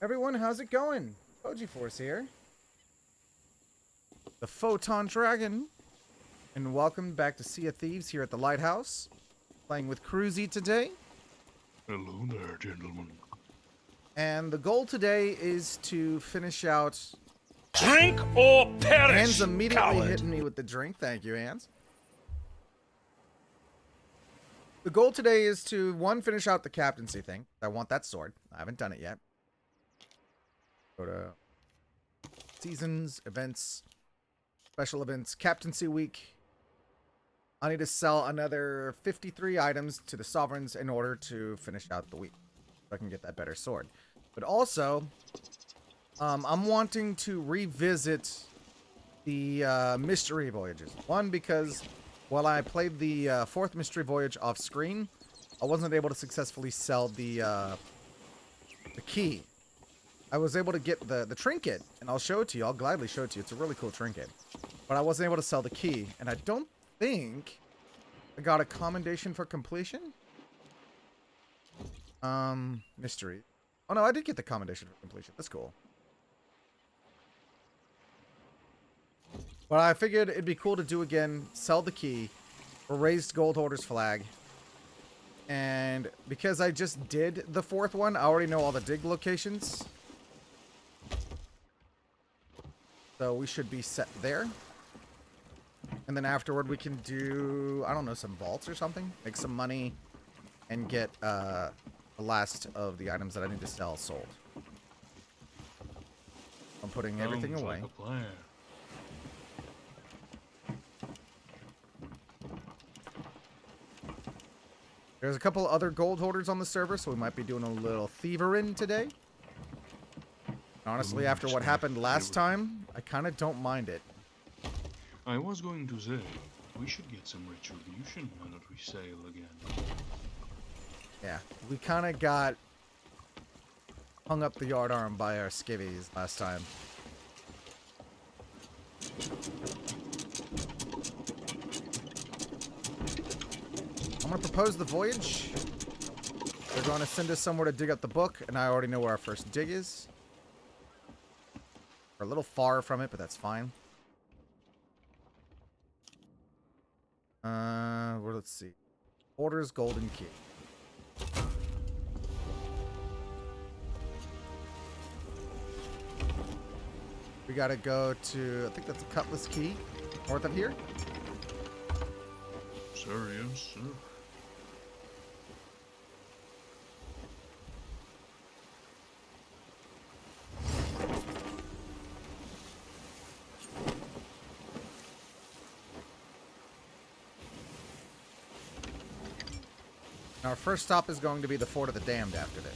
Everyone, how's it going? Koji Force here. The Photon Dragon. And welcome back to Sea of Thieves here at the Lighthouse. Playing with Crusi today. Hello there, gentlemen. And the goal today is to finish out... Drink or perish, Hans immediately coward. hitting me with the drink. Thank you, Hans. The goal today is to, one, finish out the captaincy thing. I want that sword. I haven't done it yet. Go to seasons, events, special events, captaincy week. I need to sell another 53 items to the sovereigns in order to finish out the week, so I can get that better sword. But also, I'm wanting to revisit the mystery voyages. One, because while I played the fourth mystery voyage off screen, I wasn't able to successfully sell the key. I was able to get the trinket, and I'll show it to you. I'll gladly show it to you. It's a really cool trinket. But I wasn't able to sell the key, and I don't think I got a commendation for completion. Mystery. Oh, no, I did get the commendation for completion. That's cool. But I figured it'd be cool to do again, sell the key, or raised gold hoarder's flag. And because I just did the fourth one, I already know all the dig locations. So we should be set there. And then afterward we can do, I don't know, some vaults or something. Make some money and get the last of the items that I need to sell sold. I'm putting everything away. Like a plan. There's a couple other gold hoarders on the server, so we might be doing a little thieverin' today. Honestly, after what happened last time, I kind of don't mind it. I was going to say, we should get some retribution now that we sail again. Yeah, we kind of got hung up the yardarm by our skivvies last time. I'm going to propose the voyage. They're going to send us somewhere to dig up the book, and I already know where our first dig is. We're a little far from it, but that's fine. Well, let's see. Hoarder's Golden Key. We gotta go to, I think that's a Cutlass Key, north of here. Sir, yes, sir. Our first stop is going to be the Fort of the Damned after this.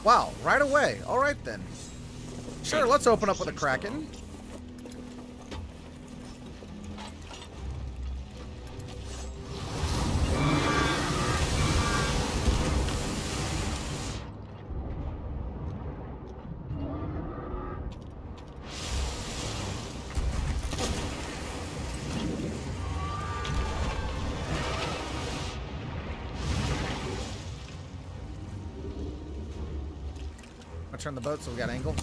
Wow, right away. All right then. Sure, let's open up with a Kraken. Turn the boat so we got angle.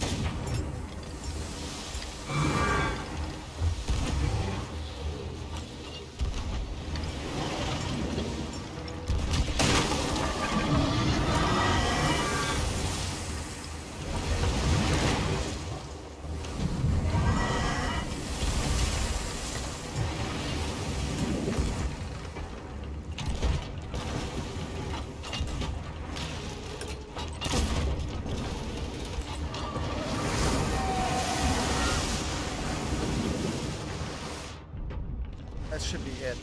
That should be it.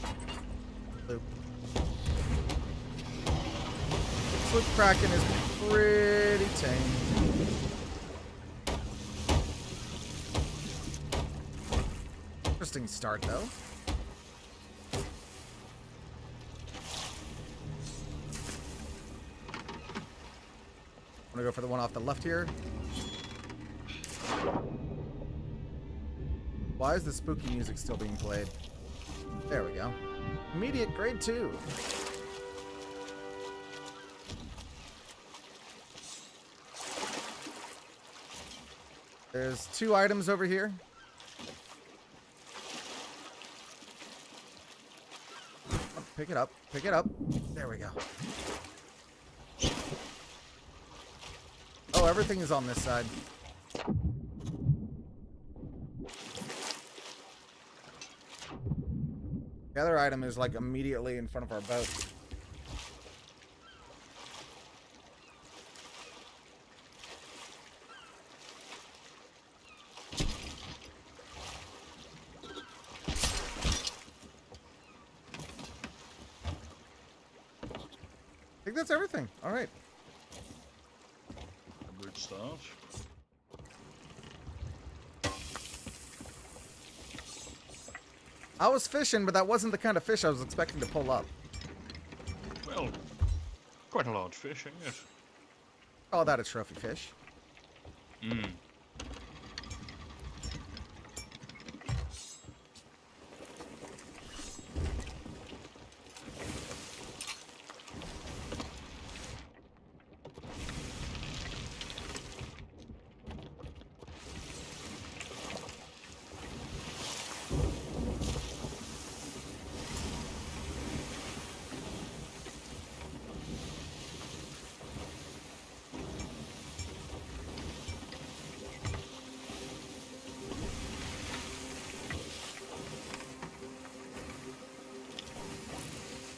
Loop. Sloop Kraken is pretty tame. Interesting start, though. I'm gonna go for the one off the left here. Why is the spooky music still being played? There we go. Immediate grade 2. There's 2 items over here. Oh, pick it up. Pick it up. There we go. Oh, everything is on this side. The other item is like immediately in front of our boat. I think that's everything. All right. Good stuff. I was fishing, but that wasn't the kind of fish I was expecting to pull up. Well, quite a large fish, ain't it? Call that a trophy fish. Hmm.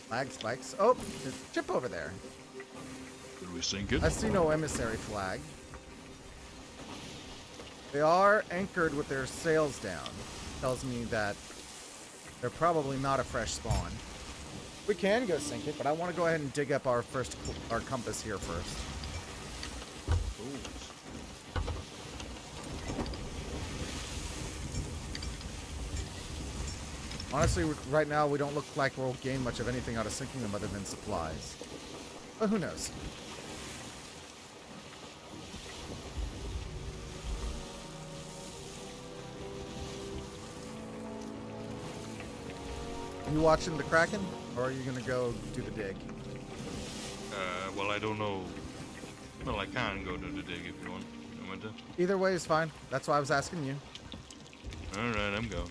Flag spikes. Oh, there's a ship over there. Did we sink it? I see no emissary flag. They are anchored with their sails down. Tells me that they're probably not a fresh spawn. We can go sink it, but I want to go ahead and dig up our compass here first. Honestly, right now we don't look like we'll gain much of anything out of sinking them other than supplies. But who knows? You watching the Kraken, or are you gonna go do the dig? Well, I don't know. Well, I can go to the dig if you want. You want to? Either way is fine. That's why I was asking you. Alright, I'm going.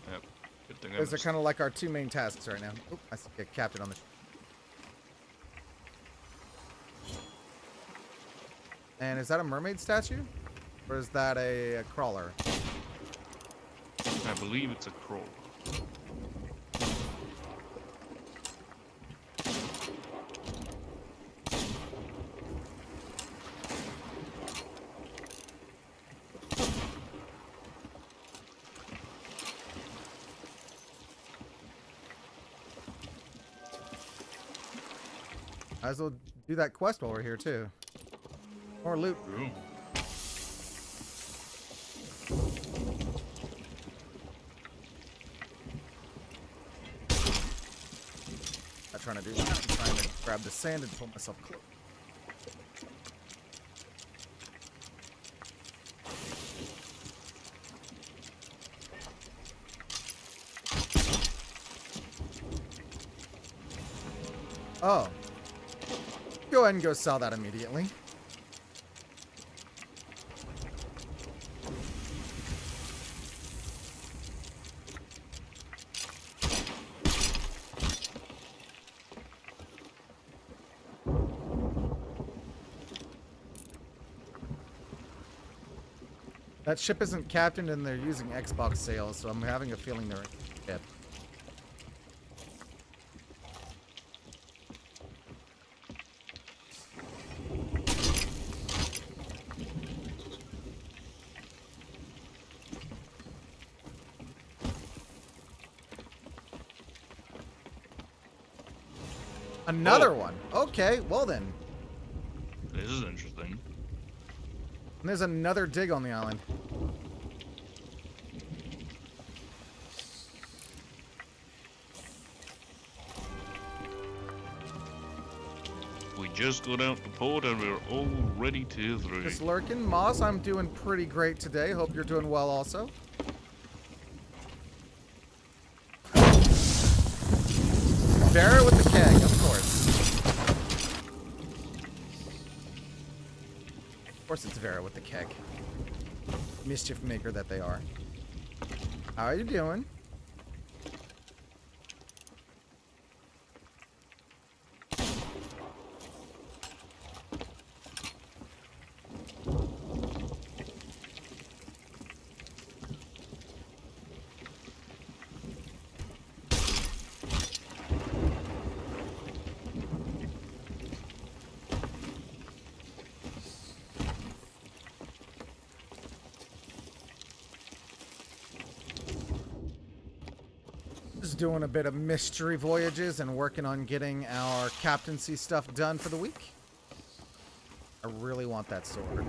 Yep. Good thing I Those are missed. kind of like our 2 main tasks right now. Oh, I see a captain on the... And is that a mermaid statue? Or is that a crawler? I believe it's a crow. Might as well do that quest while we're here, too. More loot. Ooh. Not trying to do that. I'm trying to grab the sand and pull myself close. Oh. Go ahead and go sell that immediately. That ship isn't captained and they're using Xbox sales, so I'm having a feeling they're a ship. Another one. Okay, well then. This is interesting. And there's another dig on the island. We just got out the port and we're all ready to through. Just lurking. Moss, I'm doing pretty great today. Hope you're doing well also. Barrett with the keg, of course. Of course it's Vera with the keg. Mischief maker that they are. How are you doing? Just doing a bit of mystery voyages and working on getting our captaincy stuff done for the week. I really want that sword.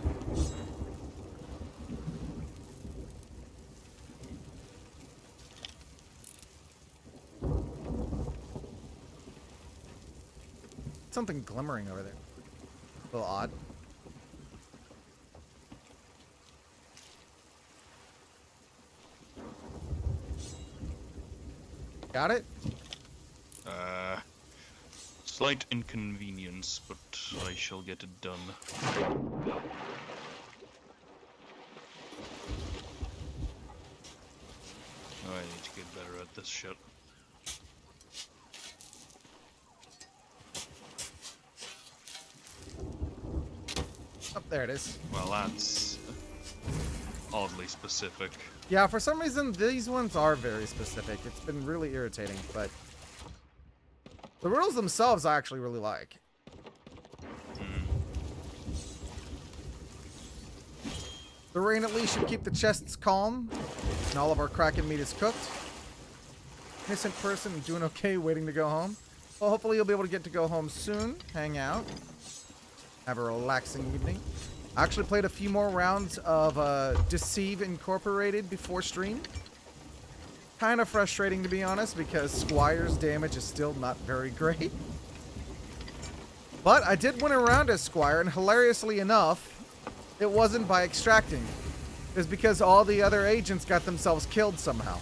Something glimmering over there. A little odd. Got it? Slight inconvenience, but I shall get it done. Oh, I need to get better at this shit. Oh, there it is. Well, that's oddly specific. Yeah, for some reason, these ones are very specific. It's been really irritating, but the rules themselves I actually really like. The rain at least should keep the chests calm, and all of our Kraken meat is cooked. Innocent person doing okay, waiting to go home. Well, hopefully you'll be able to get to go home soon, hang out, have a relaxing evening. I actually played a few more rounds of Deceive Incorporated before stream. Kind of frustrating, to be honest, because Squire's damage is still not very great. But I did win a round as Squire, and hilariously enough, it wasn't by extracting. It's because all the other agents got themselves killed somehow.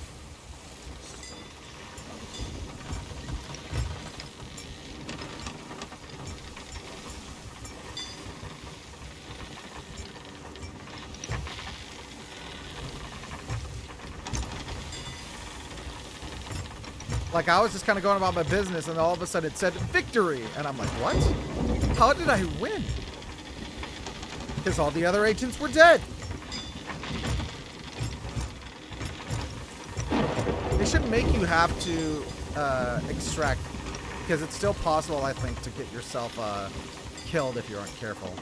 Like, I was just kind of going about my business, and all of a sudden it said victory. And I'm like, what? How did I win? Because all the other agents were dead. They shouldn't make you have to extract, because it's still possible, I think, to get yourself killed if you aren't careful.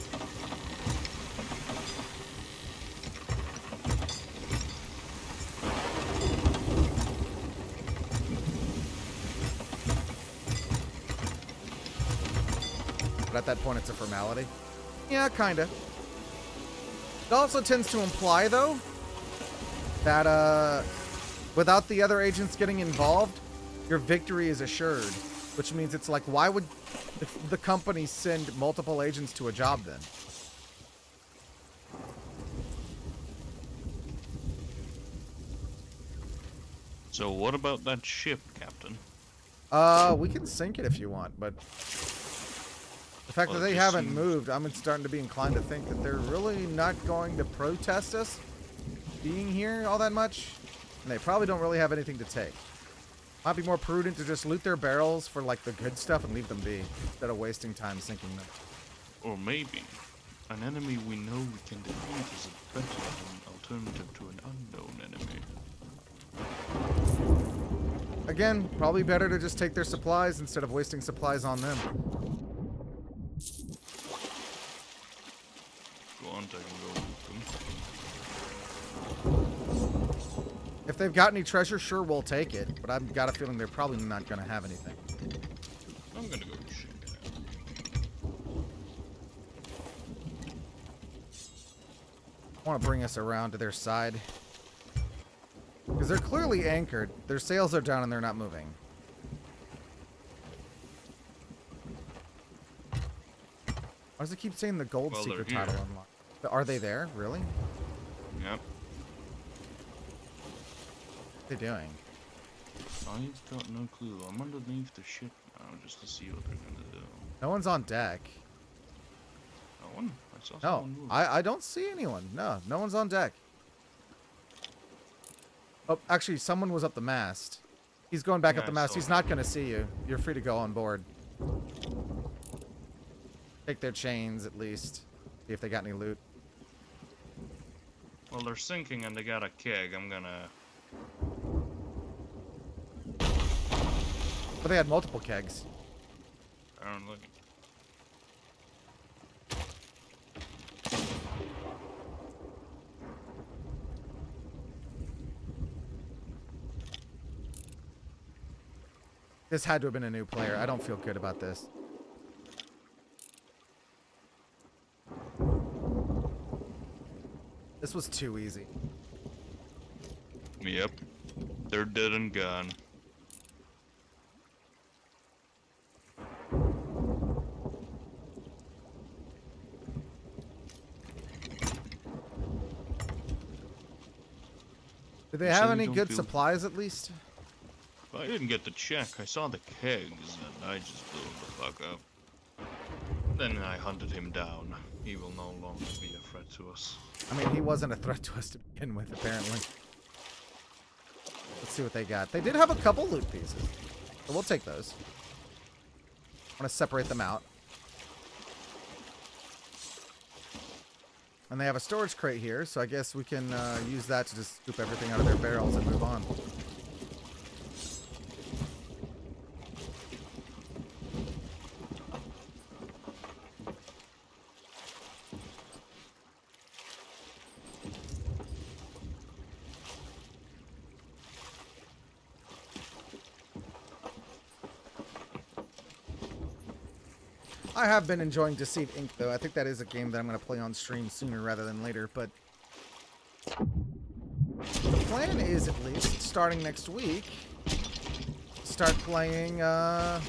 But at that point, it's a formality. Yeah, kinda. It also tends to imply, though, that without the other agents getting involved, your victory is assured. Which means it's like, why would the company send multiple agents to a job then? So what about that ship, Captain? We can sink it if you want, but the fact that they haven't moved, I'm starting to be inclined to think that they're really not going to protest us being here all that much. And they probably don't really have anything to take. Might be more prudent to just loot their barrels for, like, the good stuff and leave them be, instead of wasting time sinking them. Or maybe an enemy we know we can defeat is a better alternative to an unknown enemy. Again, probably better to just take their supplies instead of wasting supplies on them. Go on, I can go loot them. If they've got any treasure, sure, we'll take it. But I've got a feeling they're probably not going to have anything. I'm gonna go check it I want to bring us around to their side. Because they're clearly anchored. Their sails are down and they're not moving. Why does it keep saying the gold Well, secret they're here. title unlocked? Are they there? Really? Yep. What are they doing? I've got no clue. I'm underneath the ship now just to see what they're gonna do. No one's on deck. No one? I saw No, someone move. I don't see anyone. No, no one's on deck. Oh, actually, someone was up the mast. He's going back Yeah, up the I mast. saw He's him. not going to see you. You're free to go on board. Take their chains, at least. See if they got any loot. Well, they're sinking and they got a keg. I'm gonna... But they had multiple kegs. I don't look. This had to have been a new player. I don't feel good about this. This was too easy. Yep. They're dead and gone. Did they You have say any you don't good feel- supplies, at least? I didn't get to check. I saw the kegs and I just blew the fuck up. Then I hunted him down. He will no longer be a threat to us. I mean, he wasn't a threat to us to begin with, apparently. Let's see what they got. They did have a couple loot pieces. So we'll take those. I want to separate them out. And they have a storage crate here, so I guess we can use that to just scoop everything out of their barrels and move on. I have been enjoying Deceit Inc. though. I think that is a game that I'm going to play on stream sooner rather than later, but the plan is at least starting next week start playing I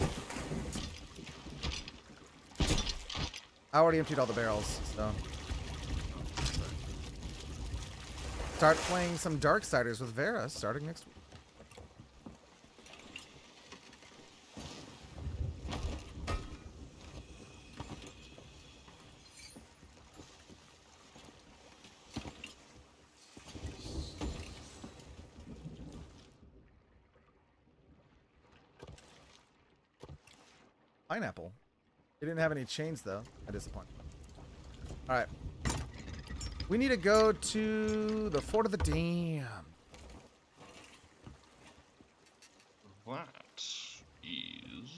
already emptied all the barrels, so start playing some Darksiders with Vera starting next week. Pineapple. They didn't have any chains though. I disappoint. All right. We need to go to the Fort of the Dam. That is...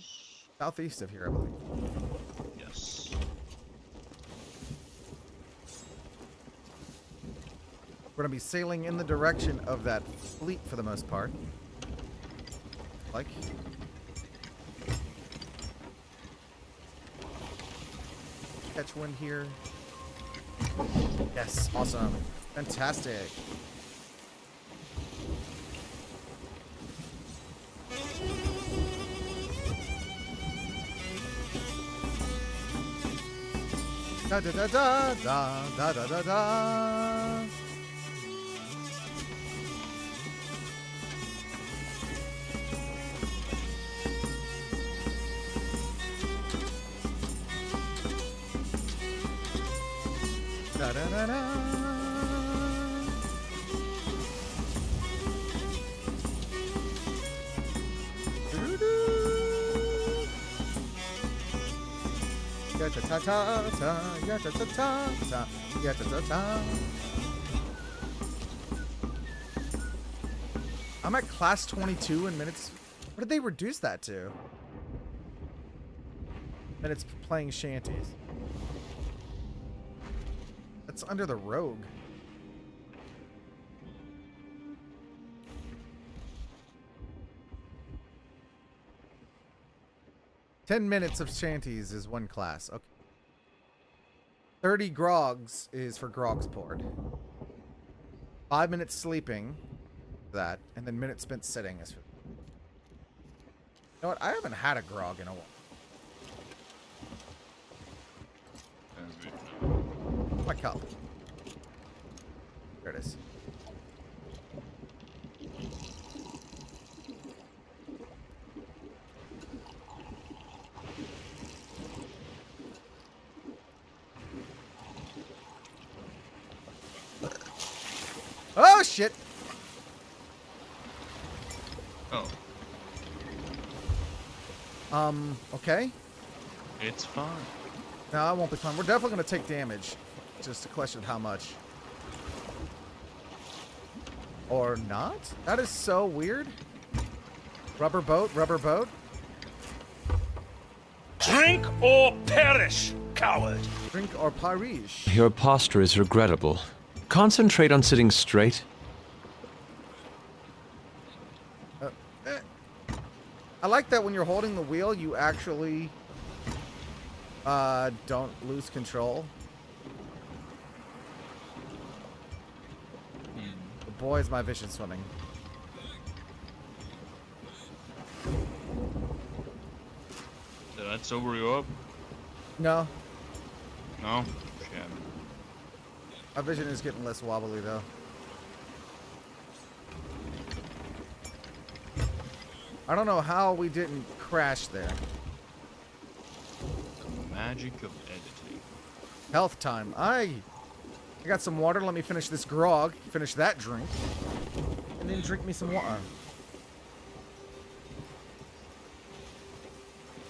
Southeast of here, I believe. Yes. We're going to be sailing in the direction of that fleet for the most part. Like. Catch wind here. Yes, awesome. Fantastic. Da da da da da da da da da. Da da da da. Ya ta ta ta ta, ya ta ta ta ta, ya ta ta ta. I'm at class 22 in minutes. What did they reduce that to? Minutes playing shanties. That's under the rogue. Ten minutes of shanties is one class. Okay. 30 grogs is for grogs poured. 5 minutes sleeping, that, and then minutes spent sitting is for. You know what? I haven't had a grog in a while. My cup. There it is. Oh shit! Oh, Okay. it's fine. No, it won't be fun. We're definitely gonna take damage. It's just a question of how much. Or not? That is so weird. Rubber boat, rubber boat. Drink or perish, coward! Drink or perish. Your posture is regrettable. Concentrate on sitting straight. I like that when you're holding the wheel, you actually don't lose control. But boy, is my vision swimming. Did that sober you up? No, No? Shit. my vision is getting less wobbly though. I don't know how we didn't crash there. The magic of editing. Health time. I got some water. Let me finish this grog. Finish that drink. And then drink me some water.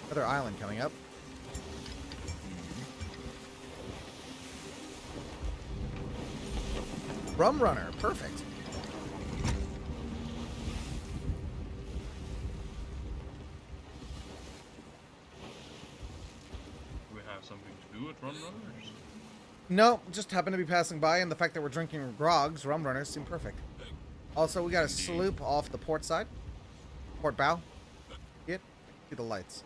Another island coming up. Rum runner. Perfect. Do we have something to do at Run Runners? No, just happened to be passing by, and the fact that we're drinking grogs, rum runners, seem perfect. Also, we got a sloop off the port side. Port bow. See it? See the lights.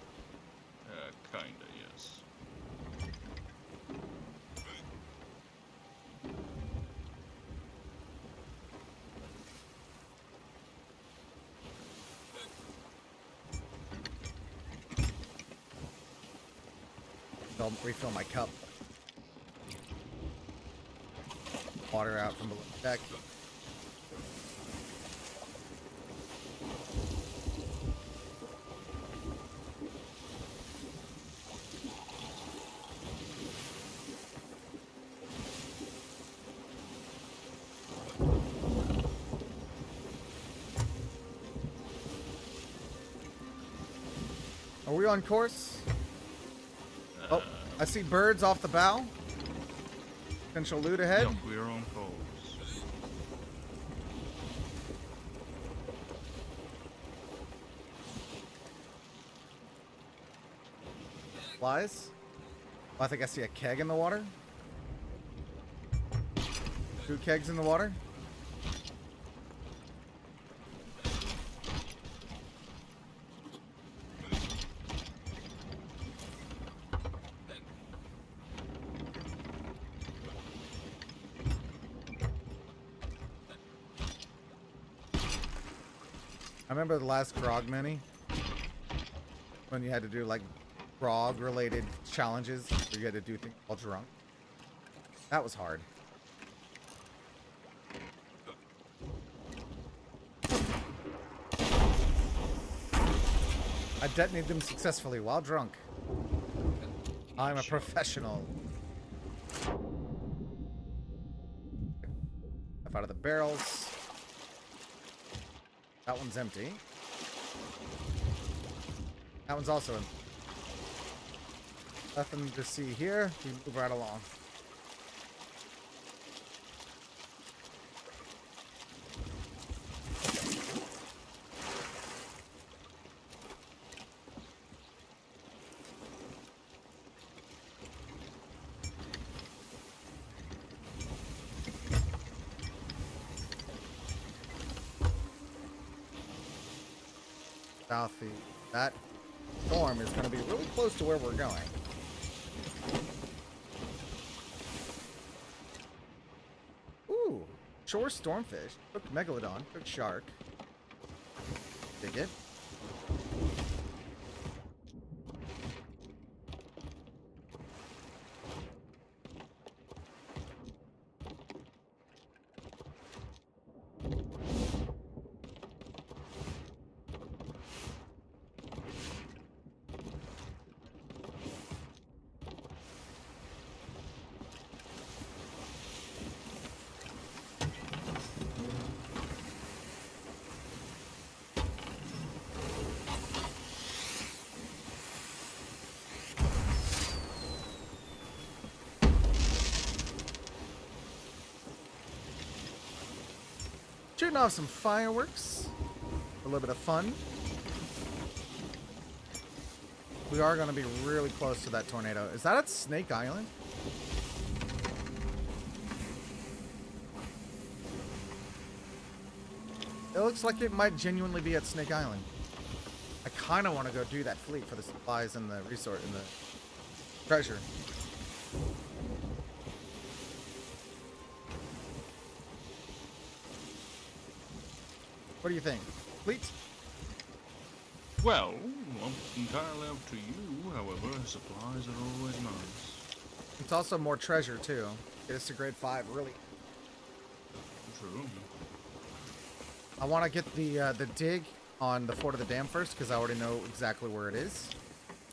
Kinda, yes. I'll refill my cup. Water out from below the deck. Are we on course? Oh, I see birds off the bow. Potential loot ahead. Yep, we're on course. Flies. Oh, I think I see a keg in the water. 2 kegs in the water. I remember the last Grog Mini when you had to do like Grog related challenges where you had to do things while drunk. That was hard. I detonated them successfully while drunk. I'm a professional. Up out of the barrels. That one's empty. That one's also empty. Nothing to see here. We move right along. Southeast. That storm is going to be really close to where we're going. Ooh, shore stormfish. Cooked megalodon. Cooked shark. Dig it. Shooting off some fireworks. A little bit of fun. We are going to be really close to that tornado. Is that at Snake Island? It looks like it might genuinely be at Snake Island. I kind of want to go do that fleet for the supplies and the resort and the treasure. What do you think? Fleet? Well, entirely up to you. However, supplies are always nice. It's also more treasure too. Get us to grade 5, really. True. I want to get the dig on the Fort of the Dam first because I already know exactly where it is.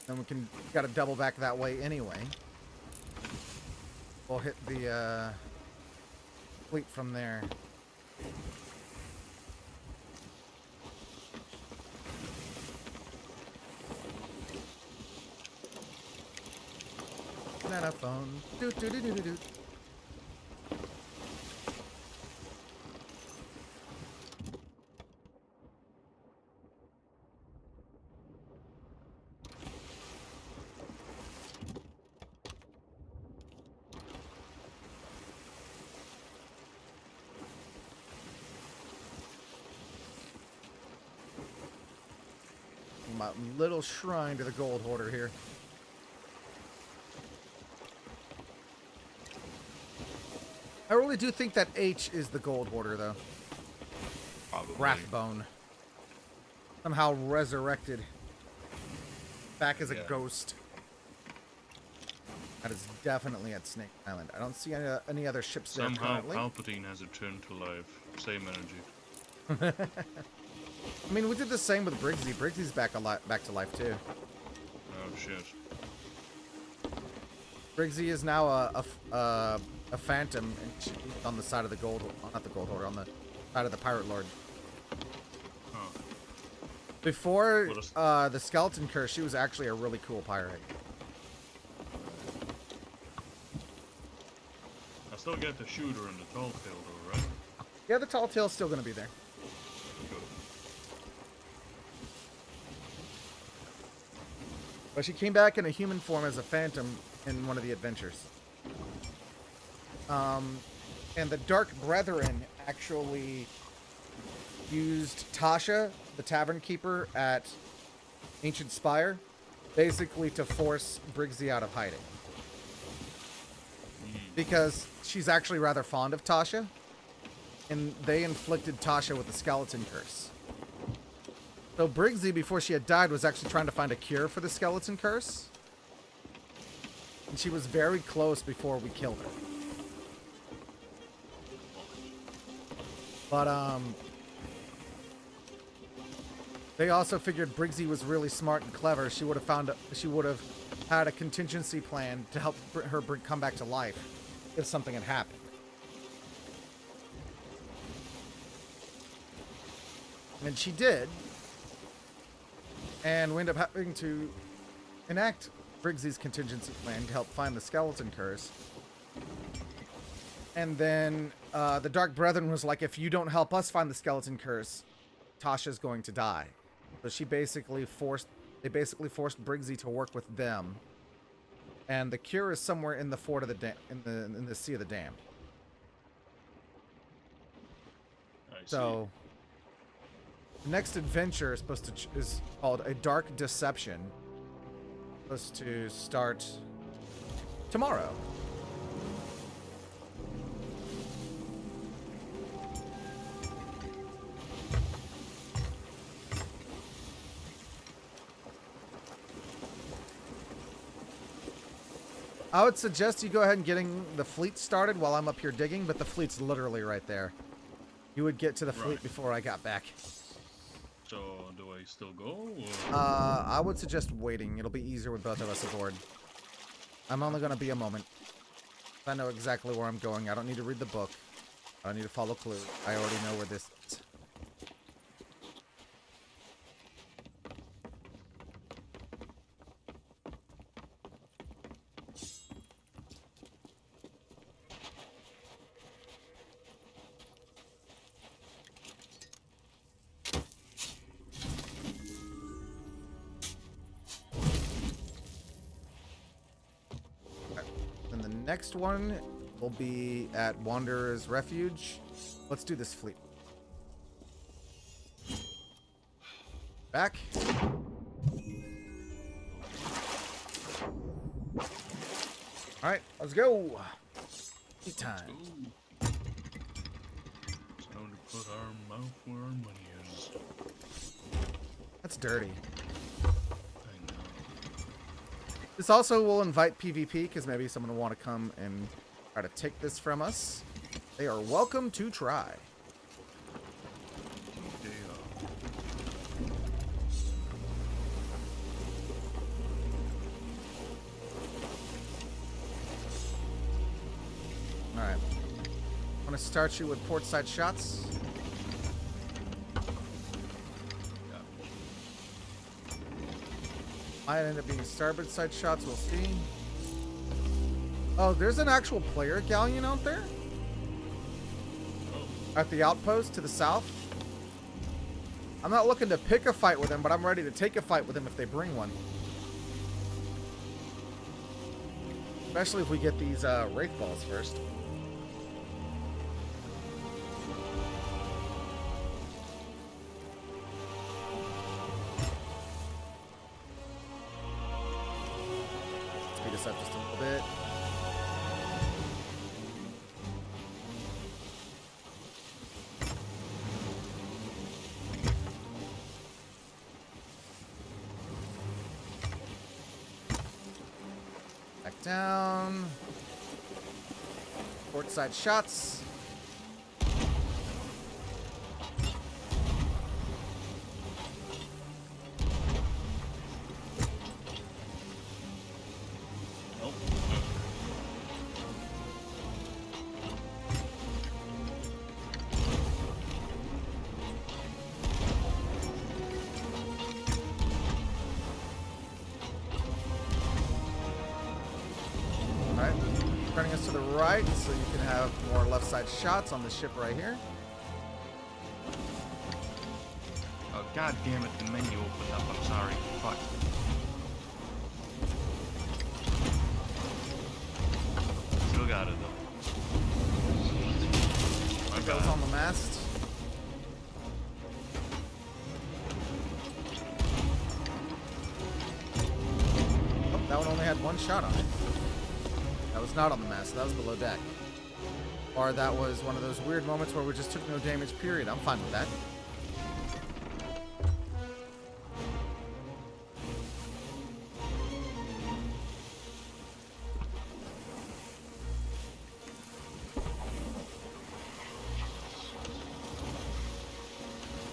Then we can got to double back that way anyway. We'll hit the fleet from there. Banana phone. Doot doot doot doot doot. My little shrine to the gold hoarder here. I really do think that H is the gold hoarder, though. Probably. Wrathbone. Somehow resurrected. Back as a Yeah. ghost. That is definitely at Snake Island. I don't see any other ships there Somehow currently. Palpatine has returned to life. Same energy. I mean, we did the same with Briggsy. Briggsy's back to life, too. Oh shit. Briggsy is now a phantom and she's on the side of the gold, not the gold hoarder, on the side of the pirate lord. Huh. Before the skeleton curse, she was actually a really cool pirate. I still get the shooter and the tall tail though, right? Yeah, the tall tail's still going to be there. Good. But she came back in a human form as a phantom in one of the adventures. And the Dark Brethren actually used Tasha, the tavern keeper at Ancient Spire, basically to force Briggsy out of hiding. Because she's actually rather fond of Tasha, and they inflicted Tasha with the skeleton curse. So Briggsy, before she had died, was actually trying to find a cure for the skeleton curse. And she was very close before we killed her. But, they also figured Briggsy was really smart and clever. She would have had a contingency plan to help her come back to life if something had happened. And she did. And we ended up having to enact Briggsy's contingency plan to help find the skeleton curse. And then the Dark Brethren was like, if you don't help us find the skeleton curse, Tasha's going to die. So they basically forced Briggsy to work with them. And the cure is somewhere in the Fort of the in the Sea of the Damned. I see. So the next adventure is is called A Dark Deception. Supposed to start tomorrow. I would suggest you go ahead and getting the fleet started while I'm up here digging, but the fleet's literally right there. You would get to the fleet before I got back. So, do I still go? Or? I would suggest waiting. It'll be easier with both of us aboard. I'm only going to be a moment. I know exactly where I'm going. I don't need to read the book. I don't need to follow clues. I already know where this is. next one will be at Wanderer's Refuge. Let's do this fleet. Back. All right, let's go. Eat time. Ooh. It's time to put our mouth where our money is. That's dirty. I know. This also will invite PvP because maybe someone will want to come and try to take this from us. They are welcome to try. Alright. I'm going to start you with port side shots. Might end up being starboard side shots, we'll see. Oh, there's an actual player galleon out there? At the outpost to the south. I'm not looking to pick a fight with him, but I'm ready to take a fight with him if they bring one. Especially if we get these Wraith Balls first. Speed us up just a little bit. Back down. Port side shots. Nope. Alright. Turning us to the right so you can have more left side shots on the ship right here. Oh, god damn it, the menu opened up. I'm sorry. Fuck. Still got it, though. My Goes bad. on the mast. Oh, that one only had one shot on it. That was not on the mast. That was below deck. Or that was one of those weird moments where we just took no damage, period. I'm fine with that.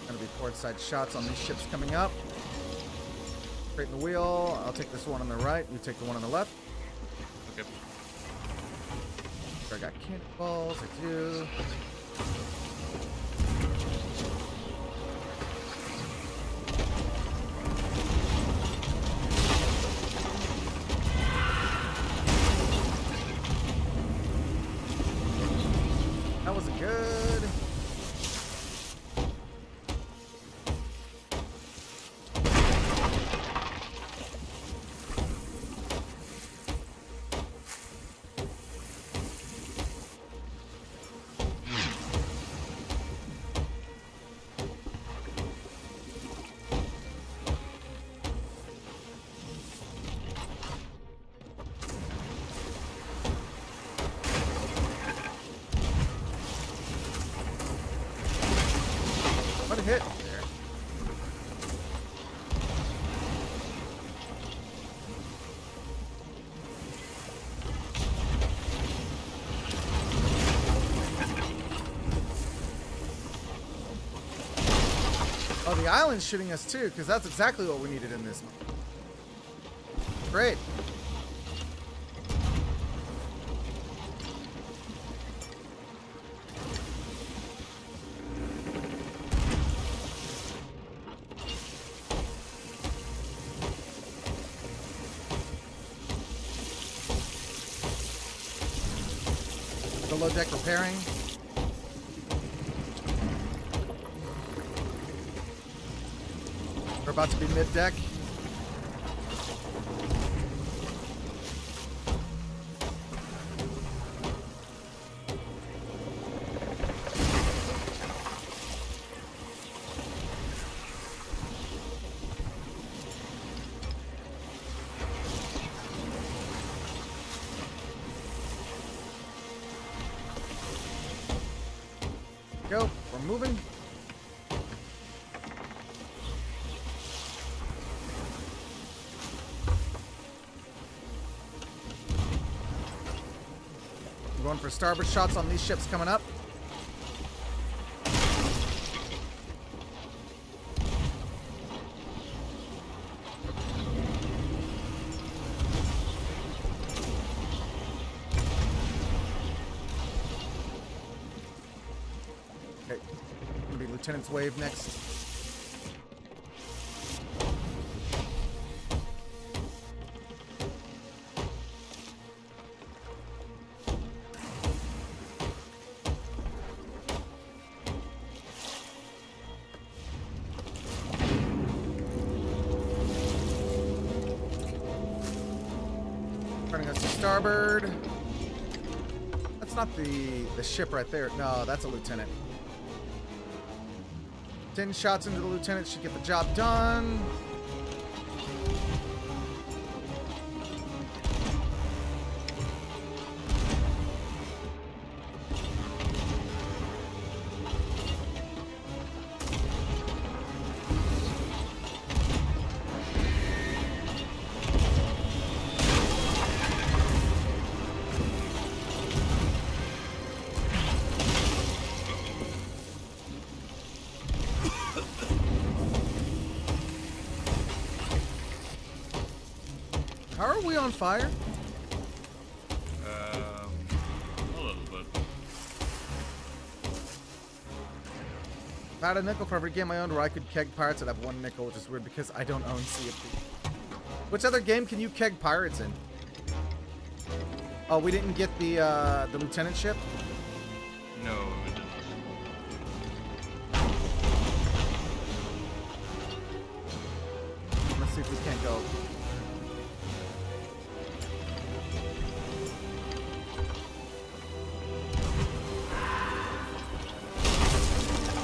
Gonna be port side shots on these ships coming up. Straighten the wheel. I'll take this one on the right. You take the one on the left. Okay. I got cannonballs. I do. That wasn't good. What a hit there. Oh, the island's shooting us too, because that's exactly what we needed in this one. Great. Below deck repairing. We're about to be mid deck. Go. We're moving. I'm going for starboard shots on these ships coming up. Okay. Gonna be Lieutenant's Wave next. Turning us to starboard. That's not the ship right there. No, that's a lieutenant. 10 shots into the lieutenant should get the job done. How are we on fire? A little bit. If I had a nickel for every game I owned where I could keg pirates, I'd have 1 nickel, which is weird because I don't own CFP. Which other game can you keg pirates in? Oh, we didn't get the lieutenant ship? No, we didn't. Let's see if we can't go.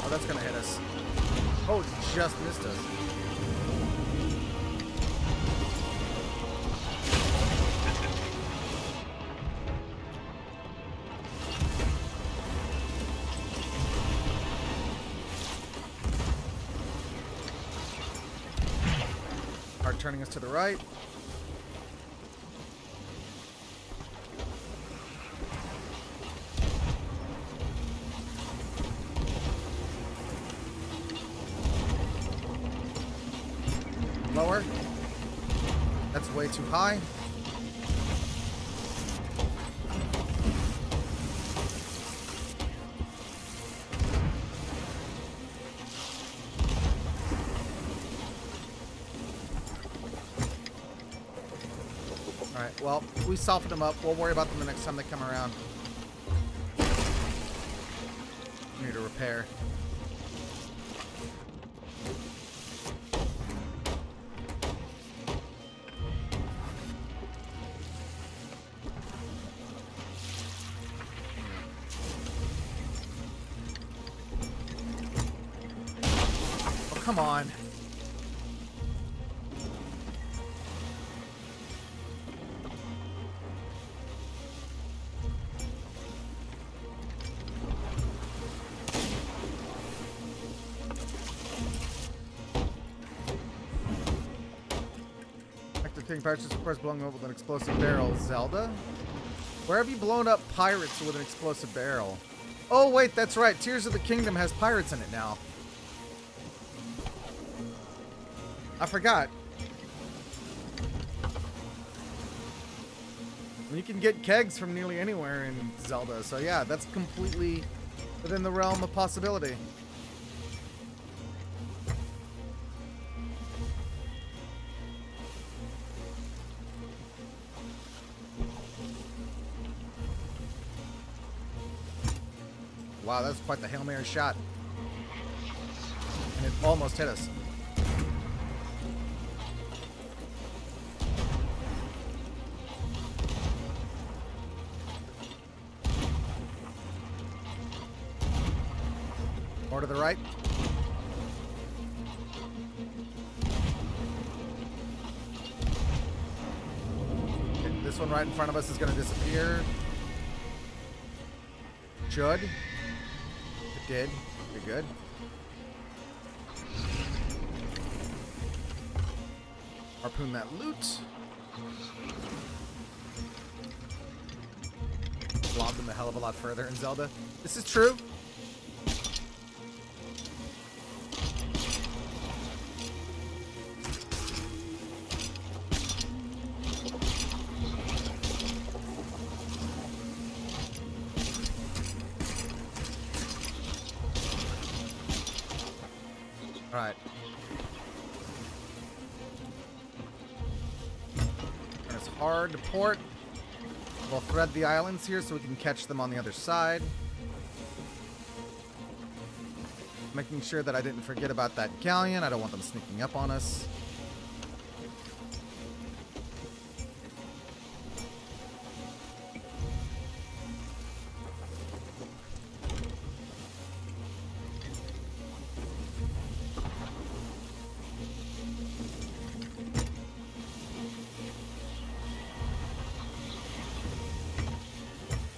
Oh, that's gonna hit us. Oh, just missed us. Hard turning us to the right. Lower. That's way too high. Alright, well, we softened them up. We'll worry about them the next time they come around. We need to repair. Oh, come on. King Pirates of course blowing up with an explosive barrel. Zelda? Where have you blown up pirates with an explosive barrel? Oh wait, that's right. Tears of the Kingdom has pirates in it now. I forgot. You can get kegs from nearly anywhere in Zelda, so yeah, that's completely within the realm of possibility. Wow, that's quite the Hail Mary shot. And it almost hit us. More to the right. Okay, this one right in front of us is going to disappear. Should. It did. You're good. Harpoon that loot. Lob them a hell of a lot further in Zelda. This is true. All right. And it's hard to port. We'll thread the islands here so we can catch them on the other side. Making sure that I didn't forget about that galleon. I don't want them sneaking up on us.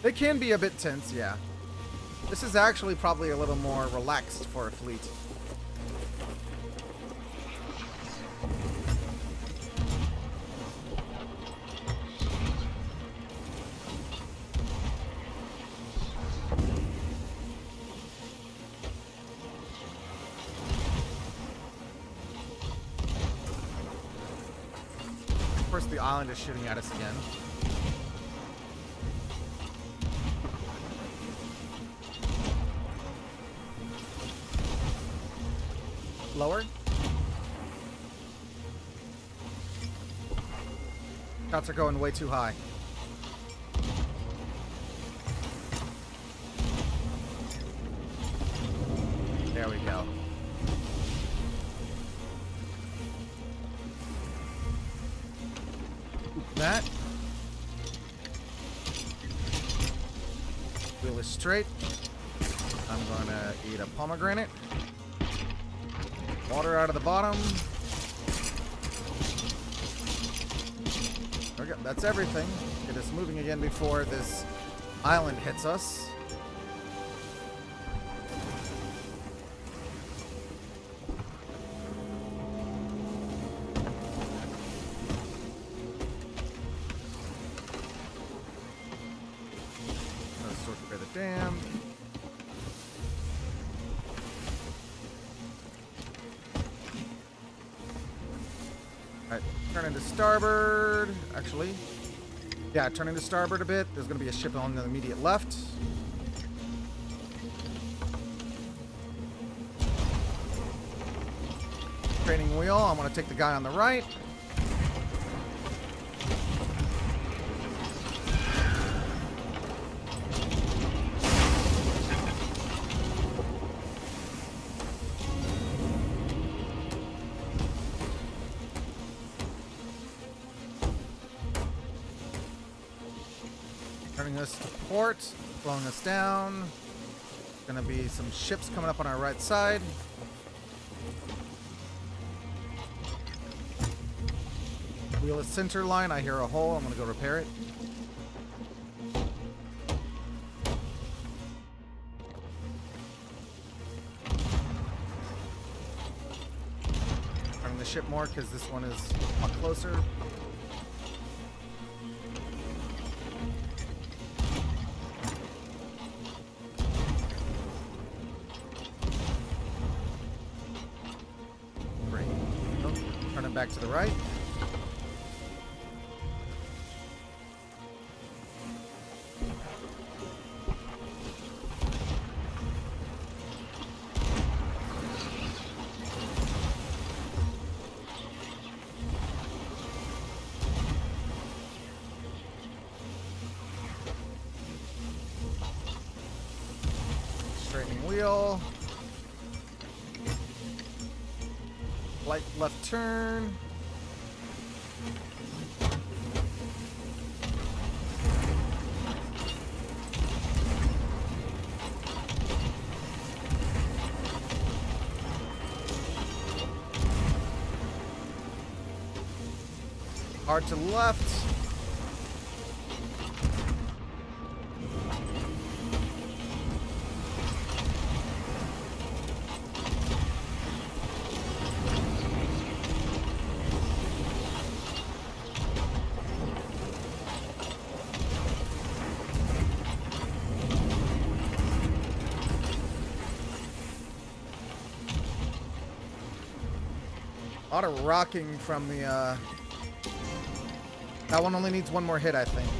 They can be a bit tense, yeah. This is actually probably a little more relaxed for a fleet. Of course, the island is shooting at us again. Lower. Shots are going way too high. There we go. That. Wheel is straight. I'm gonna eat a pomegranate. Water out of the bottom. Okay, that's everything. Get us moving again before this island hits us. Let's sort through the dam. Turn into starboard. Actually, yeah, turn into starboard a bit. There's going to be a ship on the immediate left. Training wheel. I want to take the guy on the right. Turning us to port, slowing us down. Gonna be some ships coming up on our right side. Wheel is center line. I hear a hole. I'm gonna go repair it. Turning the ship more because this one is a lot closer. Back to the right. Straightening wheel. Light left turn. Hard to left. A lot of rocking from the, That one only needs one more hit, I think.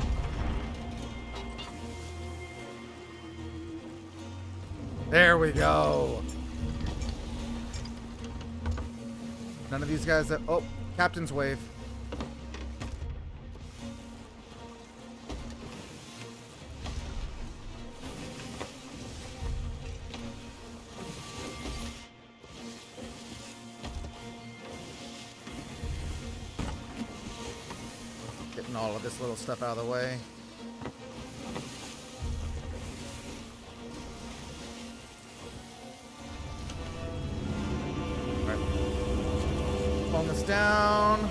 There we go. None of these guys that... Oh, Captain's Wave. Getting all of this little stuff out of the way. Pulling us down.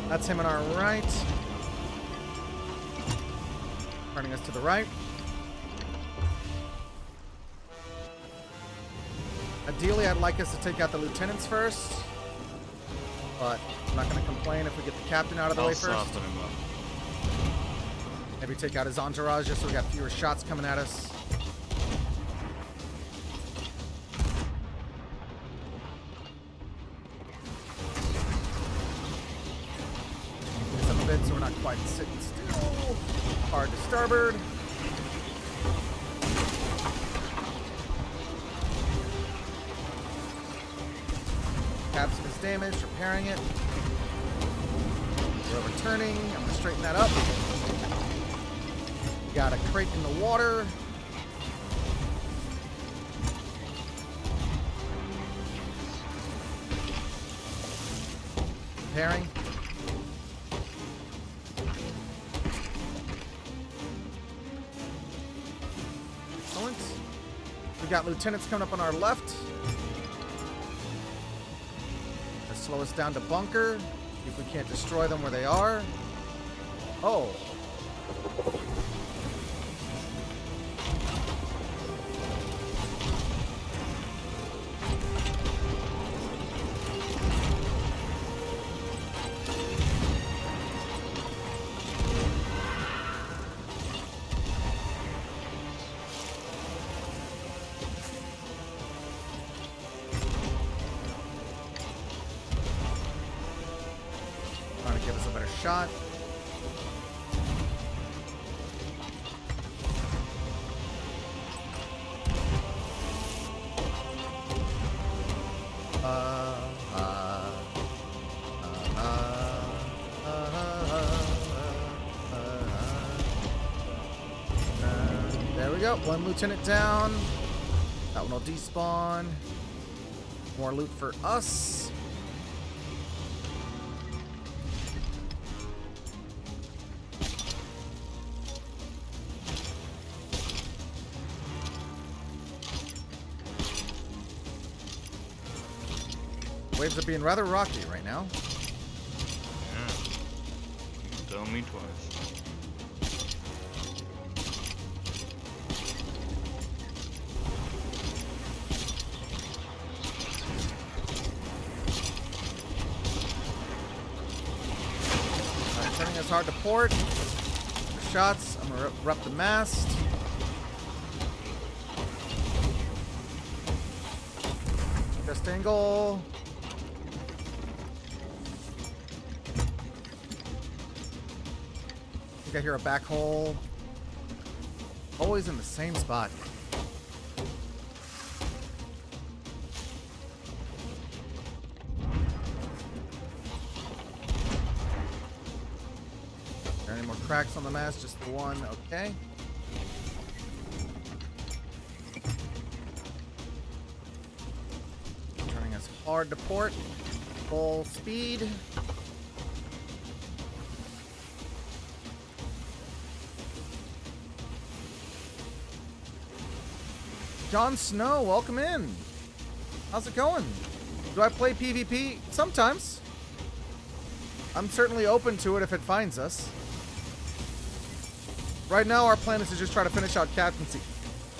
That's him on our right. Turning us to the right. Ideally, I'd like us to take out the lieutenants first. But I'm not going to complain if we get the captain out of the way first. Soften him up. Maybe take out his entourage just so we got fewer shots coming at us. Some of it so we're not quite sitting still. Hard to starboard. Captain is damaged, repairing it. We're overturning. I'm going to straighten that up. Got a crate in the water. Repairing. Excellent. We got lieutenants coming up on our left. Slow us down to bunker. See if we can't destroy them where they are. Oh. Give us a better shot. There we go. One lieutenant down. That one will despawn. More loot for us. Waves are being rather rocky right now. Yeah. You can tell me twice. Alright, turning us hard to port. Shots. I'm gonna rep the mast. Just angle. I think I hear a back hole. Always in the same spot. Are there any more cracks on the mast? Just the one. Okay. Turning us hard to port. Full speed. Jon Snow, welcome in. How's it going? Do I play PvP? Sometimes. I'm certainly open to it if it finds us. Right now, our plan is to just try to finish out Captaincy.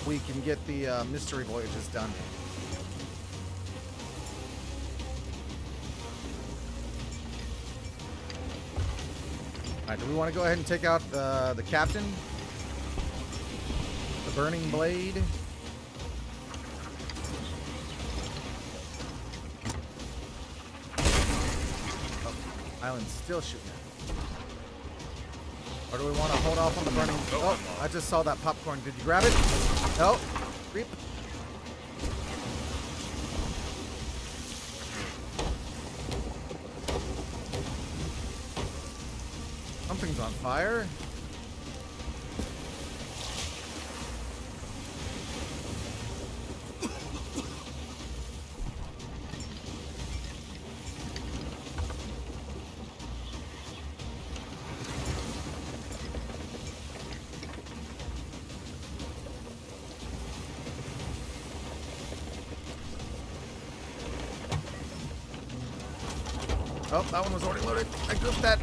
We can get the mystery voyages done. Alright, do we want to go ahead and take out the captain? The burning blade? Island's still shooting at me. Or do we want to hold off on the burning? Oh, I just saw that popcorn. Did you grab it? No. Creep. Something's on fire. Oh, that one was already loaded. I goofed that.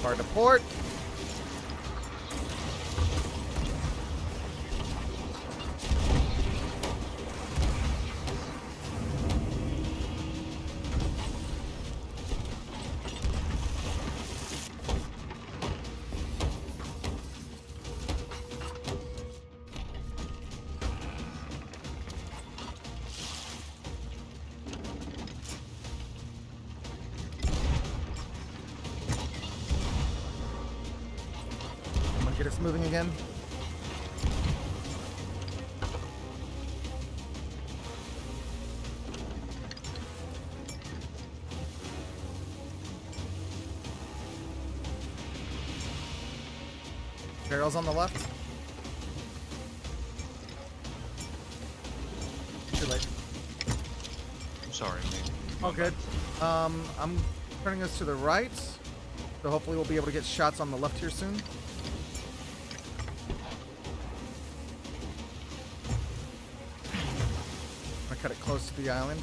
Hard to port. Get us moving again. Barrels on the left. Too late. Sorry, mate. Oh, good. I'm turning us to the right, so hopefully we'll be able to get shots on the left here soon. Cut it close to the island.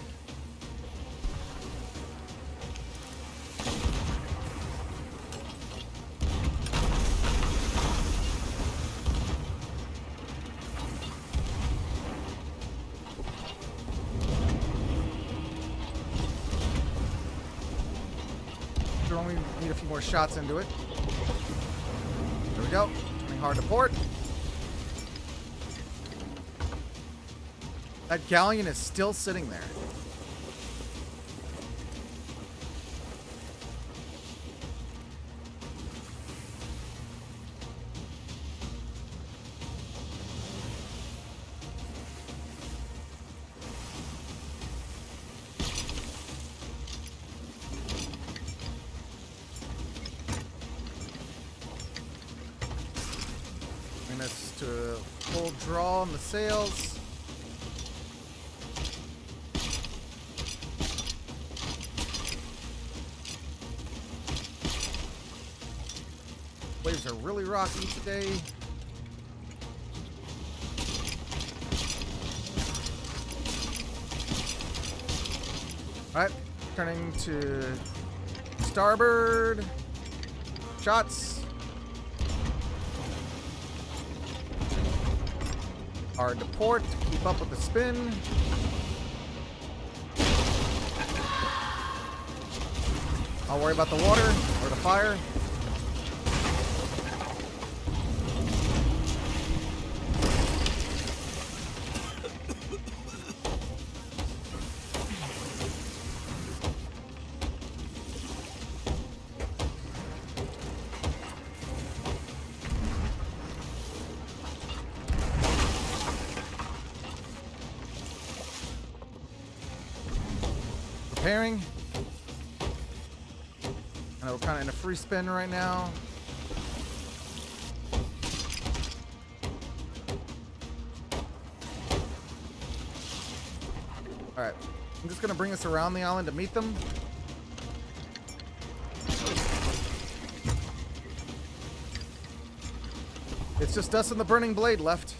We only need a few more shots into it. There we go. Turning hard to port. That galleon is still sitting there. Bring us to full draw on the sails. Waves are really rocky today. Alright, turning to starboard. Shots. Hard to port to keep up with the spin. I'll worry about the water or the fire. Preparing. I know we're kind of in a free spin right now. Alright. I'm just going to bring us around the island to meet them. It's just us and the burning blade left.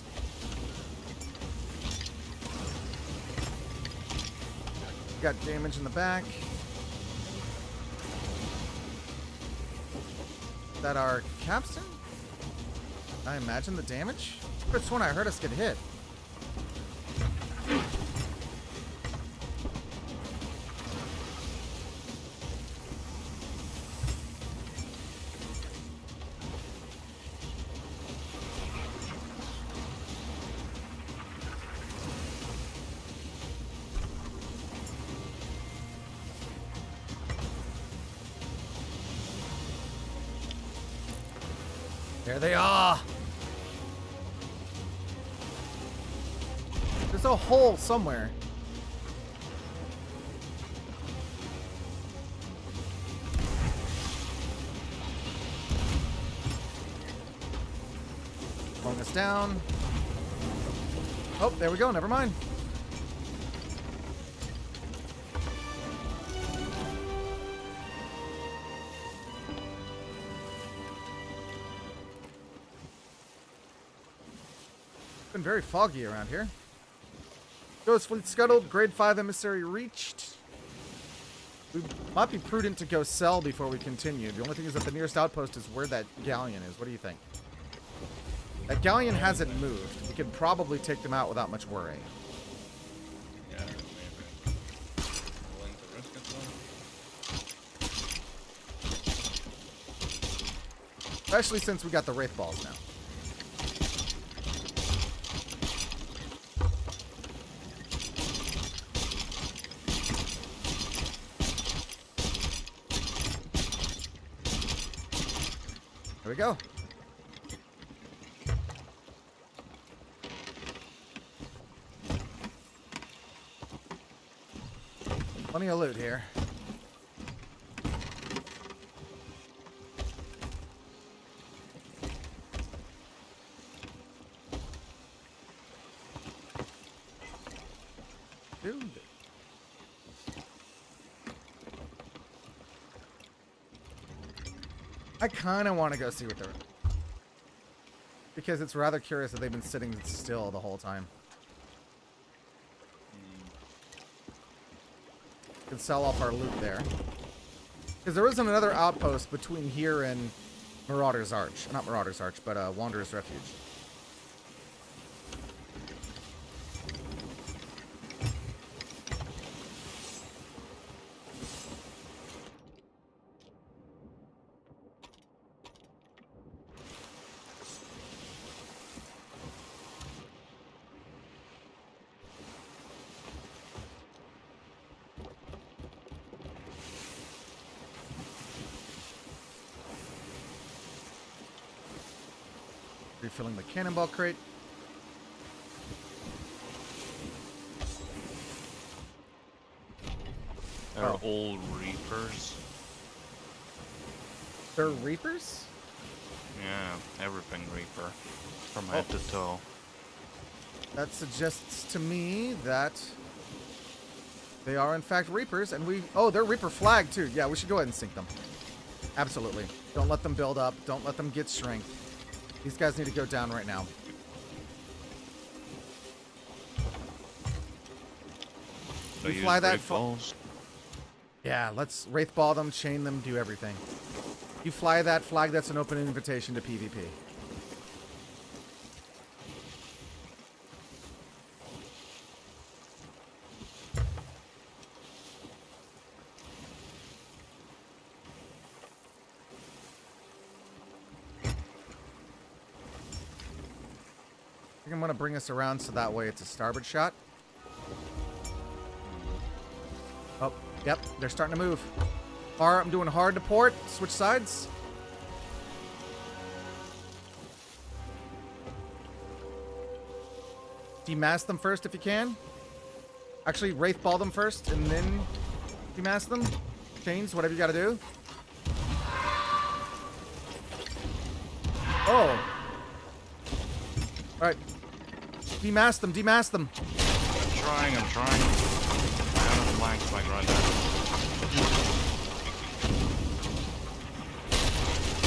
Got damage in the back. Is that our capstan? I imagine the damage? Which one I heard us get hit? There they are. There's a hole somewhere. Pulling us down. Oh, there we go. Never mind. It's been very foggy around here. Ghost Fleet scuttled. Grade 5 emissary reached. We might be prudent to go sell before we continue. The only thing is that the nearest outpost is where that galleon is. What do you think? That galleon hasn't moved. We could probably take them out without much worry. Yeah, maybe. Willing to risk it though? Especially since we got the Wraith Balls now. There we go. Plenty of loot here. Dude. I kind of want to go see what they're... Because it's rather curious that they've been sitting still the whole time. Can sell off our loot there. Because there isn't another outpost between here and Marauder's Arch. Not Marauder's Arch, but Wanderer's Refuge. Refilling the cannonball crate. They're old Reapers. They're Reapers? Yeah, everything Reaper. From head to toe. That suggests to me that they are in fact Reapers, and we... Oh, they're Reaper flag too. Yeah, we should go ahead and sink them. Absolutely. Don't let them build up. Don't let them get strength. These guys need to go down right now. So You fly that Wraith balls. Yeah, let's Wraith Ball them, chain them, do everything. You fly that flag, that's an open invitation to PvP. I think I'm going to bring us around so that way it's a starboard shot. Oh, yep, they're starting to move. I'm doing hard to port. Switch sides. Demast them first if you can. Actually, Wraith Ball them first and then demast them. Chains, whatever you gotta do. Oh. Alright. Demast them, demast them. I'm trying. I have a flank spike right there.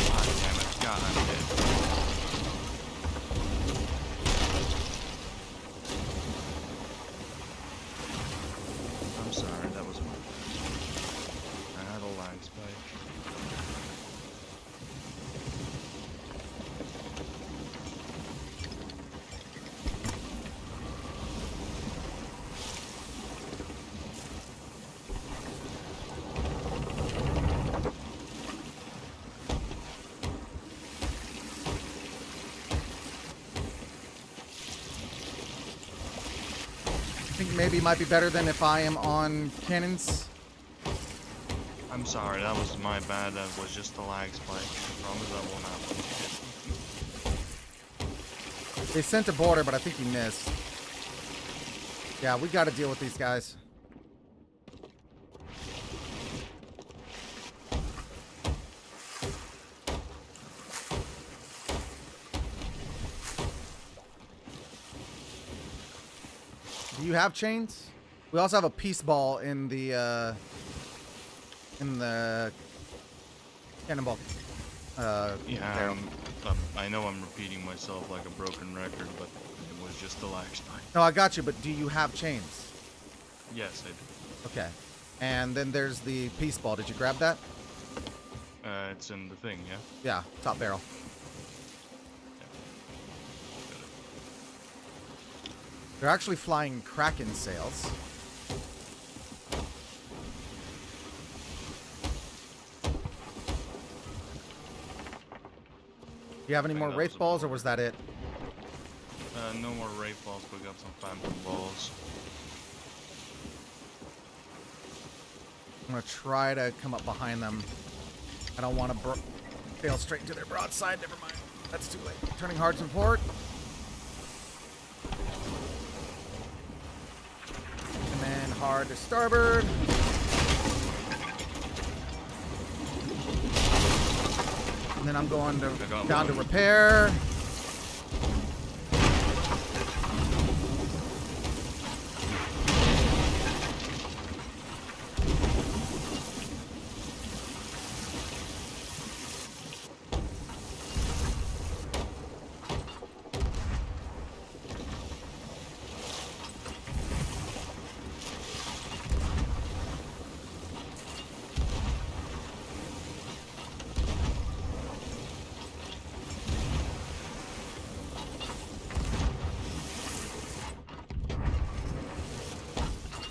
God damn it. God, I'm dead. I'm sorry, that was my bad. I had a lag spike. I think maybe it might be better than if I am on cannons. I'm sorry, that was my bad. That was just a lag spike. I promise that won't happen. They sent a boarder, but I think he missed. Yeah, we got to deal with these guys. Do you have chains? We also have a peace ball in the cannonball. Yeah, I know I'm repeating myself like a broken record, but it was just the lag spike. No, I got you, but do you have chains? Yes, I do. Okay. And then there's the peace ball. Did you grab that? It's in the thing, yeah? Yeah, top barrel. Got it. They're actually flying Kraken sails. Do you have any I more know Wraith some balls, or more. was that it? No more Wraith balls, but we got some Phantom balls. I'm gonna try to come up behind them. I don't want to sail straight into their broadside. Never mind. That's too late. Turning hard to port. And then hard to starboard. And then I'm going to down to repair.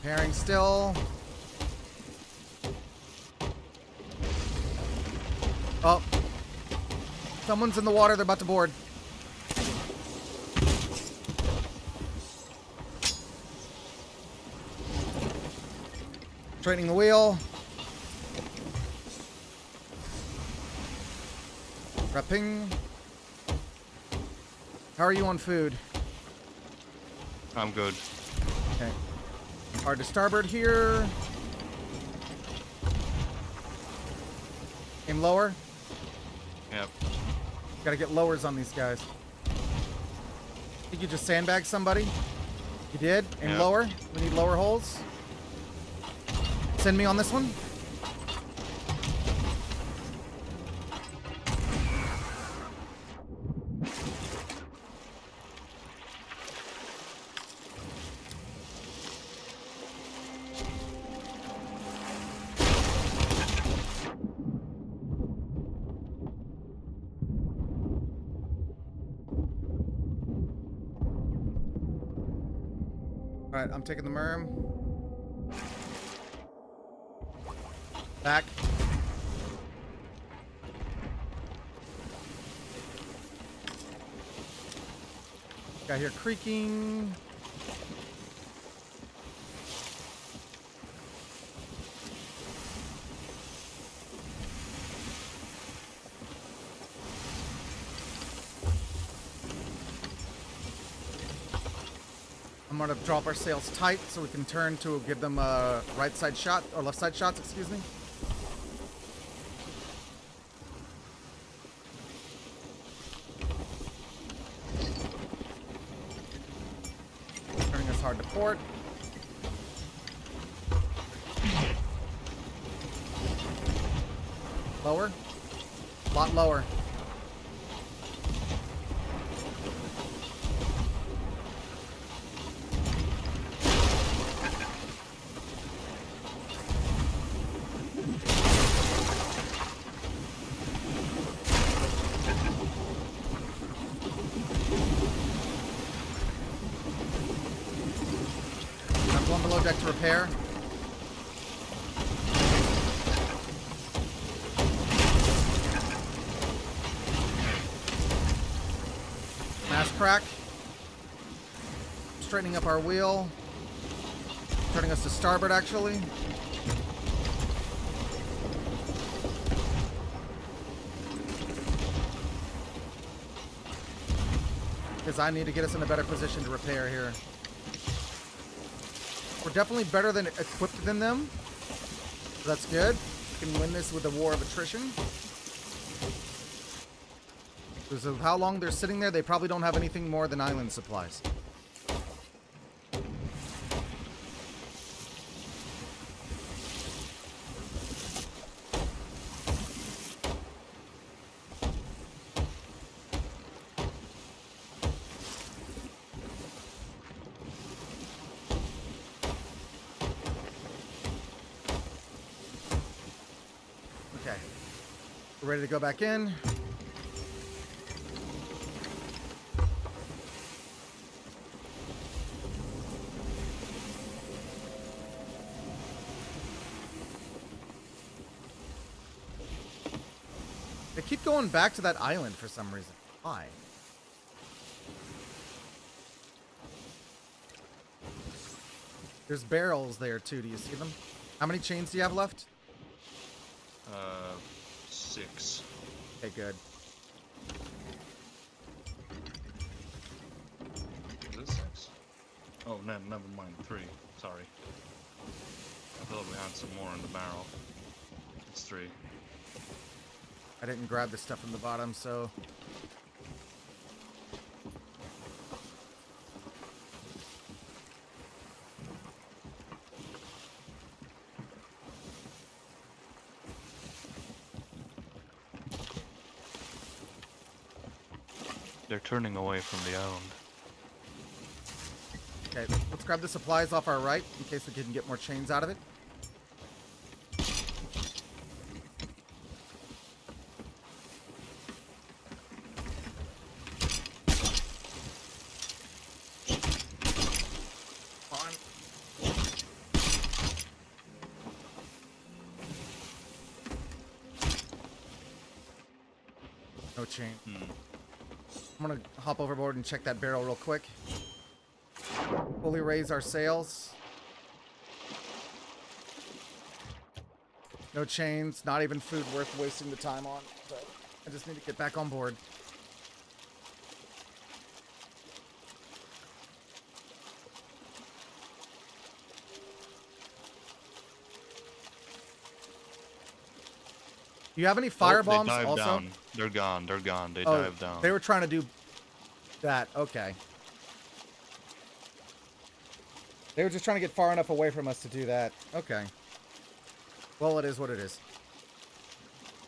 Repairing still. Oh. Someone's in the water. They're about to board. Straightening the wheel. Prepping. How are you on food? I'm good. Okay. Hard to starboard here. Aim lower. Yep. Gotta get lowers on these guys. Think you just sandbagged somebody? You did? Aim Yep. lower. We need lower holes. Send me on this one. Alright, I'm taking the merm. Back. Got here creaking. I'm gonna drop our sails tight so we can turn to give them a right side shot, or left side shots, excuse me. Turning us hard to port. Lower. A lot lower. I'm going below deck to repair. Mast crack. Straightening up our wheel. Turning us to starboard, actually. Because I need to get us in a better position to repair here. We're definitely better than equipped than them. So that's good. We can win this with a war of attrition. Because of how long they're sitting there, they probably don't have anything more than island supplies. Okay. We're ready to go back in. They keep going back to that island for some reason. Why? There's barrels there too. Do you see them? How many chains do you have left? 6. Okay, good. Is it 6? Oh, no, never mind. 3. Sorry. I thought we had some more in the barrel. It's 3. I didn't grab the stuff from the bottom, so... They're turning away from the island. Okay, let's grab the supplies off our right, in case we can get more chains out of it. No chain. I'm gonna hop overboard and check that barrel real quick. Fully raise our sails. No chains, not even food worth wasting the time on. So I just need to get back on board. Do you have any fire bombs They dived also? down. They're gone. They're gone. They Oh, dived down. they were trying to do that. Okay. They were just trying to get far enough away from us to do that. Okay. Well, it is what it is.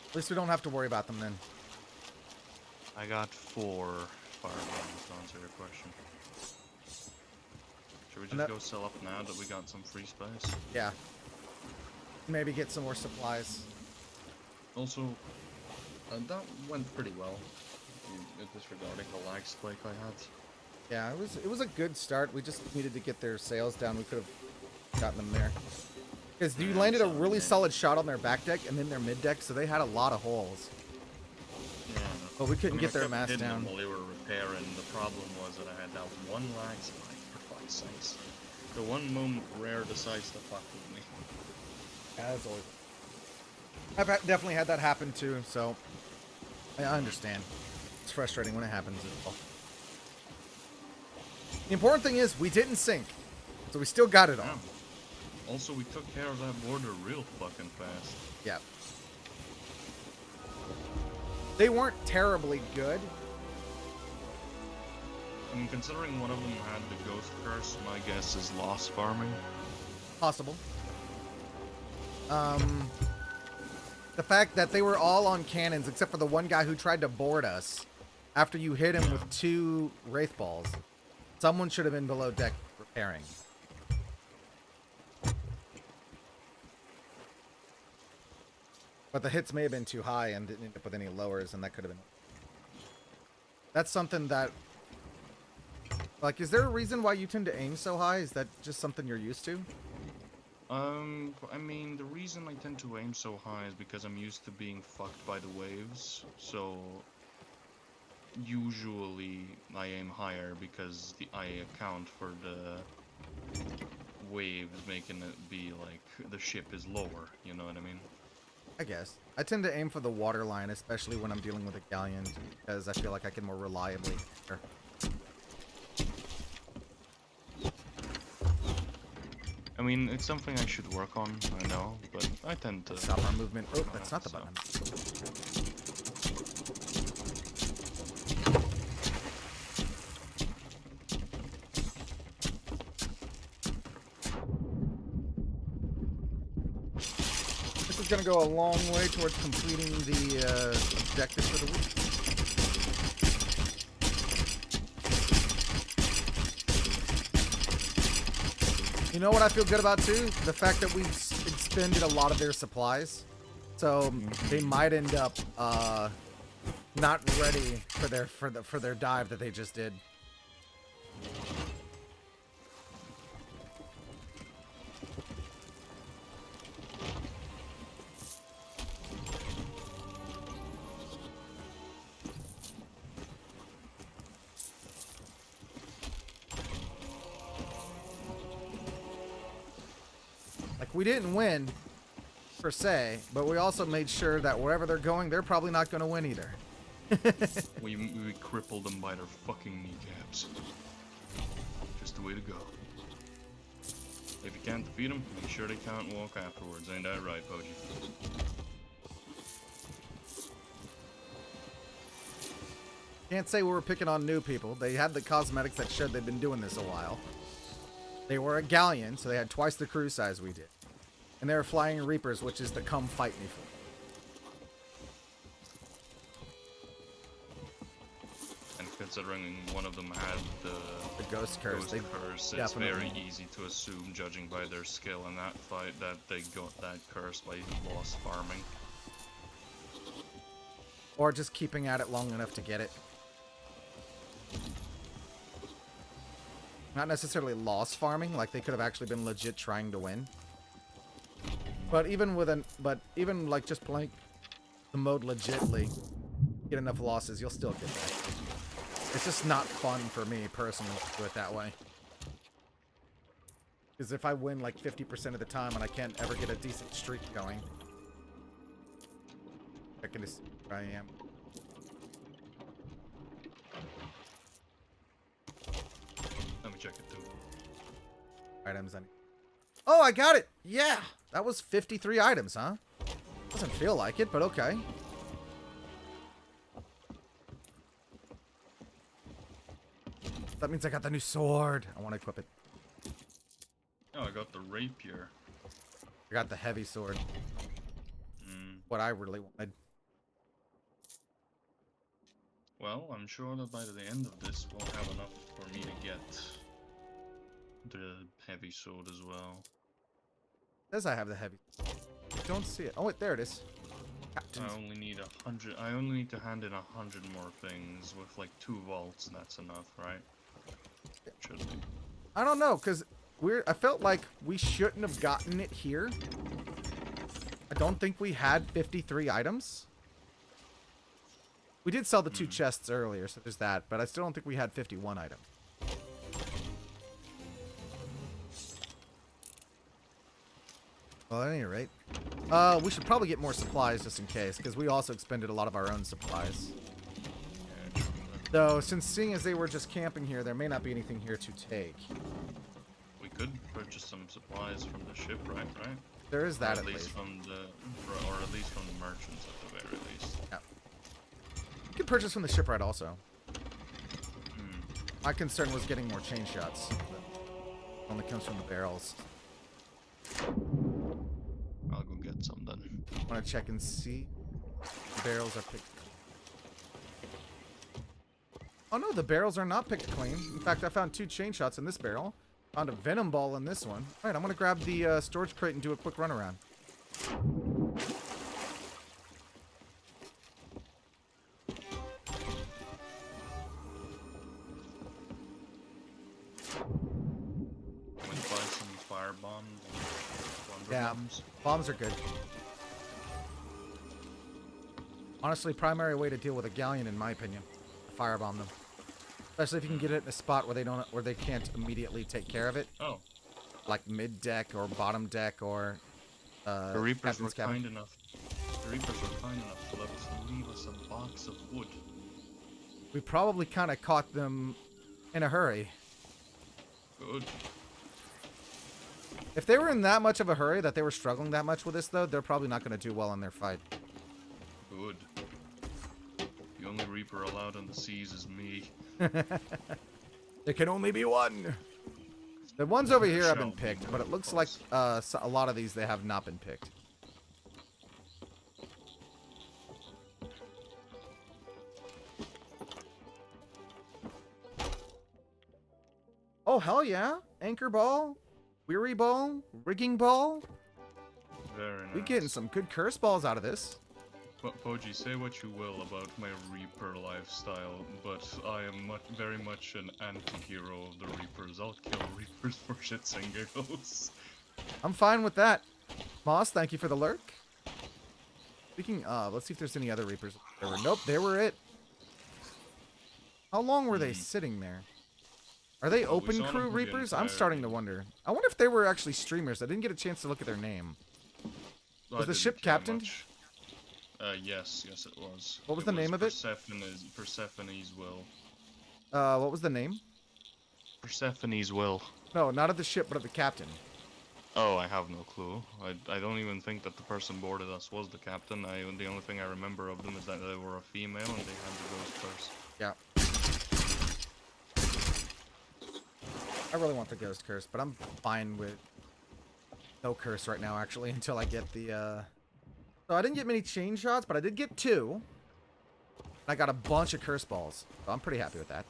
At least we don't have to worry about them then. I got 4 firebombs to answer your question. Should we just go sell up now that we got some free space? Yeah. Maybe get some more supplies. Also, that went pretty well. Disregarding the lag spike I had. Yeah, it was a good start. We just needed to get their sails down. We could have gotten them there. Because you landed a really solid shot on their back deck and then their mid deck, so they had a lot of holes. Yeah. But we couldn't get their I kept mast hitting down. them while they were repairing. The problem was that I had that one lag spike, for fuck's sakes. The one moment Rare decides to fuck with me. As always. I've definitely had that happen too, so I understand. It's frustrating when it happens as well. The important thing is we didn't sink, so we still got it all. Yeah. Also, we took care of that border real fucking fast. Yeah. They weren't terribly good. I mean, considering one of them had the ghost curse, my guess is loss farming. Possible. The fact that they were all on cannons except for the one guy who tried to board us after you hit him with 2 wraith balls. Someone should have been below deck repairing. But the hits may have been too high and didn't end up with any lowers, and that could have been... That's something that... Like, is there a reason why you tend to aim so high? Is that just something you're used to? I mean, the reason I tend to aim so high is because I'm used to being fucked by the waves, so usually I aim higher because I account for the waves making it be like the ship is lower, you know what I mean? I guess. I tend to aim for the water line, especially when I'm dealing with a galleon, because I feel like I can more reliably... mean, it's something I should work on, I know, but I tend to... Stop our movement. Oh, that's not the button. This is going to go a long way towards completing the objective for the week. You know what I feel good about too? The fact that we've expended a lot of their supplies. So they might end up not ready for their dive that they just did. Like, we didn't win, per se, but we also made sure that wherever they're going, they're probably not going to win either. we crippled them by their fucking kneecaps. Just the way to go. If you can't defeat them, make sure they can't walk afterwards. Ain't that right, Poji? Can't say we were picking on new people. They had the cosmetics that showed they'd been doing this a while. They were a galleon, so they had twice the crew size we did. And they were flying reapers, which is the come fight me for. And considering one of them had the ghost curse, it's very easy to assume, judging by their skill in that fight, that they got that curse by lost farming. Or just keeping at it long enough to get it. Not necessarily lost farming, like they could have actually been legit trying to win. But even like just playing the mode legitly, get enough losses, you'll still get that. It's just not fun for me personally to do it that way. Because if I win like 50% of the time and I can't ever get a decent streak going, I can just see where I am. Let me check it too. Items. Oh, I got it! Yeah! That was 53 items, huh? Doesn't feel like it, but okay. That means I got the new sword. I want to equip it. Oh, I got the rapier. I got the heavy sword. What I really wanted. Well, I'm sure that by the end of this, we'll have enough for me to get the heavy sword as well. Says I have the heavy. I don't see it. Oh wait, there it is. Captaincy. I only need 100. I only need to hand in 100 more things with like 2 vaults. That's enough, right? Should be. I don't know, cause I felt like we shouldn't have gotten it here. I don't think we had 53 items. We did sell the 2 chests earlier, so there's that, but I still don't think we had 51 items. Well, at any rate, we should probably get more supplies just in case, because we also expended a lot of our own supplies. Though, since seeing as they were just camping here, there may not be anything here to take. We could purchase some supplies from the ship, right? There is that or at least. from or at least from the merchants at the very least. Yeah. You can purchase from the shipwright also. My concern was getting more chain shots. But it only comes from the barrels. I'll go get some then. Want to check and see? The barrels are picked. Oh no, the barrels are not picked clean. In fact, I found 2 chain shots in this barrel. Found a venom ball in this one. All right, I'm gonna grab the storage crate and do a quick run around. Buy some fire bombs and Yeah, bombs. Bombs are good. Honestly, primary way to deal with a galleon, in my opinion, firebomb them. Especially if you can get it in a spot where they can't immediately take care of it. Oh. Like mid deck or bottom deck or The Reapers were Captain's cabin. kind enough. The Reapers were kind enough to let us leave us a box of wood. We probably kind of caught them in a hurry. Good. If they were in that much of a hurry that they were struggling that much with this, though, they're probably not going to do well in their fight. Good. The only Reaper allowed on the seas is me. There can only be one. The ones over here have been picked, but it looks like a lot of these they have not been picked. Oh, hell yeah. Anchor ball, weary ball, rigging ball. Very nice. We getting some good curse balls out of this. But Poji, say what you will about my Reaper lifestyle, but I am very much an anti-hero of the Reapers. I'll kill Reapers for shits and giggles. I'm fine with that. Moss, thank you for the lurk. Speaking of, let's see if there's any other Reapers. Nope, they were it. How long were they sitting there? Are they open crew Reapers? I'm starting to wonder. I wonder if they were actually streamers. I didn't get a chance to look at their name. Was the ship captained? Yes, it was. What was the name of it? Persephone's Will. What was the name? Persephone's Will. No, not of the ship, but of the captain. Oh, I have no clue. I don't even think that the person boarded us was the captain. The only thing I remember of them is that they were a female and they had the ghost curse. Yeah. I really want the ghost curse, but I'm fine with no curse right now, actually, until I get the, So I didn't get many chain shots, but I did get 2. I got a bunch of curse balls, so I'm pretty happy with that.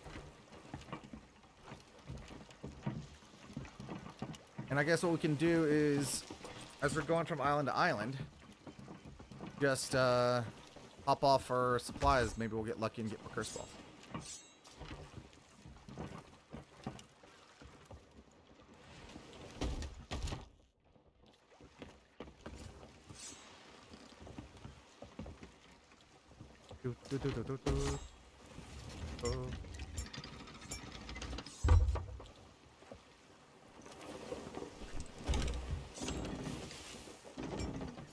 And I guess what we can do is, as we're going from island to island, just hop off our supplies. Maybe we'll get lucky and get more curse balls.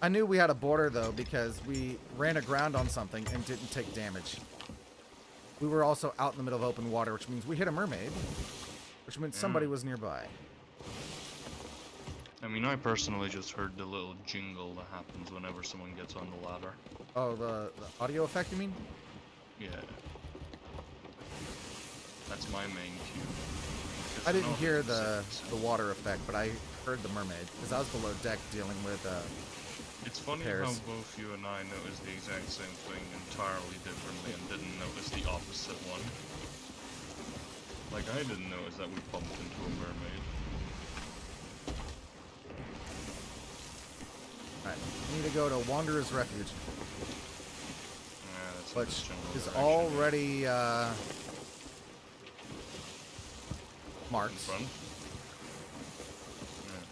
I knew we had a border though because we ran aground on something and didn't take damage. We were also out in the middle of open water, which means we hit a mermaid, which meant somebody was nearby. I mean, I personally just heard the little jingle that happens whenever someone gets on the ladder. Oh, the audio effect, you mean? Yeah. That's my main cue. I didn't hear the water effect, but I heard the mermaid because I was below deck dealing with It's funny repairs. how both you and I noticed the exact same thing entirely differently and didn't notice the opposite one. Like, I didn't notice that we bumped into a mermaid. Alright, we need to go to Wanderer's Refuge, That's which is direction. already marked. In front? Yeah.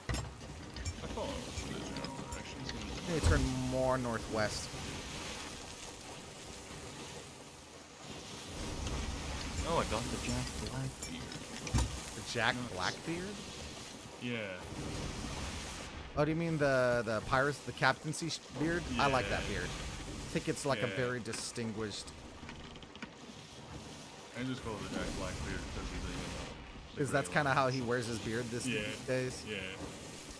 I thought it was the general direction. I need to turn more northwest. Oh, I got the Jack Blackbeard. The Jack Nice. Blackbeard? Yeah. Oh, do you mean the pirates, the captaincy beard? I like that Yeah. beard. I think it's like a Yeah. very distinguished. I just call it the Jack Blackbeard because he's a, Because that's kind of how he wears his beard these days. Yeah.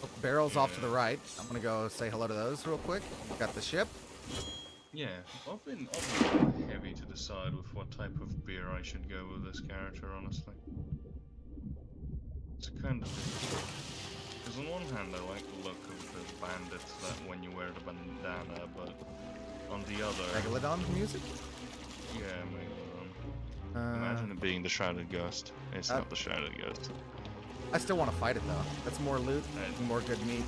Oh, barrels off to the right. I'm gonna go say hello to those real quick. Got the ship. Yeah, I've been heavy to decide with what type of beer I should go with this character, honestly. It's kind of difficult. Because on one hand, I like the look of the bandits that when you wear the bandana, but on the other... Megalodon music? Yeah, Megalodon. Imagine it being the Shrouded Ghost. It's not the Shrouded Ghost. I still want to fight it though. That's more loot, and more good meat.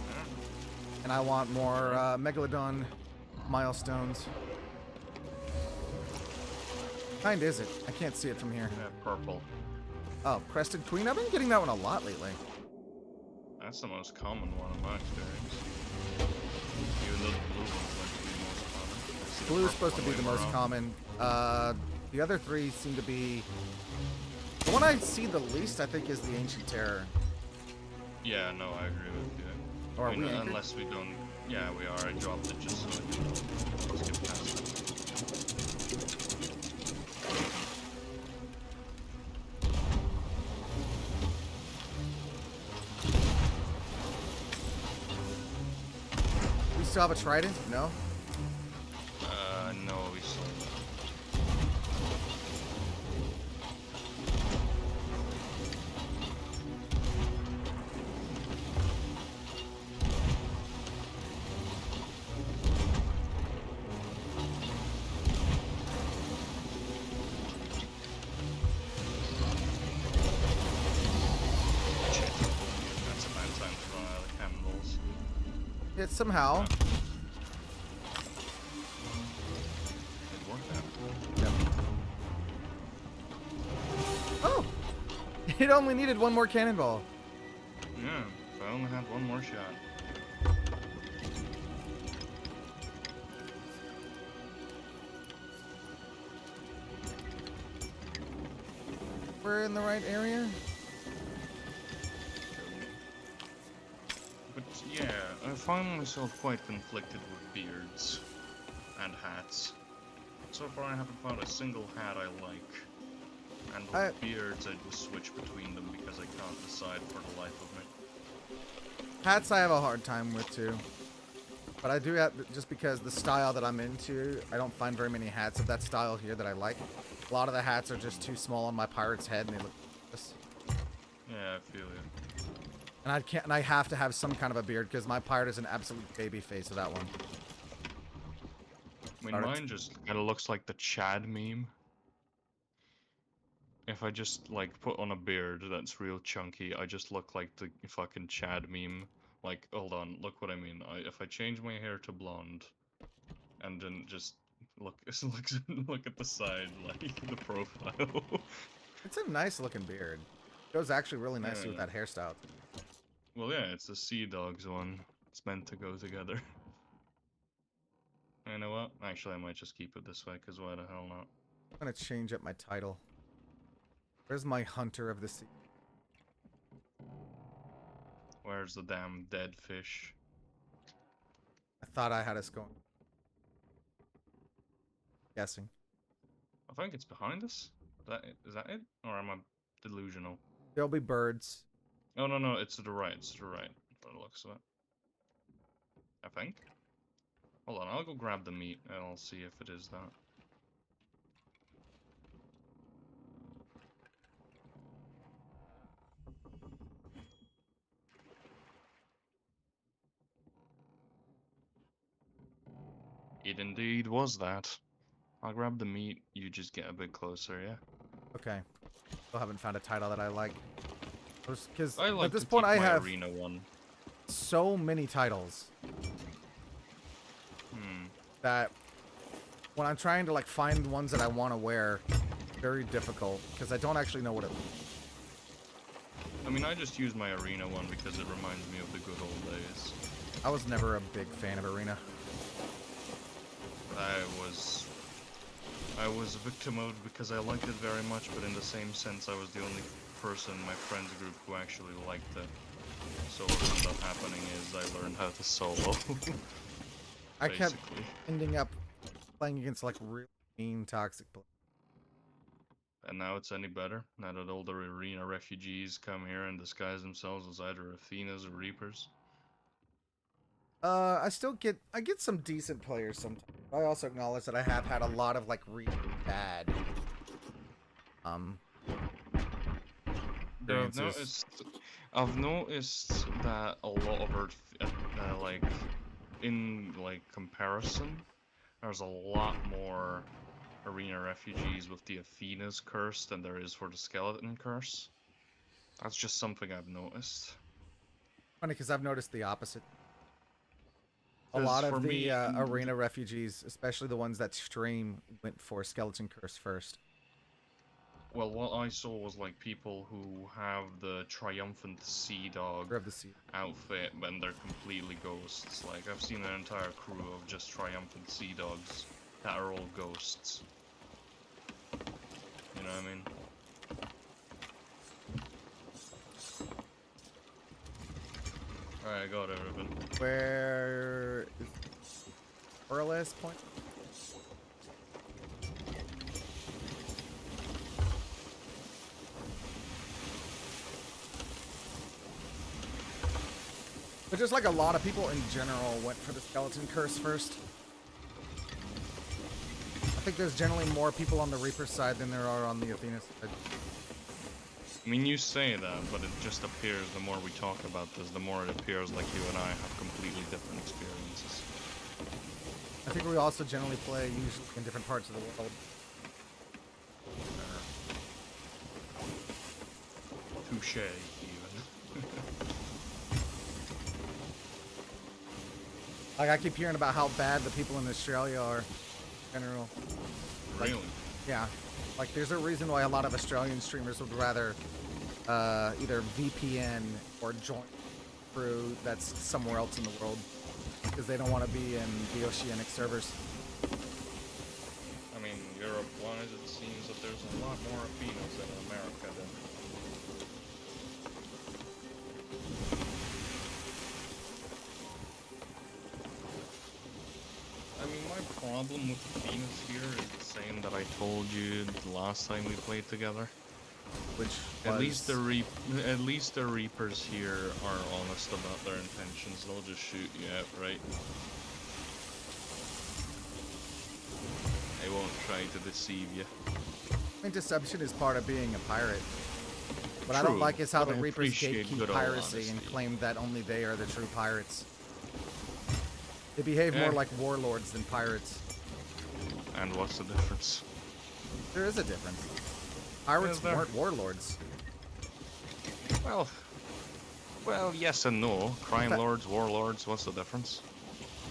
And I want more Megalodon milestones. Kind is it? I can't see it from here. Yeah, purple. Oh, Crested Queen? I've been getting that one a lot lately. That's the most common one in my experience. Even though the blue one's meant to be the most common. It's the Blue is purple supposed to be one the way most around. common. The other three seem to be... The one I see the least, I think, is the Ancient Terror. Yeah, no, I agree with you. Or I mean, are we anchored? unless we don't... Yeah, we are. I dropped it just so I can skip past it. still have a trident? No? No, we sold it. Shit. That's a bad time to run out of cannonballs. It somehow. It worked out. Yep. Oh! It only needed one more cannonball. Yeah, if I only had one more shot. We're in the right area? But yeah, I find myself quite conflicted with beards and hats. So far I haven't found a single hat I like. And with beards I just switch between them because I can't decide for the life of me. Hats I have a hard time with too. But I do have, just because the style that I'm into, I don't find very many hats of that style here that I like. A lot of the hats are just too small on my pirate's head and they look just... Yeah, I feel you. And I have to have some kind of a beard because my pirate is an absolute baby face of that one. I mean, mine just kind of looks like the Chad meme. If I just, like, put on a beard that's real chunky, I just look like the fucking Chad meme. Like, hold on, look what I mean. If I change my hair to blonde, and then just look at the side, like, the profile. It's a nice looking beard. It goes actually really nicely with Yeah. that hairstyle. Well, yeah, it's the Sea Dogs one. It's meant to go together. You know what? Actually, I might just keep it this way, because why the hell not? I'm gonna change up my title. Where's my hunter of the sea? Where's the damn dead fish? I thought I had us going. Guessing. I think it's behind us. Is that it? Or am I delusional? There'll be birds. Oh, no, no, it's to the right. It's to the right. By the looks of it. I think. Hold on, I'll go grab the meat and I'll see if it is that. It indeed was that. I'll grab the meat, you just get a bit closer, yeah? Okay. Still haven't found a title that I like. Because I like at this to point keep I my have arena one. so many titles that when I'm trying to like find ones that I want to wear, very difficult because I don't actually know what it. I mean, I just use my arena one because it reminds me of the good old days. I was never a big fan of arena. I was a victim of it because I liked it very much, but in the same sense, I was the only person in my friends group who actually liked it. So what ended up happening is I learned how to solo. I kept ending up playing against like really mean toxic players. And now it's any better, now that all the arena refugees come here and disguise themselves as either Athenas or Reapers. I get some decent players sometimes. I also acknowledge that I have had a lot of like really bad experiences. I've noticed that a lot of our like in like comparison, there's a lot more arena refugees with the Athena's curse than there is for the skeleton curse. That's just something I've noticed. Funny because I've noticed the opposite. A 'Cause lot for of the me, arena refugees, especially the ones that stream, went for skeleton curse first. well, what I saw was like people who have the triumphant sea dog Of the sea. outfit, but they're completely ghosts. Like, I've seen an entire crew of just triumphant sea dogs that are all ghosts. You know what I mean? Alright, I got it, Ruben. Where is our last point? But just like a lot of people in general went for the skeleton curse first. I think there's generally more people on the Reaper side than there are on the Athena side. I mean, you say that, but it just appears the more we talk about this, the more it appears like you and I have completely different experiences. I think we also generally play usually in different parts of the world. Touche, even. Like, I keep hearing about how bad the people in Australia are in general. Like, Really? yeah. Like, there's a reason why a lot of Australian streamers would rather either VPN or join crew that's somewhere else in the world. Because they don't want to be in the oceanic servers. I mean, Europe-wise, it seems that there's a lot more Athenas than in America than... I mean, my problem with Athenas here is the same that I told you the last time we played together. Which At least the Reapers here are honest about their intentions. They'll just shoot you outright. They won't try to deceive you. I mean, deception is part of being a pirate. What I True, don't like is how but the I Reapers appreciate gatekeep good old piracy and honesty. claim that only they are the true pirates. They behave Yeah. more like warlords than pirates. And what's the difference? There is a difference. Pirates Is there? weren't warlords. Well, yes and no. Crime lords, warlords, what's the difference?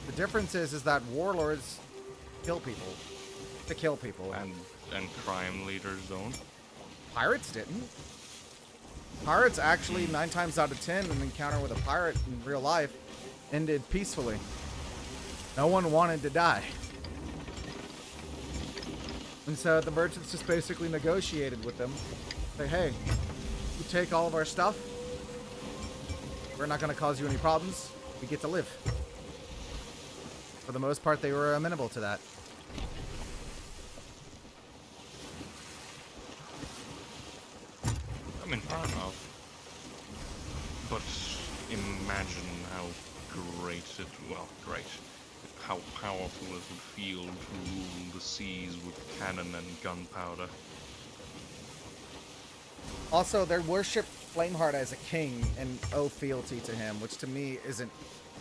The difference is that warlords kill people. To kill people. And crime leaders don't. Pirates didn't. Pirates actually, 9 times out of 10, an encounter with a pirate in real life ended peacefully. No one wanted to die. And so the merchants just basically negotiated with them. Say, hey, you take all of our stuff. We're not going to cause you any problems. We get to live. For the most part, they were amenable to that. I mean, fair enough. But imagine how how powerful it would feel to rule the seas with cannon and gunpowder. Also, they worship Flameheart as a king and owe fealty to him, which to me isn't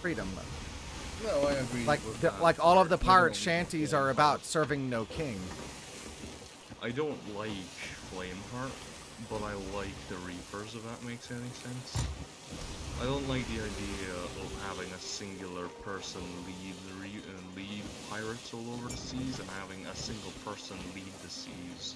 freedom. No, I agree. Like, with the, that. like all of the pirate Freedom, shanties yeah. are about serving no king. I don't like Flameheart, but I like the Reapers, if that makes any sense. I don't like the idea of having a singular person lead pirates all over the seas and having a single person lead the seas.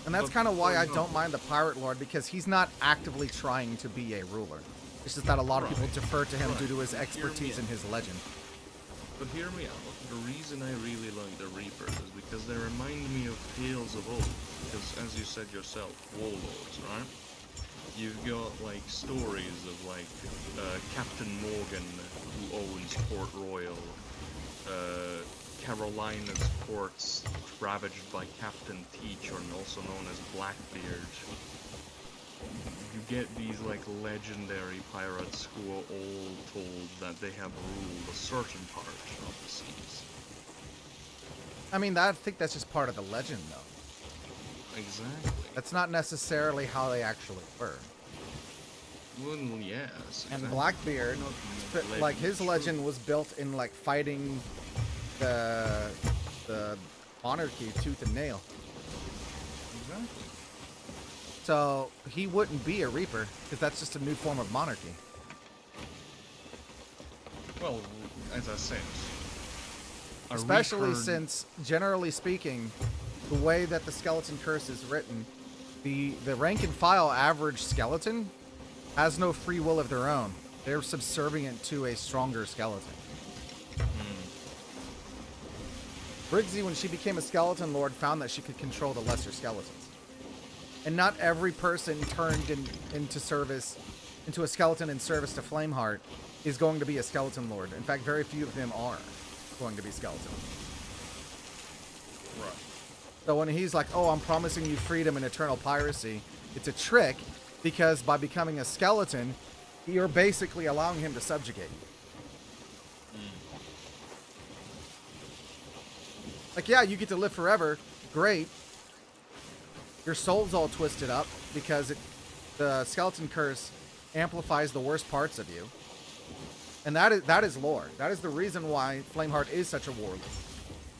And that's But kind of why fair I enough. don't mind the Pirate Lord, because he's not actively trying to be a ruler. It's just that a lot of people Right. defer to him Right. due to his Hear me expertise out. and his legend. But hear me out, the reason I really like the Reapers is because they remind me of Tales of Old. Because as you said yourself, warlords, right? You've got like stories of like Captain Morgan who owns Port Royal, Carolina's ports ravaged by Captain Teach, or also known as Blackbeard. You get these like legendary pirates who are all told that they have ruled a certain part of the seas. I mean, I think that's just part of the legend, though. Exactly. That's not necessarily how they actually were. Well, yes. And exactly. Blackbeard, Not like his true. legend was built in like fighting the monarchy tooth and nail. Exactly. So he wouldn't be a Reaper, because that's just a new form of monarchy. Well, as I said, a Especially Reaper- since, generally speaking, the way that the skeleton curse is written, the rank and file average skeleton has no free will of their own. They're subservient to a stronger skeleton. Briggsy, when she became a skeleton lord, found that she could control the lesser skeletons. And not every person turned into a skeleton in service to Flameheart is going to be a skeleton lord. In fact, very few of them are going to be skeleton. Right. So when he's like, oh, I'm promising you freedom and eternal piracy, it's a trick, because by becoming a skeleton, you're basically allowing him to subjugate you. Like, yeah, you get to live forever. Great. Your soul's all twisted up because the skeleton curse amplifies the worst parts of you. And that is lore. That is the reason why Flameheart is such a warlord.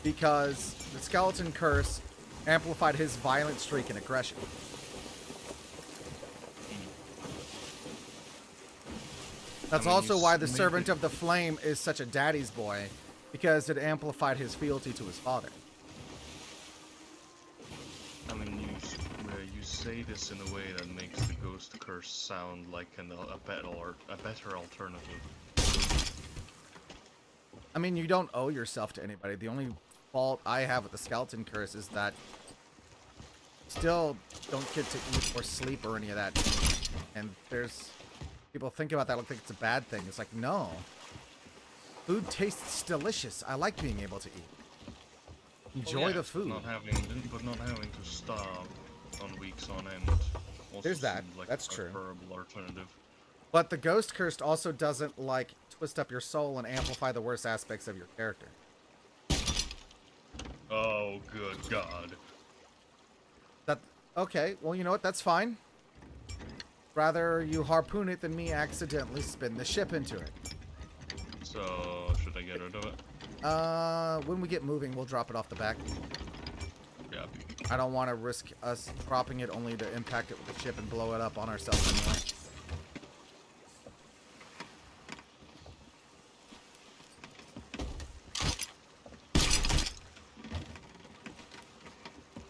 Because the skeleton curse amplified his violent streak and aggression. That's also why the Servant of the Flame is such a daddy's boy, because it amplified his fealty to his father. I mean, you say this in a way that makes the Ghost Curse sound like a better alternative. I mean, you don't owe yourself to anybody. The only fault I have with the Skeleton Curse is that still don't get to eat or sleep or any of that. And there's people think about that like it's a bad thing. It's like, no. Food tastes delicious. I like being able to eat. Enjoy the food. But not having to starve on weeks on end. Also There's that. Like That's a true. preferable alternative. But the Ghost Curse also doesn't, like, twist up your soul and amplify the worst aspects of your character. Oh, good God. Okay, well, you know what? That's fine. Rather you harpoon it than me accidentally spin the ship into it. So, should I get rid of it? When we get moving, we'll drop it off the back. Yeah. I don't want to risk us dropping it only to impact it with the ship and blow it up on ourselves anyway.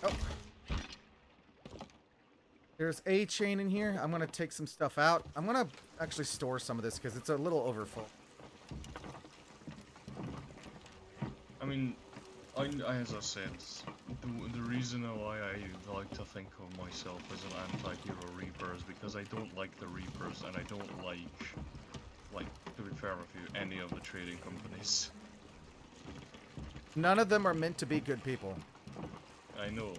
Oh. There's a chain in here. I'm going to take some stuff out. I'm going to actually store some of this because it's a little overfull. I mean, as I said, the reason why I like to think of myself as an anti-hero Reaper is because I don't like the Reapers, and I don't like, to be fair with you, any of the trading companies. None of them are meant to be good people. I know,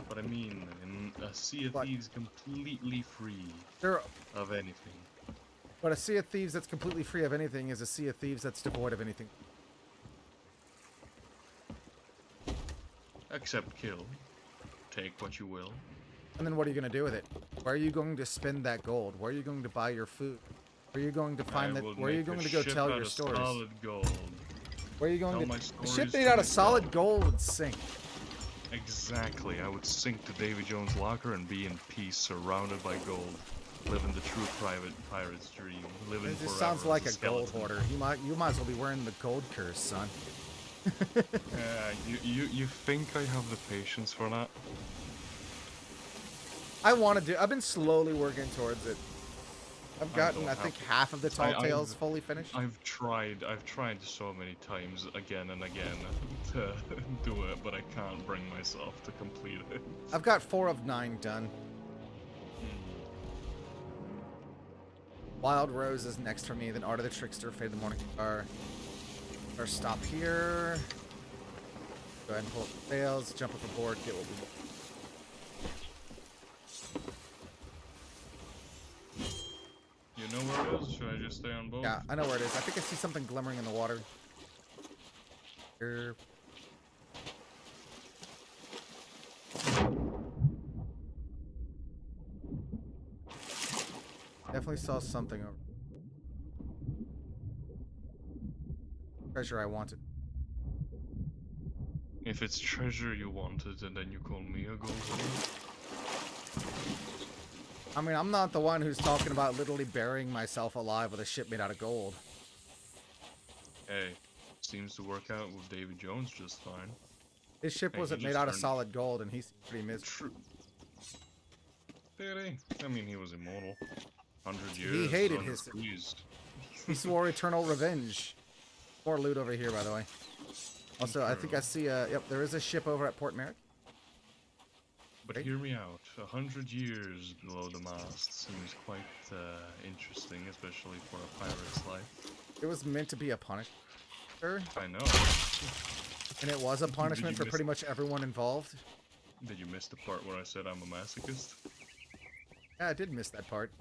but I mean, in a Sea of Thieves completely free of anything. But a Sea of Thieves that's completely free of anything is a Sea of Thieves that's devoid of anything. Except kill. Take what you will. And then what are you going to do with it? Where are you going to spend that gold? Where are you going to buy your food? Where are you going to find that? Where are you going to go tell your stories? Solid gold. Where are you going to? A ship made out of solid gold would sink. Exactly. I would sink to Davy Jones' locker and be in peace, surrounded by gold, living the true pirate's dream. Living It just forever sounds like as a gold hoarder. You might as well be wearing the gold curse, son. You think I have the patience for that? I want to do. I've been slowly working towards it. I've gotten, I think, half of the tall tales fully finished. I've tried so many times, again and again, to do it, but I can't bring myself to complete it. I've got 4 of 9 done. Wild Rose is next for me, then Art of the Trickster, Fade of the Morning Star. Or stop here. Go ahead and pull up the fails, jump up aboard, get what we want. You know where it is? Should I just stay on boat? Yeah, I know where it is. I think I see something glimmering in the water. Here. Definitely saw something over. Treasure I wanted. If it's treasure you wanted, and then you call me a gold digger? I mean, I'm not the one who's talking about literally burying myself alive with a ship made out of gold. Hey, seems to work out with Davy Jones just fine. His ship wasn't made out of solid gold, and he's pretty miserable. Did he? I mean, he was immortal. 100 years. He hated his. He swore eternal revenge. More loot over here, by the way. Also, I think I see yep, there is a ship over at Port Merrick. But hear me out. 100 years below the mast seems quite interesting, especially for a pirate's life. It was meant to be a punishment. Sure. I know. And it was a punishment for pretty much everyone involved. Did you miss the part where I said I'm a masochist? Yeah, I did miss that part.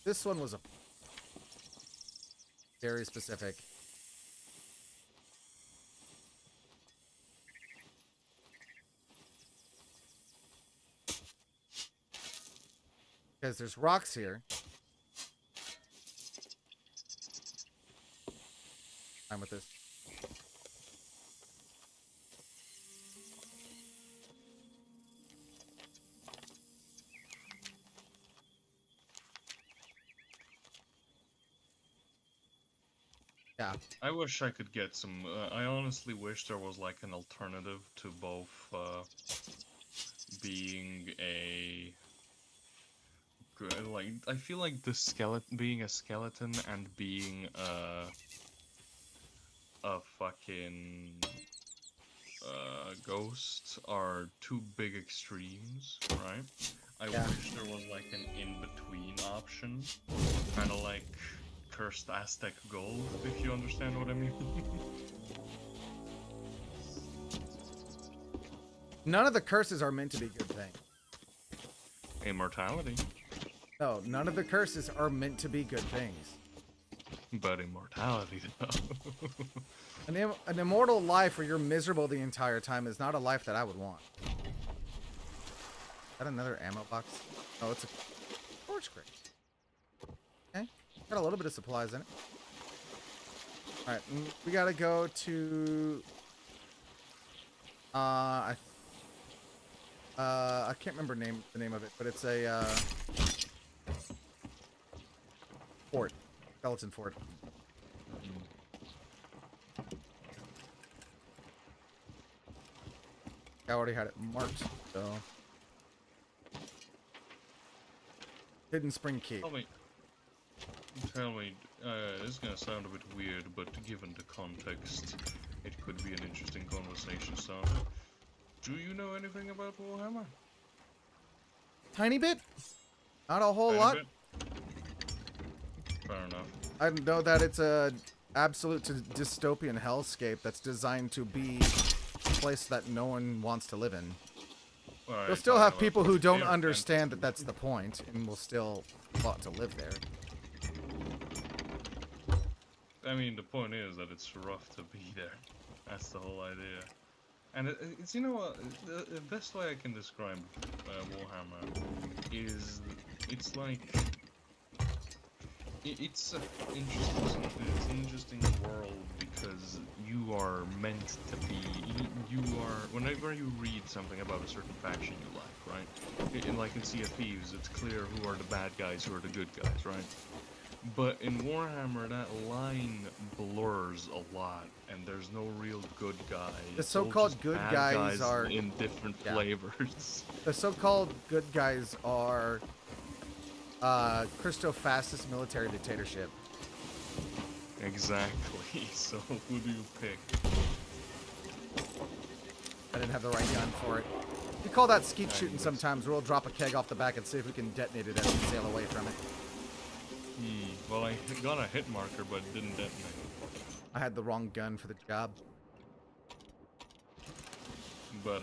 This one was a very specific. Because there's rocks here. I'm with this. Yeah. I wish I could get some. I honestly wish there was like an alternative to both being a. Like, I feel like the skeleton, being a skeleton and being a fucking ghost are two big extremes, right? I Yeah. wish there was like an in-between option, kind of like cursed Aztec gold, if you understand what I mean. None of the curses are meant to be good things. Immortality, No, none of the curses are meant to be good things. but immortality though. An immortal life where you're miserable the entire time is not a life that I would want. Is that another ammo box? Oh, it's a torch crate. Okay. Got a little bit of supplies in it. Alright, we gotta go to... I can't remember the name of it, but it's a fort. Skeleton fort. I already had it marked, so... Hidden Spring Keep. Tell me, this is gonna sound a bit weird, but given the context, it could be an interesting conversation starter. Do you know anything about Warhammer? Tiny bit? Not a whole Tiny lot. bit? Fair enough. I know that it's a absolute dystopian hellscape that's designed to be a place that no one wants to live in. Well, You'll still have people who don't understand that that's the point, and will still want to live there. I mean, the point is that it's rough to be there. That's the whole idea. And it's, you know what, the best way I can describe Warhammer is, it's like, it's an interesting world because you are meant to be, you are, whenever you read something about a certain faction you like, right? Like in Sea of Thieves, it's clear who are the bad guys, who are the good guys, right? But in Warhammer, that line blurs a lot, and there's no real good guys. The so-called good guys are in different flavors. The so-called good guys are Christo-fascist military dictatorship. Exactly. So who do you pick? I didn't have the right gun for it. We call that skeet shooting sometimes. We'll drop a keg off the back and see if we can detonate it as we sail away from it. Well, I got a hit marker, but it didn't detonate. I had the wrong gun for the job. But,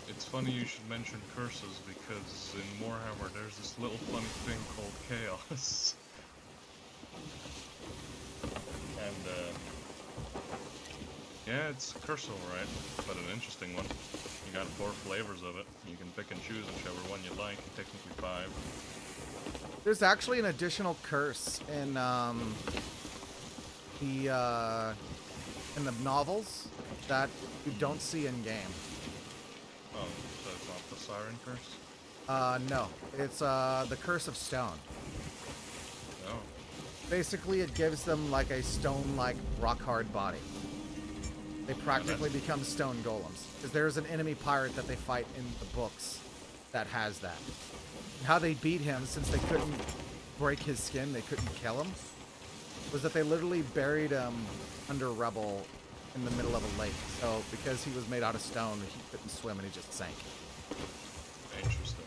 it's funny you should mention curses, because in Warhammer there's this little funny thing called chaos. And, yeah, it's a curse alright, but an interesting one. You got 4 flavors of it. You can pick and choose whichever one you like, technically 5. There's actually an additional curse in the novels that you don't see in game. Oh, so it's not the Siren Curse? No. It's the Curse of Stone. No. Basically, it gives them like a stone-like rock-hard body. They practically become stone golems. Because there's an enemy pirate that they fight in the books that has that. How they beat him, since they couldn't break his skin, they couldn't kill him, was that they literally buried him under rubble in the middle of a lake. So because he was made out of stone, he couldn't swim and he just sank. Interesting.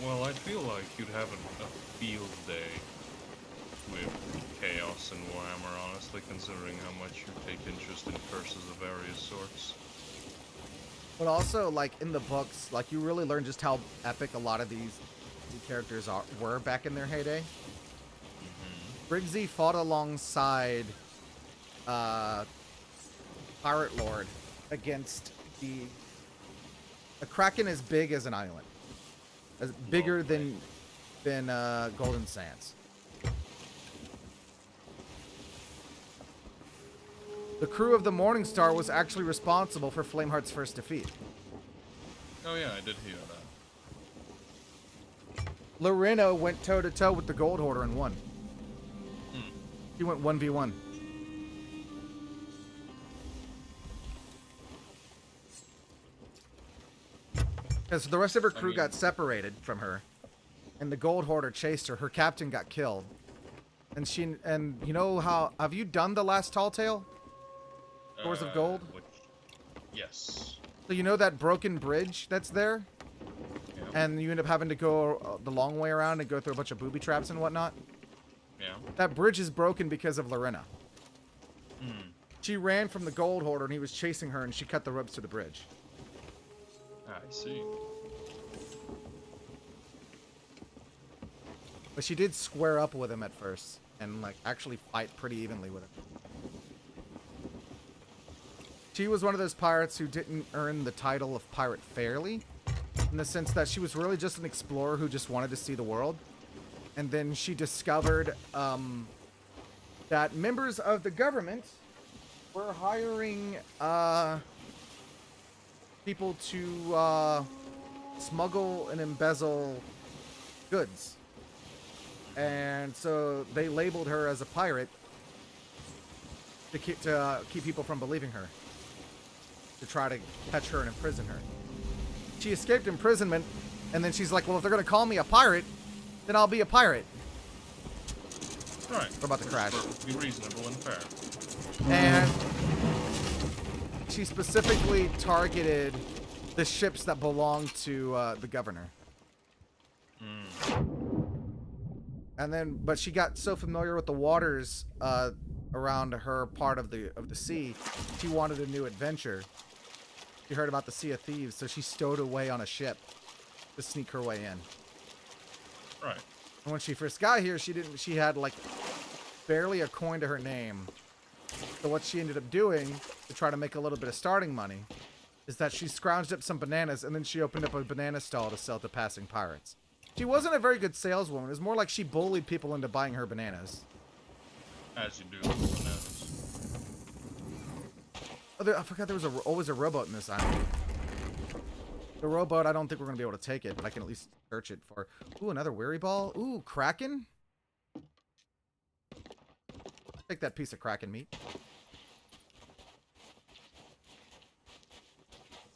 Well, I feel like you'd have a field day with chaos in Warhammer, honestly, considering how much you take interest in curses of various sorts. But also, like, in the books, like, you really learn just how epic a lot of these characters were back in their heyday. Briggsy fought alongside Pirate Lord against a Kraken as big as an island. As bigger than Golden Sands. The crew of the Morning Star was actually responsible for Flameheart's first defeat. Oh yeah, I did hear that. Lorena went toe-to-toe with the Gold Hoarder and won. He went 1v1. Because the rest of her crew got separated from her, and the Gold Hoarder chased her. Her captain got killed, and you know how? Have you done the last Tall Tale? Doors of Gold. Yes. So you know that broken bridge that's there, Yeah. and you end up having to go the long way around and go through a bunch of booby traps and whatnot. Yeah. That bridge is broken because of Lorena. Hmm. She ran from the Gold Hoarder, and he was chasing her, and she cut the ropes to the bridge. I see. But she did square up with him at first, and like actually fight pretty evenly with him. She was one of those pirates who didn't earn the title of pirate fairly, in the sense that she was really just an explorer who just wanted to see the world. And then she discovered that members of the government were hiring people to smuggle and embezzle goods. And so they labeled her as a pirate to keep people from believing her, to try to catch her and imprison her. She escaped imprisonment, and then she's like, well, if they're going to call me a pirate, then I'll be a pirate. Right. We're about to crash. Be reasonable and fair. And she specifically targeted the ships that belonged to the governor. And then, but she got so familiar with the waters around her part of the sea, she wanted a new adventure. She heard about the Sea of Thieves, so she stowed away on a ship to sneak her way in. Right. And when she first got here, she had like barely a coin to her name. So what she ended up doing to try to make a little bit of starting money is that she scrounged up some bananas, and then she opened up a banana stall to sell to passing pirates. She wasn't a very good saleswoman. It was more like she bullied people into buying her bananas. As you do with bananas. Oh, I forgot there was always a rowboat in this island. The rowboat, I don't think we're going to be able to take it, but I can at least search it for... Ooh, another weary ball. Ooh, Kraken. Take that piece of Kraken meat.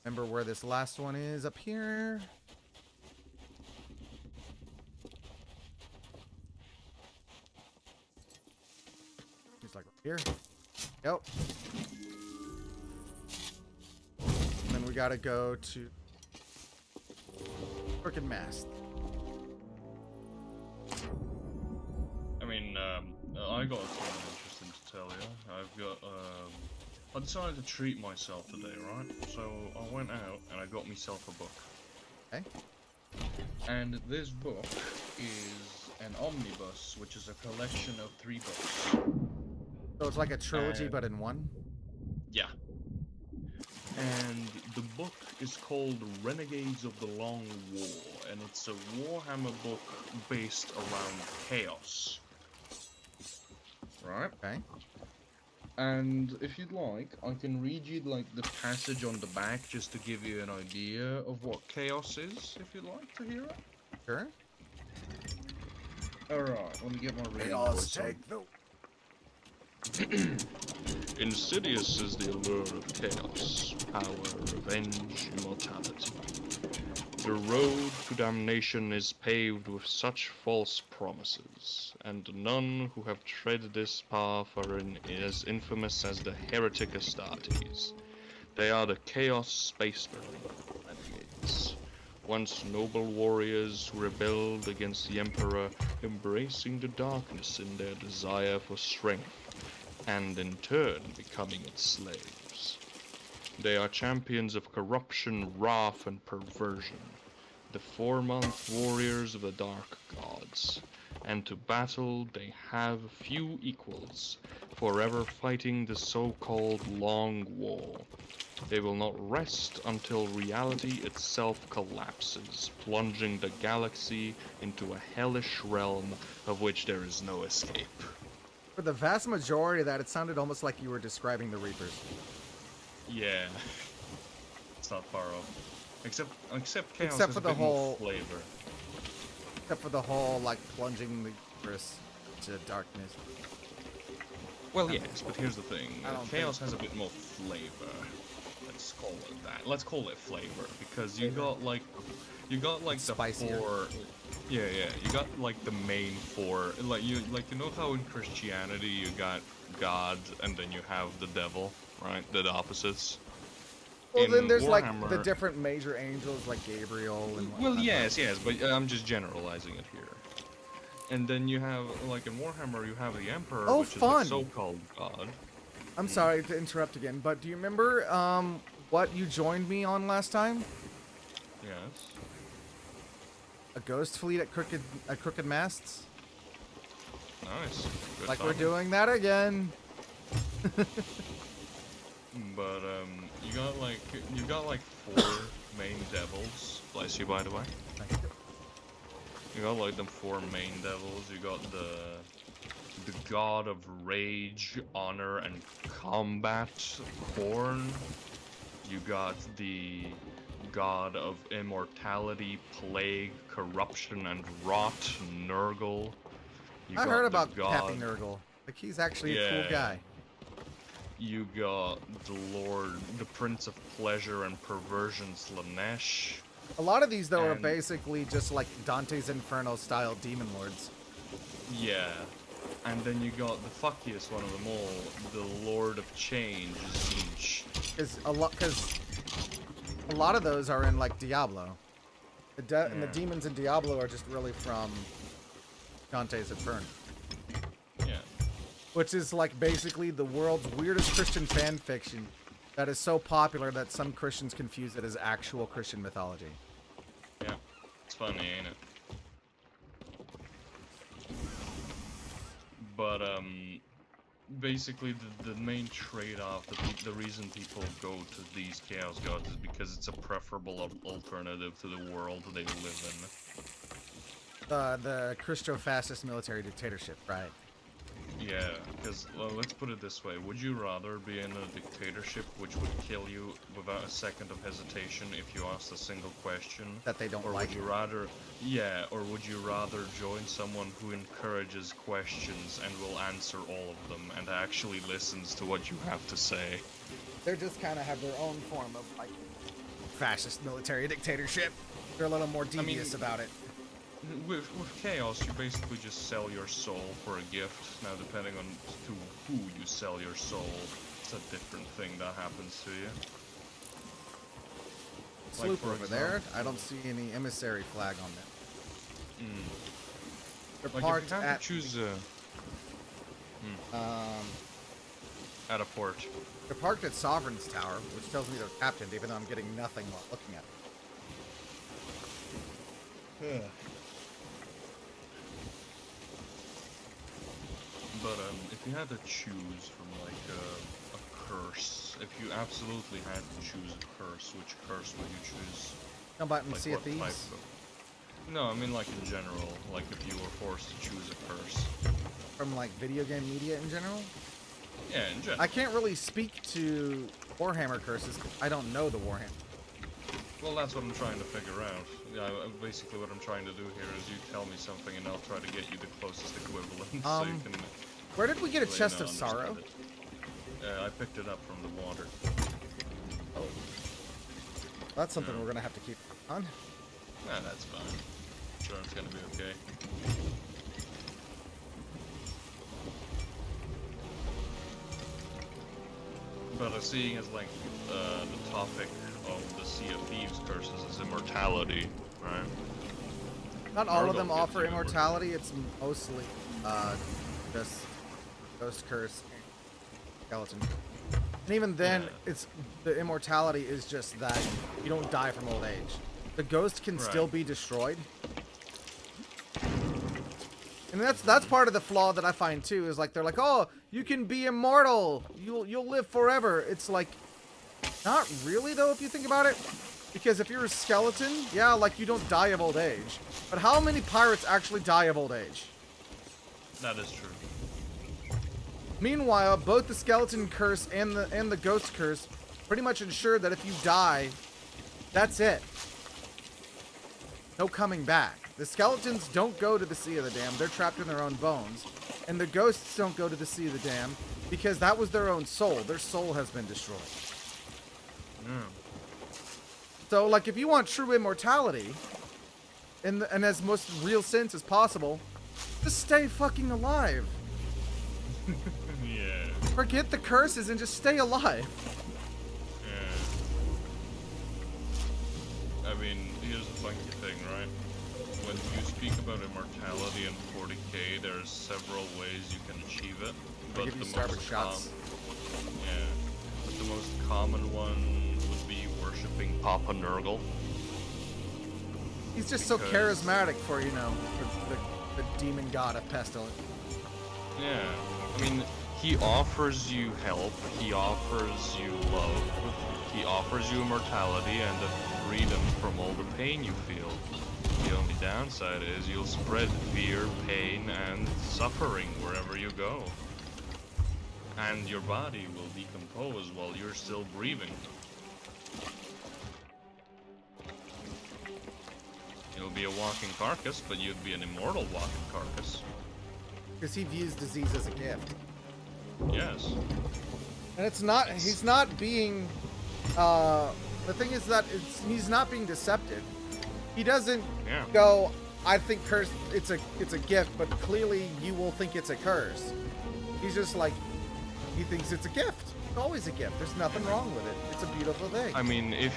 Remember where this last one is? Up here. He's like right here. Yep. And then we gotta go to Crooked Mast. I mean, I got something interesting to tell you. I've got, I decided to treat myself today, right? So I went out and I got myself a book. Okay. And this book is an omnibus, which is a collection of 3 books. So it's like a trilogy, but in one? Yeah. And the book is called Renegades of the Long War, and it's a Warhammer book based around chaos. Right? Okay. And if you'd like, I can read you like the passage on the back just to give you an idea of what chaos is, if you'd like to hear it. Sure. Alright, let me get my reading Chaos voice on. take the... Insidious is the allure of chaos, power, revenge, immortality. The road to damnation is paved with such false promises, and none who have tread this path are as infamous as the heretic Astartes. They are the Chaos Space Marine renegades, Once noble warriors rebelled against the Emperor, embracing the darkness in their desire for strength, and in turn becoming its slaves. They are champions of corruption, wrath, and perversion, the 4-month warriors of the dark gods. And to battle they have few equals, forever fighting the so-called Long War. They will not rest until reality itself collapses, plunging the galaxy into a hellish realm of which there is no escape. For the vast majority of that, it sounded almost like you were describing the Reapers. Yeah, it's not far off. Except Chaos Except has for a the bit more whole- flavor. Except for the whole, like, plunging the universe to darkness. Well, yes, but here's the thing. I don't Chaos has a bit more flavor. Let's call it that. Let's call it flavor because you Flavor. got like It's the spicier. 4. Yeah, you got like the main 4. Like you know how in Christianity you got God and then you have the devil, right? The opposites. Well, In then there's, like, the Warhammer- different major angels, like Gabriel and Well, whatnot. yes, but I'm just generalizing it here. And then you have, like in Warhammer, you have the Emperor, Oh, which fun. is the so-called god. I'm sorry to interrupt again, but do you remember, what you joined me on last time? Yes. A ghost fleet at Crooked Masts? Nice. Good Like, we're timing. doing that again. But you got like 4 main devils. Bless you, by the way. You got like them 4 main devils. You got the god of rage, honor, and combat, Khorne. You got the god of immortality, plague, corruption, and rot, Nurgle. You I got heard the about god. Cappy Nurgle. Like, he's actually a cool Yeah. guy. You got the Prince of Pleasure and Perversion, Slanesh. A lot of these, though, are And- basically just like Dante's Inferno style demon lords. Yeah. And then you got the fuckiest one of them all, the Lord of Change, Zinch. Because a lot of those are in, like, Diablo. And the Yeah. demons in Diablo are just really from Dante's Inferno. Yeah. Which is, like, basically the world's weirdest Christian fan fiction that is so popular that some Christians confuse it as actual Christian mythology. Yeah. It's funny, ain't it? But, basically the main trade-off, the reason people go to these Chaos Gods is because it's a preferable alternative to the world they live in. The Christo-fascist military dictatorship, right? Yeah, because let's put it this way: would you rather be in a dictatorship which would kill you without a second of hesitation if you asked a single question, That they don't or like would you it. rather, or would you rather join someone who encourages questions and will answer all of them and actually listens to what you have to say? They just kind of have their own form of, like, fascist military dictatorship. They're a little more devious about it. With Chaos, you basically just sell your soul for a gift. Now, depending on to who you sell your soul, it's a different thing that happens to you. Sloop for over there. example- I don't see any emissary flag on them. They're Like, parked if you have at to choose at a port. they're parked at Sovereign's Tower, which tells me they're captained, even though I'm getting nothing while looking at them. But if you had to choose from like a curse, if you absolutely had to choose a curse, which curse would you choose? How about in Like Sea of what type Thieves? of? No, I mean like in general, like if you were forced to choose a curse. From, like, video game media in general? Yeah, in general. I can't really speak to Warhammer curses 'cause I don't know the Warhammer. Well, that's what I'm trying to figure out. Yeah, basically what I'm trying to do here is you tell me something and I'll try to get you the closest equivalent so you can. Where did we get a so you chest know, of sorrow? understand it. I picked it up from the water. Oh. That's something we're gonna have to keep on. Nah, that's fine. I'm sure it's gonna be okay. But seeing as like the topic of the Sea of Thieves curses is offers immortality, right? Not all of Nurgle them gives offer you immortality. It's mostly just Ghost Curse and Skeleton. And even then, Yeah. it's the immortality is just that you don't die from old age. The ghost can still Right. be destroyed. And that's part of the flaw that I find too, is like they're like, oh, you can be immortal. You'll live forever. It's like, not really though, if you think about it. Because if you're a skeleton, yeah, like you don't die of old age. But how many pirates actually die of old age? That is true. Meanwhile, both the skeleton curse and the ghost curse pretty much ensure that if you die, that's it. No coming back. The skeletons don't go to the Sea of the Damned. They're trapped in their own bones. And the ghosts don't go to the Sea of the Damned because that was their own soul. Their soul has been destroyed. Yeah. So, like, if you want true immortality, and as most real sense as possible, just stay fucking alive. Yeah. Forget the curses and just stay alive. Yeah. I mean, here's the funky thing, right? When you speak about immortality in 40k, there's several ways you can achieve it. They give you starboard shots. Yeah. But the most common one would be worshipping Papa Nurgle. He's just so Because- charismatic for, you know, the demon god of pestilence. Yeah. I mean, he offers you help, he offers you love, he offers you immortality and the freedom from all the pain you feel. The only downside is you'll spread fear, pain, and suffering wherever you go. And your body will decompose while you're still breathing. You'll be a walking carcass, but you'd be an immortal walking carcass. Because he views disease as a gift. Yes. And it's not, he's not being, the thing is that he's not being deceptive. He doesn't Yeah. go, I think curse, it's a gift, but clearly you will think it's a curse. He's just like, he thinks it's a gift. It's always a gift. There's nothing wrong with it. It's a beautiful thing. I mean, if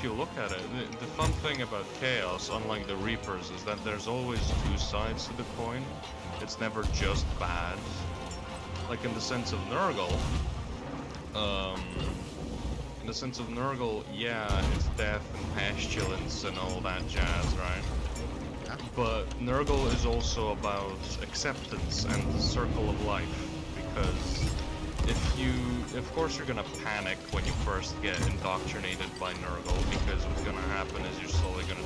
you look at it, the fun thing about Chaos, unlike the Reapers, is that there's always two sides to the coin. It's never just bad. Like in the sense of Nurgle, yeah, it's death and pestilence and all that jazz, right? But Nurgle is also about acceptance and the circle of life, because of course you're gonna panic when you first get indoctrinated by Nurgle, because what's gonna happen is you're slowly gonna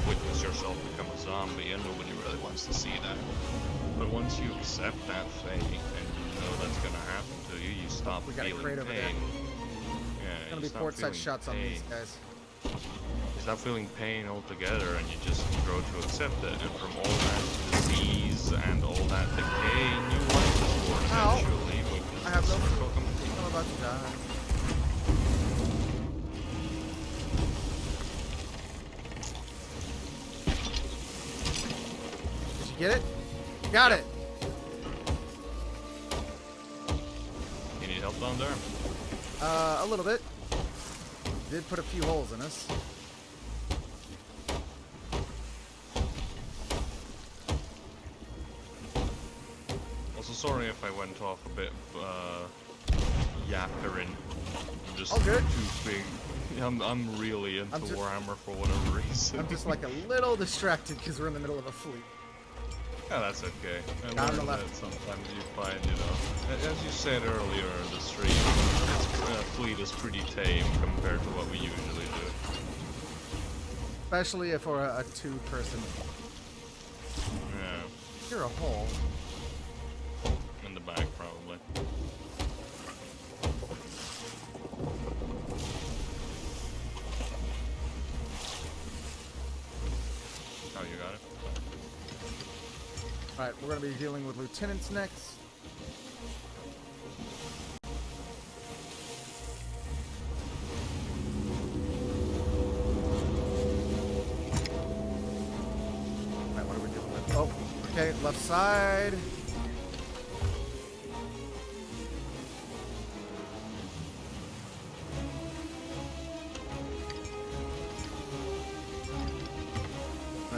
witness yourself become a zombie, and nobody really wants to see that. But once you accept that fate, and you know that's gonna happen to you, you stop We got a feeling crate over there. pain. Yeah, It's gonna you be stop port side feeling shots on these pain. guys. You stop feeling pain altogether, and you just grow to accept it. And from all that disease and all that decay, new life is born Ow. eventually. Because I have no the circle food. completes. I'm about to die. Did you get it? Got it. You need help down there? A little bit. Did put a few holes in us. Also, sorry if I went off a bit yappering. I'm just All good. too big. I'm really into I'm ju- Warhammer for whatever reason. I'm just like a little distracted because we're in the middle of a fleet. Yeah, that's okay. I Down the learned left. that sometimes you find, you know, as you said earlier in the stream, this fleet is pretty tame compared to what we usually do. Especially if we're a two-person. Yeah, You're a hole. in the back probably. Oh, you got it? Alright, we're going to be dealing with lieutenants next. Alright, what are we dealing with? Oh, okay, left side.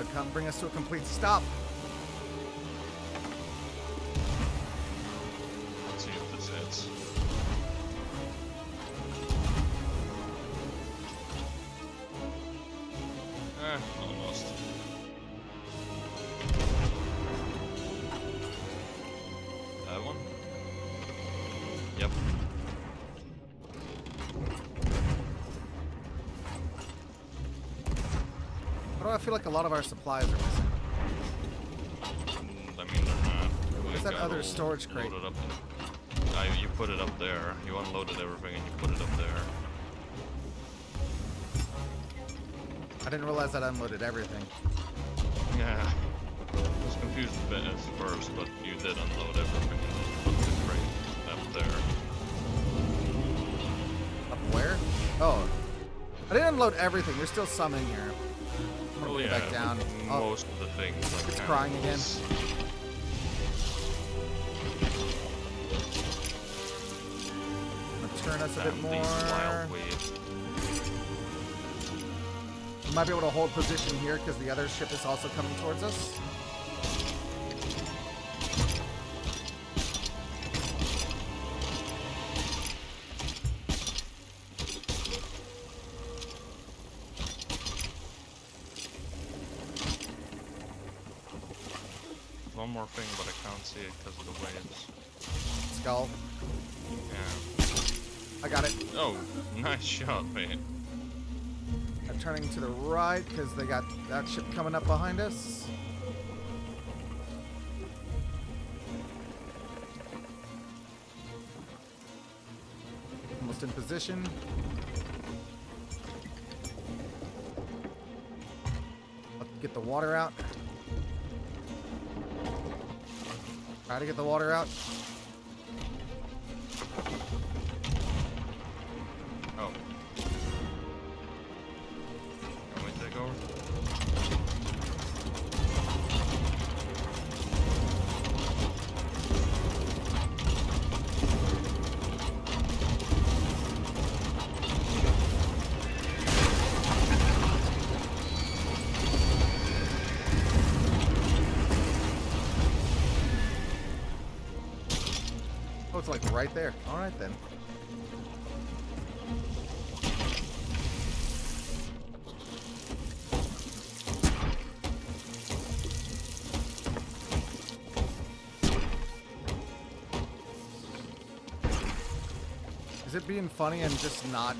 gonna come bring us to a complete stop. Let's see if this hits. Almost. That one? Yep. Why do I feel like a lot of our supplies are missing? I mean, they're not. Where's that other storage crate? Loaded up. You put it up there. You unloaded everything and you put it up there. I didn't realize that I unloaded everything. Yeah. I was confused a bit at first, but you did unload everything and put the crate up there. Up where? Oh. I didn't unload everything. There's still some in here. I'm gonna Oh put it yeah, back down. but most of the things. Like It's crying again. I'm gonna turn us a bit more. Wild weed. We might be able to hold position here because the other ship is also coming towards us. One more thing, but I can't see it because of the waves. Skull. Yeah. I got it. Oh, nice shot, mate. I'm turning to the right because they got that ship coming up behind us. Almost in position. Let's get the water out. Try to get the water out. Oh. Can we take over? Oh, it's like right there. All right then. Is it being funny and just not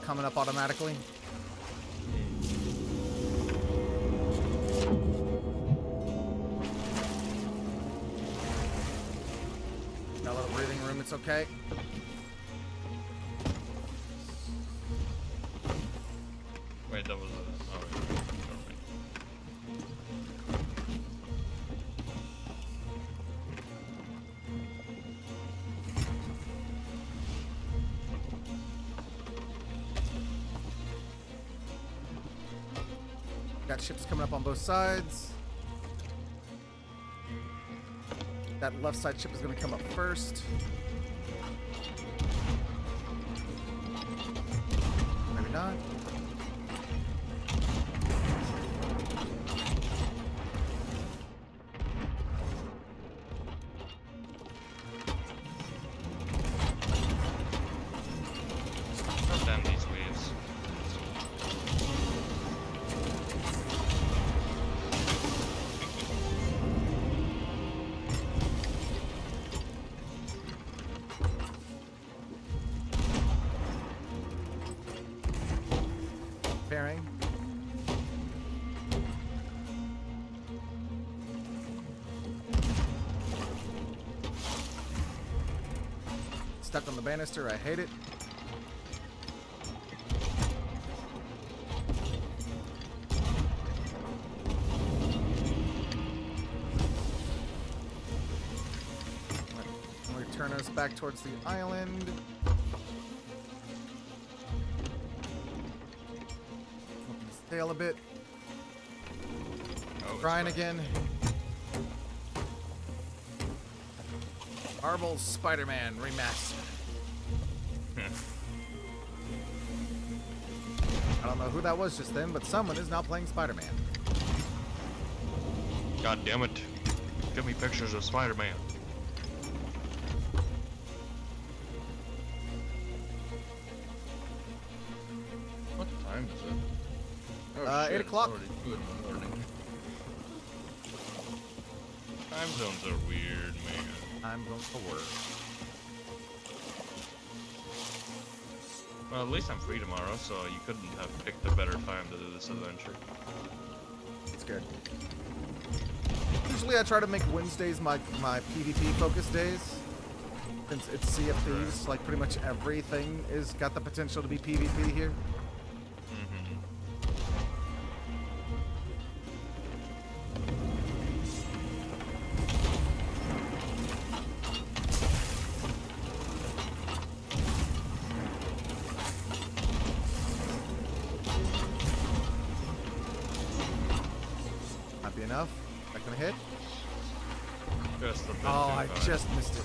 coming up automatically? Got a little breathing room, it's okay. Wait, that was a... Oh, never mind. Got ships coming up on both sides. That left side ship is going to come up first. Maybe not. Oh, damn these waves. Pairing. Stuck on the banister, I hate it. I'm going to turn us back towards the island. Open the sail a bit. Oh, Crying again. Marvel's Spider-Man Remastered. Got a don't know who that was just then, but someone is now playing Spider-Man. God damn it. Give me pictures of Spider-Man. What time is it? Oh, 8 shit, o'clock. It's already good morning. Time zones are weird, man. I'm going for work. Well, at least I'm free tomorrow, so you couldn't have picked a better time to do this adventure. It's good. Usually I try to make Wednesdays my PvP focus days. Since it's Sea of Thieves, like pretty much everything is got the potential to be PvP here. Mm-hmm. Might be enough. Not gonna hit. Just a bit Oh, too I high. just missed it.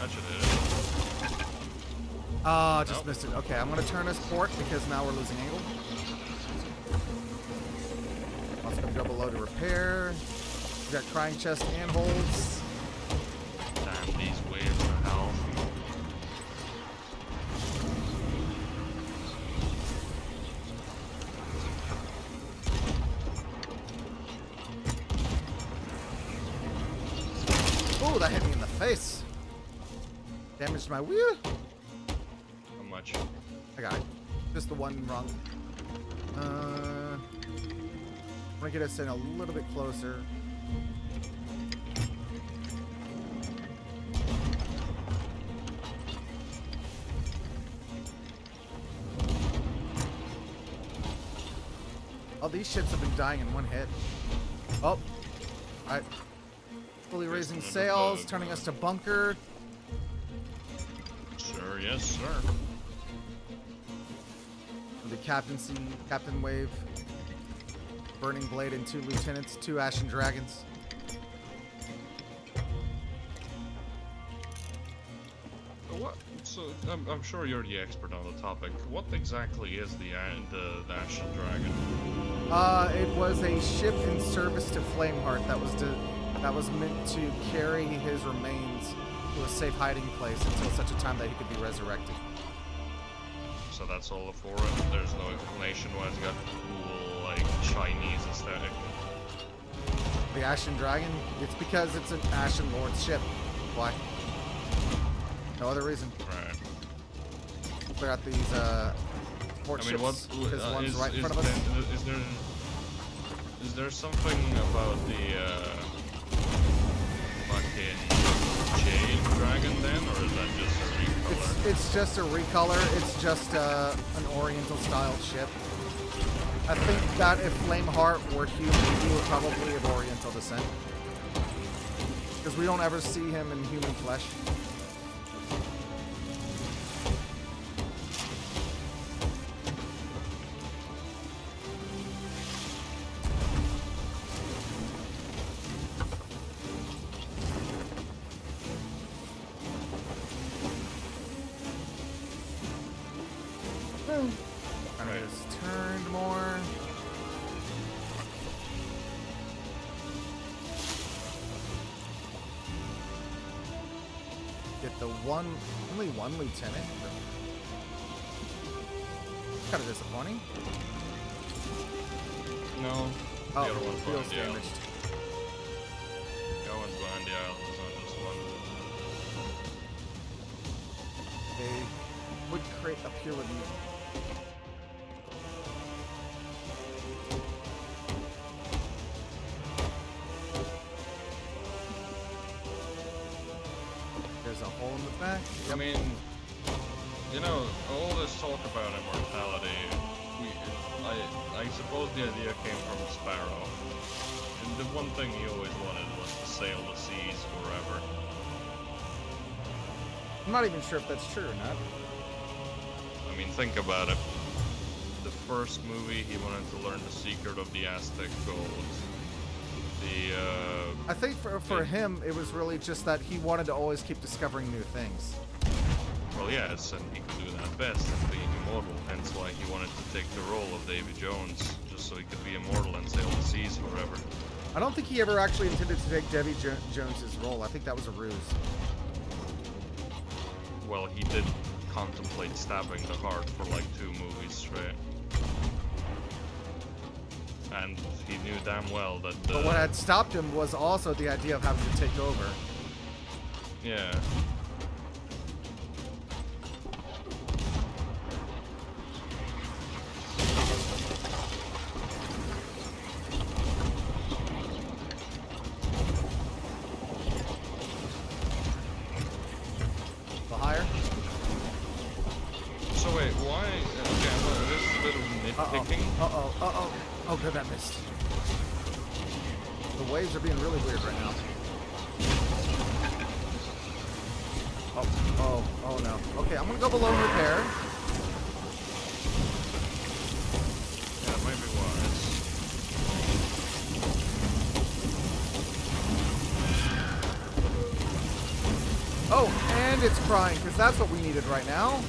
That should hit it. Oh, just Nope. missed it. Okay, I'm gonna turn us port because now we're losing angle. Also gonna go below to repair. We got crying chest and holds. Damn, these waves are hell. Oh, that hit me in the face. Damaged my wheel. How much? I got it. Just the one wrong. I'm gonna get us in a little bit closer. Oh, these ships have been dying in one hit. Oh, alright. Fully raising another sails, bug. turning us to bunker. Sir, yes, sir. The captaincy, captain wave. Burning blade and 2 lieutenants, 2 ashen dragons. What? So I'm sure you're the expert on the topic. What exactly is the Ashen Dragon? It was a ship in service to Flameheart that was meant to carry his remains to a safe hiding place until such a time that he could be resurrected. So that's all for it. There's no explanation why it's got cool, like Chinese aesthetic. The Ashen Dragon? It's because it's an Ashen Lord's ship. Why? No other reason. Right. Clear out these port I mean, what ships because one's is, right in is front of us. is there something about the fucking Jade Dragon then, or is that just a recolor? It's just a recolor. It's just an Oriental style ship. I think that if Flameheart were human, he would probably have Oriental descent. Because we don't ever see him in human flesh. I Right. just turned more. Get the only one lieutenant. Kind of disappointing. No. The Oh, other one's feels behind the island. damaged. The other one's behind the island, there's not just one. A wood crate up here with me. There's a hole in the back. I mean, you know, all this talk about immortality, I suppose the idea came from Sparrow. And the one thing he always wanted was to sail the seas forever. I'm not even sure if that's true or not. I mean, think about it. The first movie, he wanted to learn the secret of the Aztec gold. I think for him, it was really just that he wanted to always keep discovering new things. Well, yes, and he could do that best as being immortal, hence why wanted to take the role of Davy Jones, just so he could be immortal and sail the seas forever. I don't think he ever actually intended to take Davy Jones's role. I think that was a ruse. Well, he did contemplate stabbing the heart for like 2 movies straight. And he knew damn well that But what had stopped him was also the idea of having to take over. Yeah. The higher. So wait, why? Okay, well, this is a bit of nitpicking. Oh, good, that missed. The waves are being really weird right now. Oh no. Okay, I'm gonna go below and repair. Yeah, it might be wise. Oh, and it's crying, because that's what we needed right now.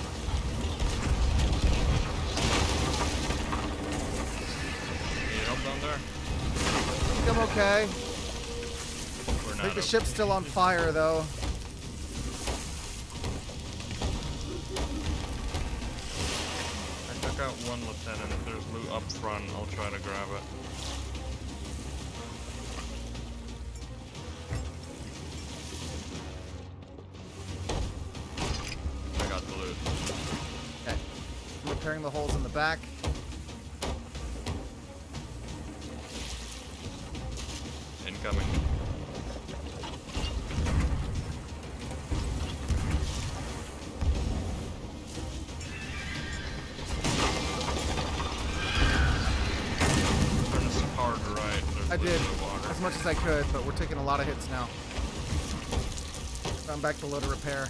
Need help down there? I think I'm okay. We're I not. think the Okay. ship's still on fire, though. I took out 1 lieutenant. If there's loot up front, I'll try to grab it. I got the loot. Okay. I'm repairing the holes in the back. Incoming. Turn this hard right. There's I a little did bit of water. as much as I could, but we're taking a lot of hits now. I'm back to low to repair.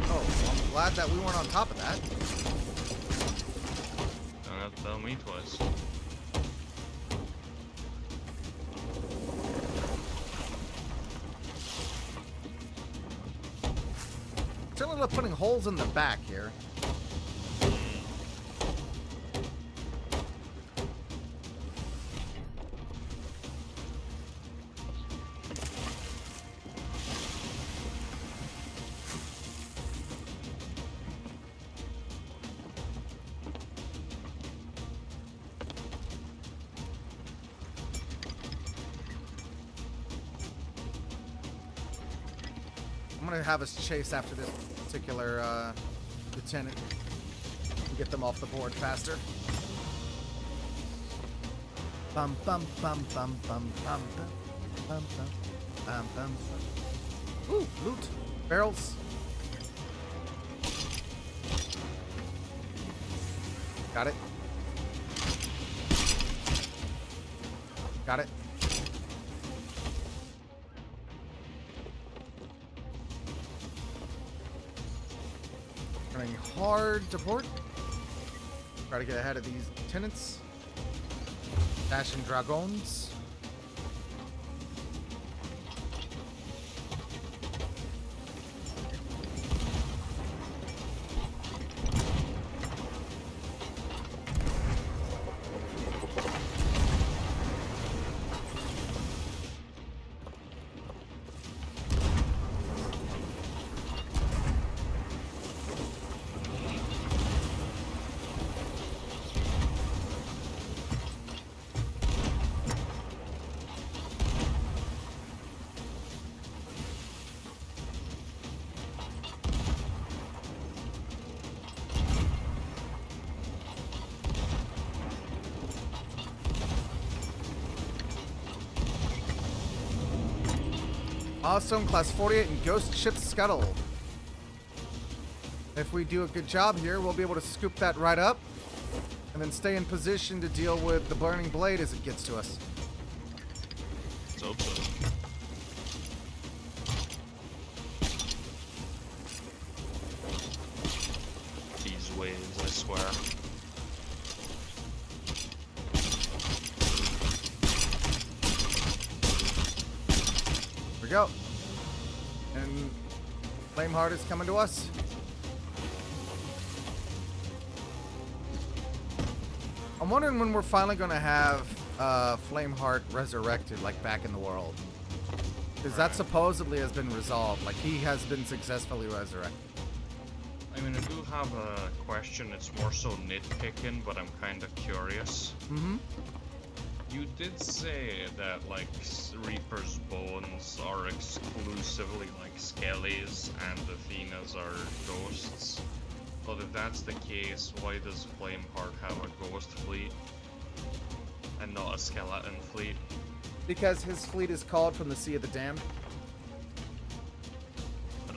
Oh, well, I'm glad that we weren't on top of that. Don't have to tell me twice. Certainly love putting holes in the back here. I'm gonna have us chase after this particular lieutenant and get them off the board faster. Bum bum bum bum bum bum bum bum bum bum bum. Ooh, loot barrels. Got it. Got it. Running hard to port. Try to get ahead of these lieutenants. Dashing dragons. Milestone class 48 and Ghost Ship Scuttle. If we do a good job here, we'll be able to scoop that right up and then stay in position to deal with the burning blade as it gets to us. Let's hope so. waves, I swear. Here we go. And Flameheart is coming to us. I'm wondering when we're finally going to have Flameheart resurrected, like back in the world. Because that supposedly has been resolved. Like, he has been successfully resurrected. I mean, I do have a question. It's more so nitpicking, but I'm kind of curious. Mm-hmm. You did say that, like, Reaper's bones are exclusively, like, Skellies and Athena's are ghosts. But if that's the case, why does Flameheart have a ghost fleet and not a skeleton fleet? Because his fleet is called from the Sea of the Damned.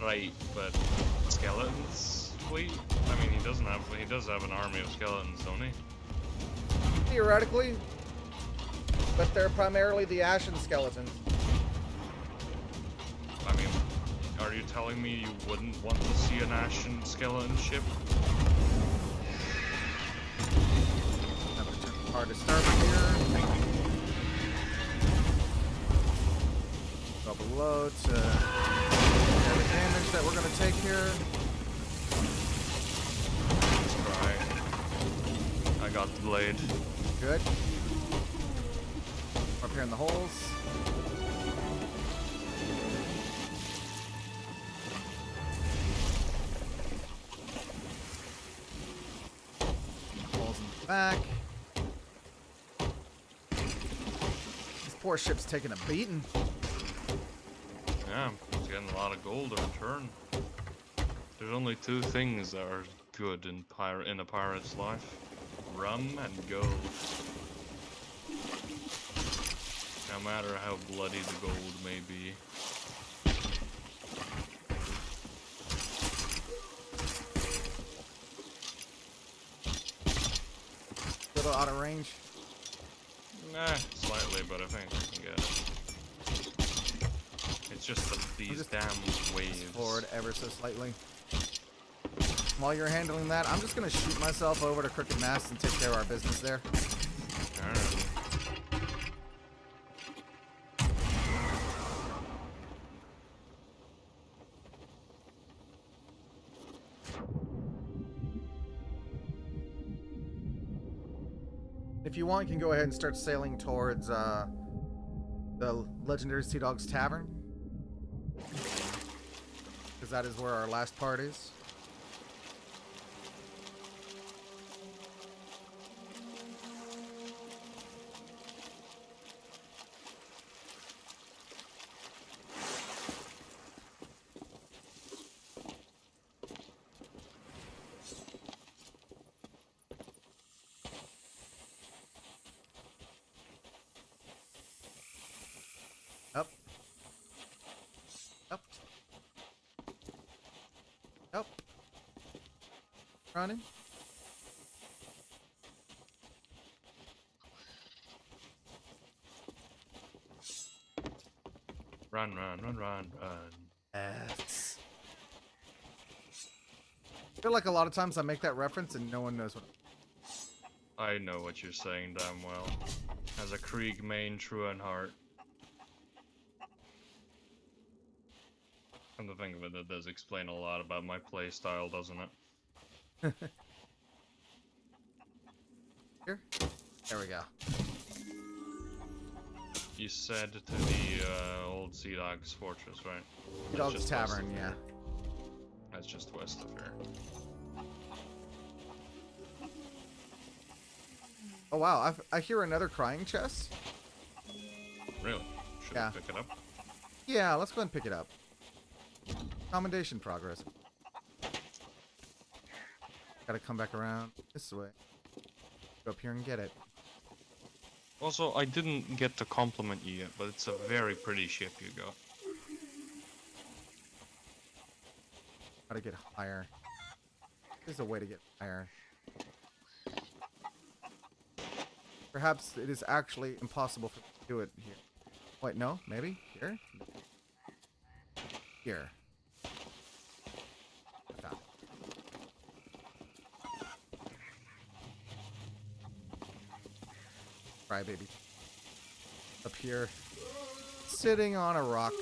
Right, but skeletons fleet? I mean, he does have an army of skeletons, don't he? Theoretically. But they're primarily the Ashen Skeletons. I mean, are you telling me you wouldn't want to see an Ashen skeleton ship? Hard to start here. Go below to get the damage that we're going to take here. Right. I got the blade. Good. Up here in the holes. Holes in the back. This poor ship's taking a beating. Yeah, it's getting a lot of gold in return. There's only two things that are good in a pirate's life: rum and gold. No matter how bloody the gold may be. Little out of range. Nah, slightly, but I think I can get it. It's just these damn waves. Forward ever so slightly. While you're handling that, I'm just gonna shoot myself over to Crooked Mast and take care of our business there. Alright. If you want, you can go ahead and start sailing towards the Legendary Sea Dogs Tavern. Because that is where our last part is. Up. Up. Up. Running. Run, run, run, run, run. Yes. I feel like a lot of times I make that reference and no one knows what. I know what you're saying damn well. As a Krieg main true in heart. Come to think of it, that does explain a lot about my playstyle, doesn't it? Here. There we go. You said to the old Sea Dogs Fortress, right? That's Dogs just west Tavern, of yeah. here. That's just west of here. Oh wow, I hear another crying chest. Really? Should Yeah. we pick it up? Yeah, let's go ahead and pick it up. Commendation progress. Gotta come back around this way. Go up here and get it. Also, I didn't get to compliment you yet, but it's a very pretty ship you got. Gotta get higher. There's a way to get higher. Perhaps it is actually impossible for me to do it here. Wait, no? Maybe? Here? Here. I found it. crybaby. Up here. Sitting on a rock.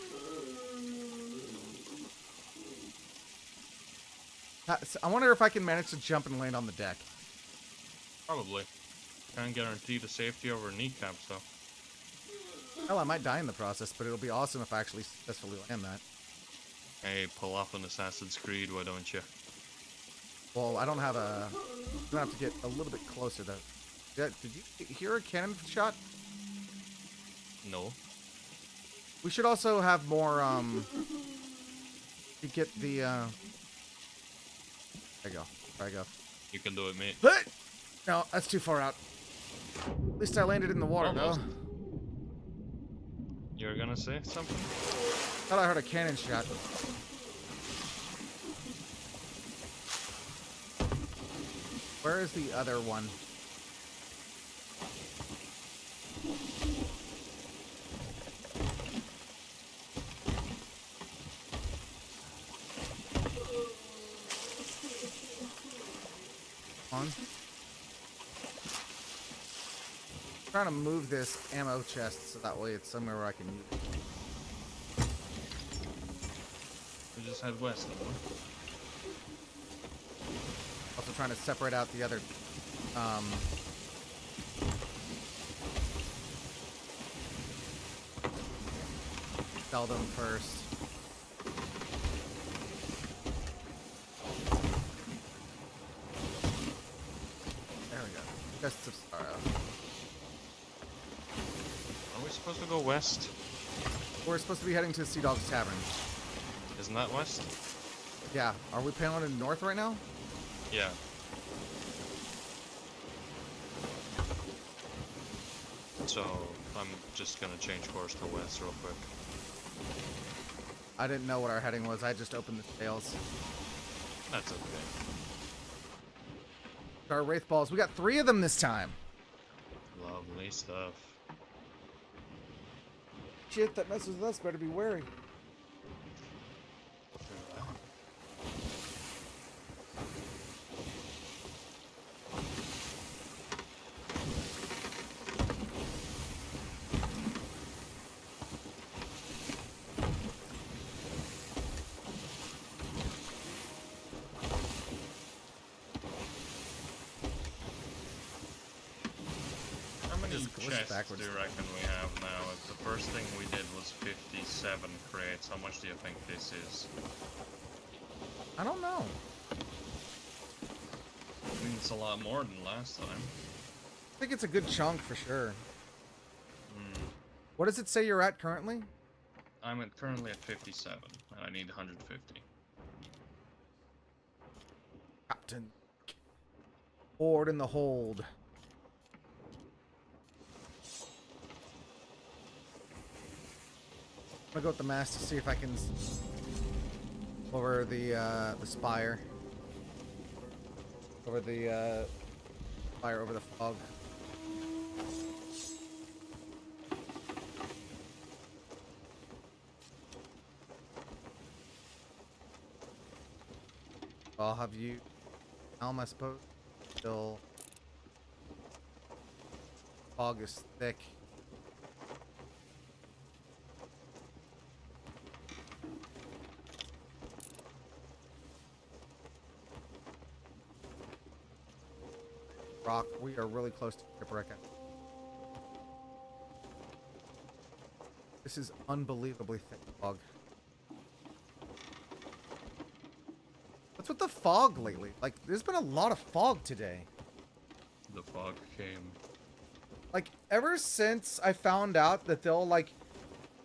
I wonder if I can manage to jump and land on the deck. Probably. Can't guarantee the safety over kneecaps, though. Hell, I might die in the process, but it'll be awesome if I actually successfully land that. Hey, pull off an Assassin's Creed, why don't you? Well, I don't have a... I'm gonna have to get a little bit closer, though. Did you hear a cannon shot? No. We should also have more, to get the, There you go. There you go. You can do it, mate. No, that's too far out. At least I landed in the water, Almost. though. You're gonna say something? Thought I heard a cannon shot. Where is the other one? On. Trying to move this ammo chest so that way it's somewhere where I can use it. We just head west, don't we? Also trying to separate out the other sell them first. There we go. Chests of sorrow. Are we supposed to go west? We're supposed to be heading to Sea Dog's Tavern. Isn't that west? Yeah. Are we paneling north right now? Yeah. So, I'm just gonna change course to west real quick. I didn't know what our heading was. I just opened the sails. That's okay. Our Wraith Balls. We got 3 of them this time. Lovely stuff. Shit, that messes with us. Better be wary. How many Just glitch chests backwards. do you reckon we have now? If the first thing we did was 57 crates, how much do you think this is? I don't know. I mean, it's a lot more than last time. I think it's a good chunk for sure. Hmm. What does it say you're at currently? I'm currently at 57, and I need 150. Captain. Board in the hold. I'm gonna go with the mast to see if I can over the spire. Over the spire over the fog. I'll have you Elm, I suppose. Still fog is thick. Rock, we are really close to shipwreck. This is unbelievably thick fog. What's with the fog lately? Like, there's been a lot of fog today. The fog came. Like, ever since I found out that they'll, like,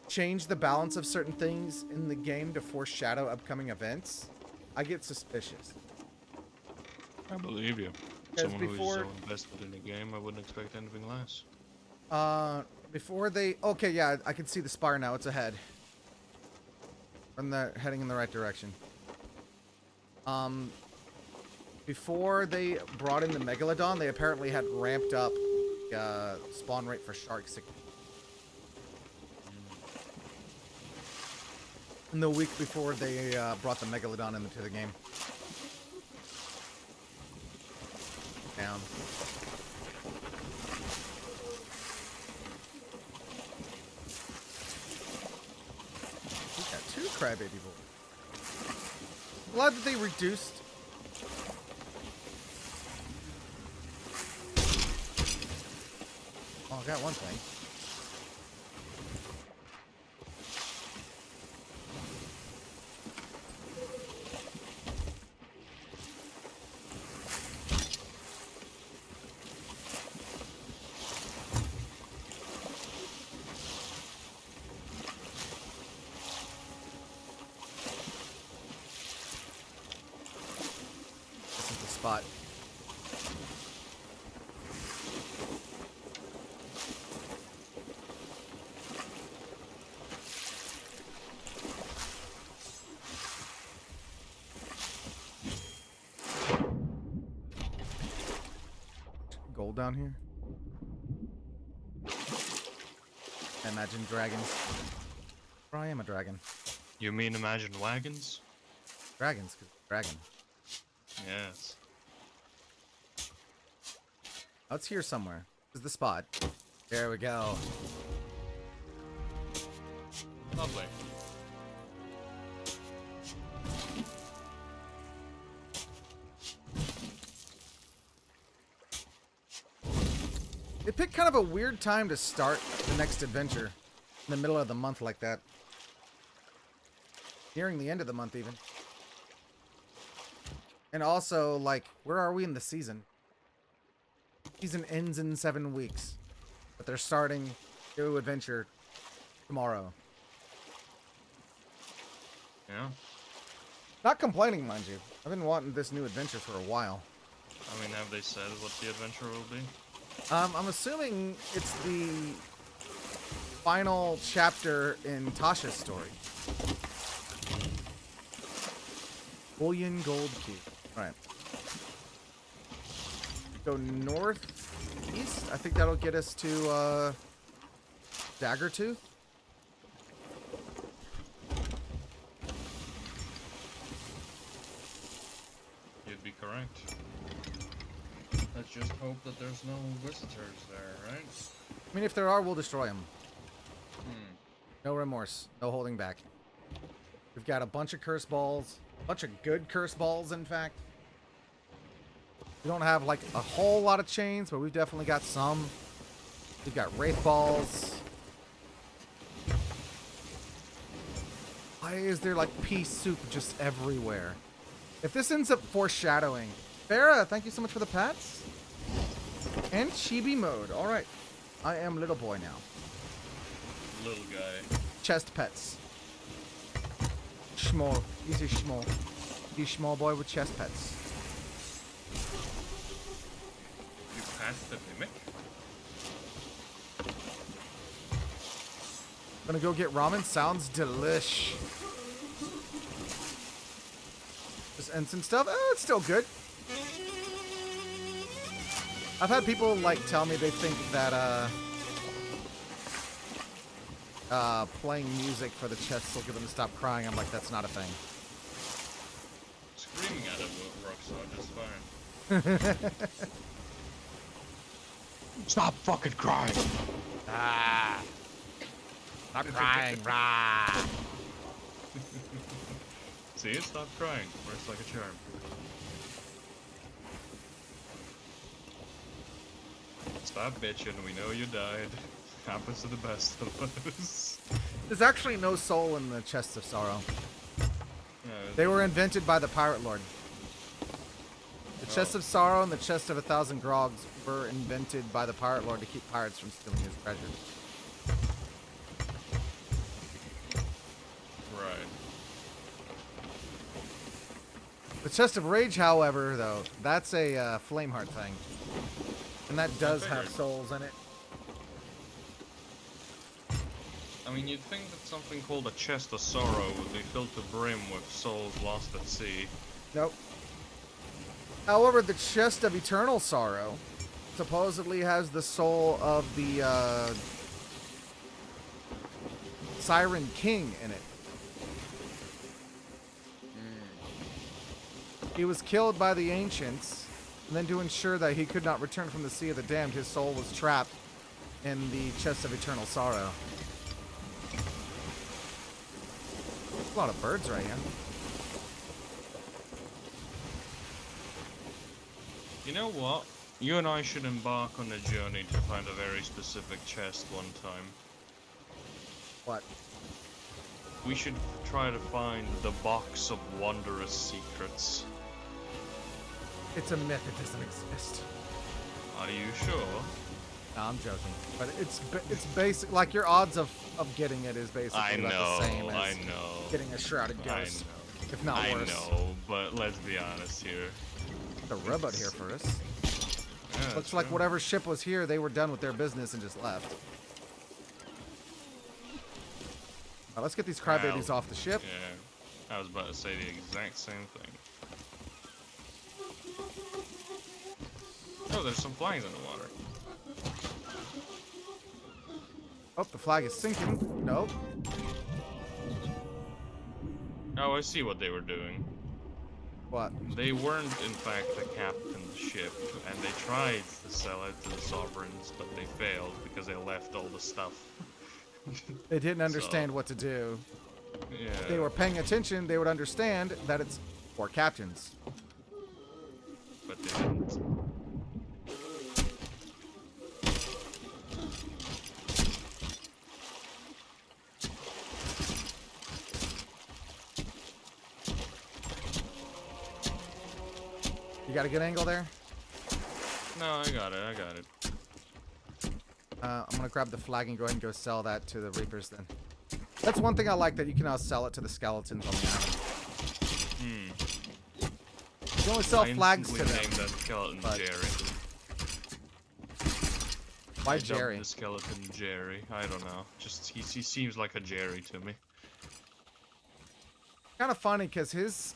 change the balance of certain things in the game to foreshadow upcoming events, I get suspicious. I believe you. Because Someone before- who's so invested in the game, I wouldn't expect anything less. Before they... Okay, yeah, I can see the spire now. It's ahead. Heading in the right direction. Before they brought in the Megalodon, they apparently had ramped up the spawn rate for sharks. In the week before they brought the Megalodon into the game. Down. crybaby boy. Glad that they reduced. Oh, I got one thing. This is the spot. Gold down here. I imagine dragons. Or I am a dragon. You mean imagine wagons? Dragons, 'cause dragon. Yes. Oh, it's here somewhere. This is the spot. There we go. Lovely. They picked kind of a weird time to start the next adventure. In the middle of the month like that. Nearing the end of the month even. And also, like, where are we in the season? Season ends in 7 weeks. But they're starting new adventure tomorrow. Yeah. Not complaining, mind you. I've been wanting this new adventure for a while. I mean, have they said what the adventure will be? I'm assuming it's the final chapter in Tasha's story. Bullion Gold Key. Alright. Go northeast. I think that'll get us to Daggertooth. You'd be correct. Let's just hope that there's no visitors there, right? I mean, if there are, we'll destroy them. No remorse. No holding back. We've got a bunch of curse balls. A bunch of good curse balls, in fact. We don't have, like, a whole lot of chains, but we've definitely got some. We've got wraith balls. Why is there, like, pea soup just everywhere? If this ends up foreshadowing... Farah, thank you so much for the pets. And chibi mode. All right. I am little boy now. Little guy. Chest pets. Small. These are small. He's small boy with chest pets. You passed the mimic? Gonna go get ramen. Sounds delish. Just ensign stuff. Oh, it's still good. I've had people like tell me they think that playing music for the chests will get them to stop crying. I'm like, that's not a thing. Screaming at it works out just fine. Stop fucking crying. Stop crying, rah. See it? Stop crying. Works like a charm. Stop bitching. We know you died. Happens to the best of us. There's actually no soul in the chests of sorrow. Yeah, They were invented by the pirate lord. The chest of sorrow and the chest of 1,000 grogs were invented by the pirate lord to keep pirates from stealing his treasure. right. The chest of rage, however, though, that's a flameheart thing. And that does have figured. souls in it. I mean, you'd think that something called a chest of sorrow would be filled to brim with souls lost at sea. Nope. However, the chest of eternal sorrow supposedly has the soul of the Siren King in it. He was killed by the ancients, and then to ensure that he could not return from the Sea of the Damned, his soul was trapped in the chest of eternal sorrow. A lot of birds right here. You know what? You and I should embark on a journey to find a very specific chest one time. What? We should try to find the box of wondrous secrets. It's a myth. It doesn't exist. Are you sure? No, I'm joking. But it's basic. Like your odds of getting it is basically I about know, the same as I know. getting a shrouded I ghost, know. if not I worse. know, but let's be honest here. The rowboat here for us. Yeah, Looks like whatever ship was here, they were done with their business and just left. Alright, let's get these crybabies off the ship. Yeah, I was about to say the exact same thing. Oh, there's some flags in the water. Oh, the flag is sinking. Nope. Oh, I see what they were doing. What? They weren't, in fact, the captain's ship, and they tried to sell it to the sovereigns, but they failed because they left all the stuff. They didn't understand what to do. Yeah. If they were paying attention, they would understand that it's for captains. But they didn't. You got a good angle there? No, I got it. I'm gonna grab the flag and go ahead and go sell that to the Reapers then. That's one thing I like, that you can now sell it to the skeletons on the island. You can only sell flags to them. Named that skeleton but- Jerry. Why I dubbed Jerry? the skeleton Jerry. I don't know. Just he seems like a Jerry to me. Kind of funny because his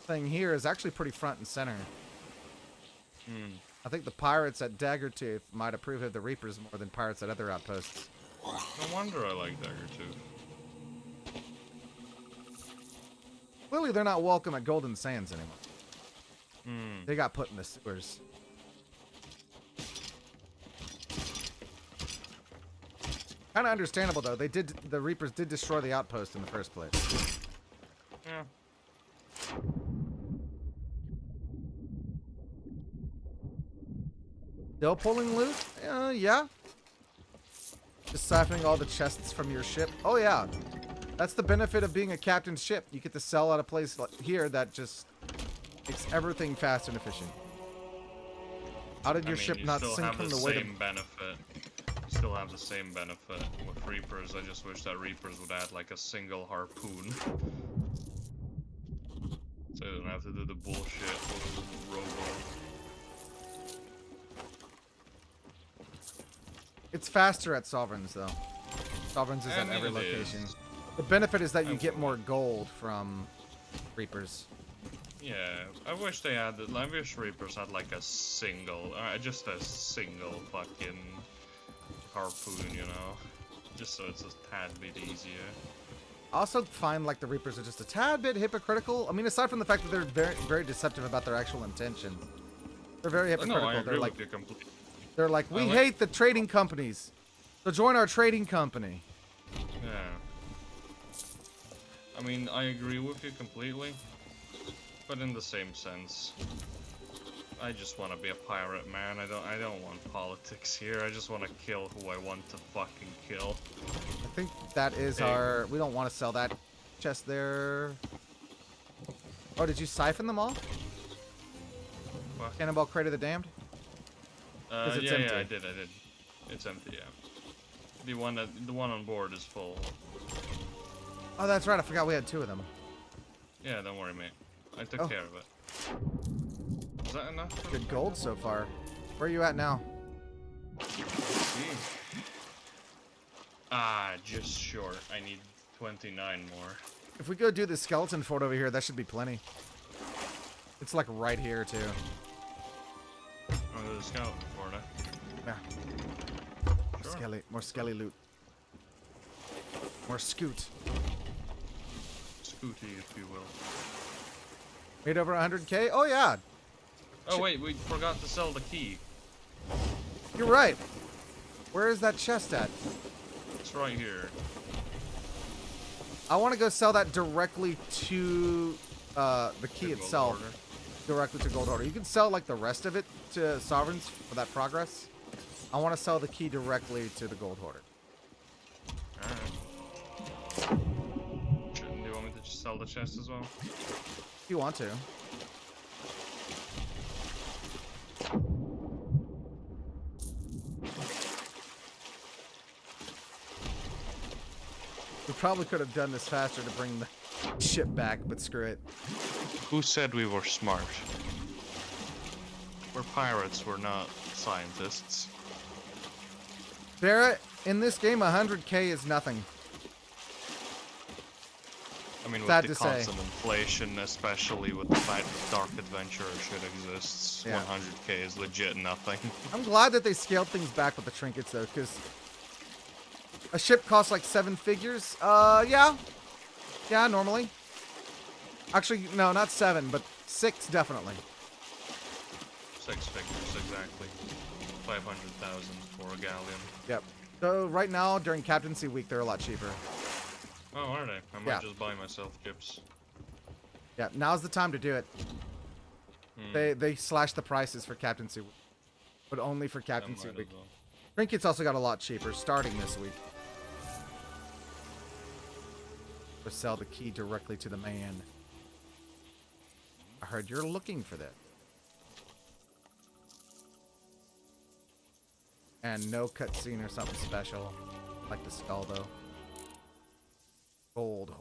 thing here is actually pretty front and center. I think the pirates at Daggertooth might approve of the Reapers more than pirates at other outposts. No wonder I like Daggertooth. Clearly, they're not welcome at Golden Sands anymore. They got put in the sewers. Kind of understandable though. The Reapers did destroy the outpost in the first place. Yeah. Still pulling loot? Yeah. Just siphoning all the chests from your ship. Oh yeah. That's the benefit of being a captain's ship. You get to sell at a place like here that just makes everything fast and efficient. How did your ship you not still sink have from the the way same benefit. You still have the same benefit with Reapers. I just wish that Reapers would add like a single harpoon. So you don't have to do the bullshit with rowboat. It's faster at Sovereigns though. Sovereigns is I at mean, every it location. is. The benefit is that you get more gold from Reapers. Yeah, I wish they had. I wish Reapers had like a single, just a single fucking harpoon, you know, just so it's a tad bit easier. I also find like the Reapers are just a tad bit hypocritical. I mean, aside from the fact that they're very, very deceptive about their actual intention, they're very hypocritical. No, I agree they're like, with you completely. they're like, we I like- hate the trading companies, so join our trading company. Yeah. I mean, I agree with you completely, but in the same sense, I just want to be a pirate, man. I don't want politics here. I just want to kill who I want to fucking kill. I think that is our. We don't want to sell that chest there. Oh, did you siphon them all? What? Cannonball Crate of the Damned? Yeah, it's yeah, empty. I did. It's empty, yeah. The one on board is full. Oh, that's right. I forgot we had two of them. Yeah, don't worry, mate. I took care of it. Is that enough? For Good gold so far. Where are you at now? Just short. I need 29 more. If we go do the skeleton fort over here, that should be plenty. It's like right here too. Oh, there's a skeleton fort, Yeah. Sure. More skelly loot. More scoot. Scooty, if you will. Made over 100k? Oh yeah. Oh wait, we forgot to sell the key. You're right. Where is that chest at? It's right here. I want to go sell that directly to the key To Gold itself. Hoarder. Directly to Gold Hoarder. You can sell like the rest of it to Sovereigns for that progress. I want to sell the key directly to the Gold Hoarder. Alright. Do you want me to just sell the chest as well? If you want to. We probably could have done this faster to bring the ship back, but screw it. Who said we were smart? We're pirates, we're not scientists. Barrett, in this game, 100k is nothing. I mean, with Sad the to say. constant inflation, especially with the fact that Dark Adventure shit exists, Yeah. 100k is legit nothing. I'm glad that they scaled things back with the trinkets, though, because a ship costs like 7 figures. Yeah. Yeah, normally. Actually, no, not 7, but 6 definitely. 6 figures, exactly. 500,000 for a galleon. Yep. So right now, during Captaincy Week, they're a lot cheaper. Oh, are they? I might Yeah. just buy myself chips. Yeah, now's the time to do it. They slashed the prices for Captaincy Week, but only for Captaincy Might Week. as well. Trinkets also got a lot cheaper starting this week. Or sell the key directly to the man. I heard you're looking for that. And no cutscene or something special. Like the skull, though. Gold.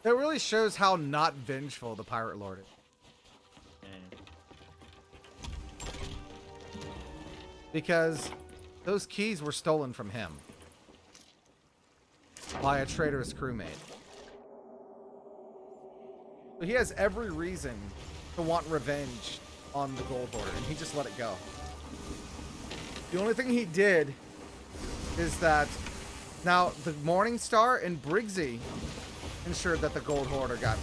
It really shows how not vengeful the Pirate Lord is. Because those keys were stolen from him by a traitorous crewmate. So he has every reason to want revenge on the Gold Hoarder, and he just let it go. The only thing he did is that now the Morning Star and Briggsy ensured that the Gold Hoarder got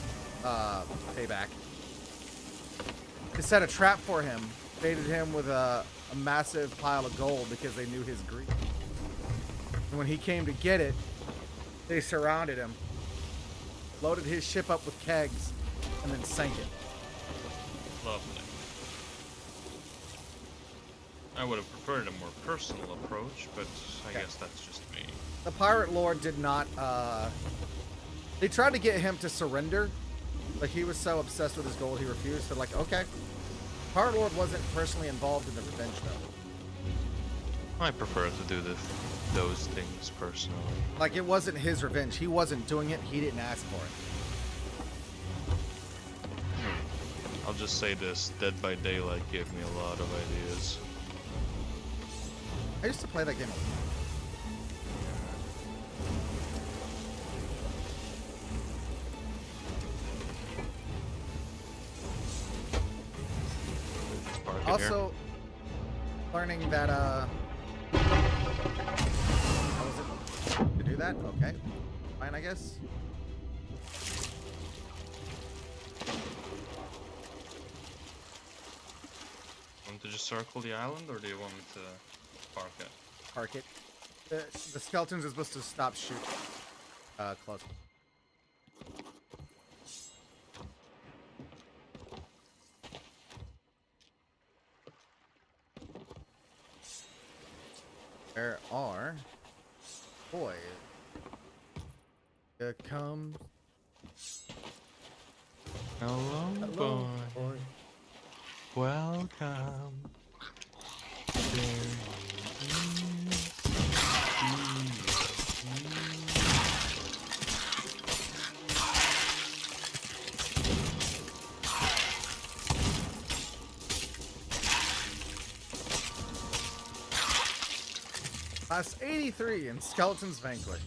payback. They set a trap for him, baited him with a massive pile of gold because they knew his greed. And when he came to get it, they surrounded him, loaded his ship up with kegs, and then sank it. Lovely. I would have preferred a more personal approach, but I guess that's just me. The Pirate Lord did not, they tried to get him to surrender, but he was so obsessed with his gold he refused. They're like, okay. Pirate Lord wasn't personally involved in the revenge, though. I prefer to do those things personally. Like, it wasn't his revenge. He wasn't doing it. He didn't ask for it. I'll just say this, Dead by Daylight gave me a lot of ideas. I used to play that game a lot. Park it here. Also, learning that, how was it to do that? Okay. Fine, I guess. Want to just circle the island, or do you want me to park it? Park it. The skeletons are supposed to stop shooting. Close. There are boys. Here comes Hello, hello, boy. boy. Welcome. Class 83 in Skeletons Vanquish.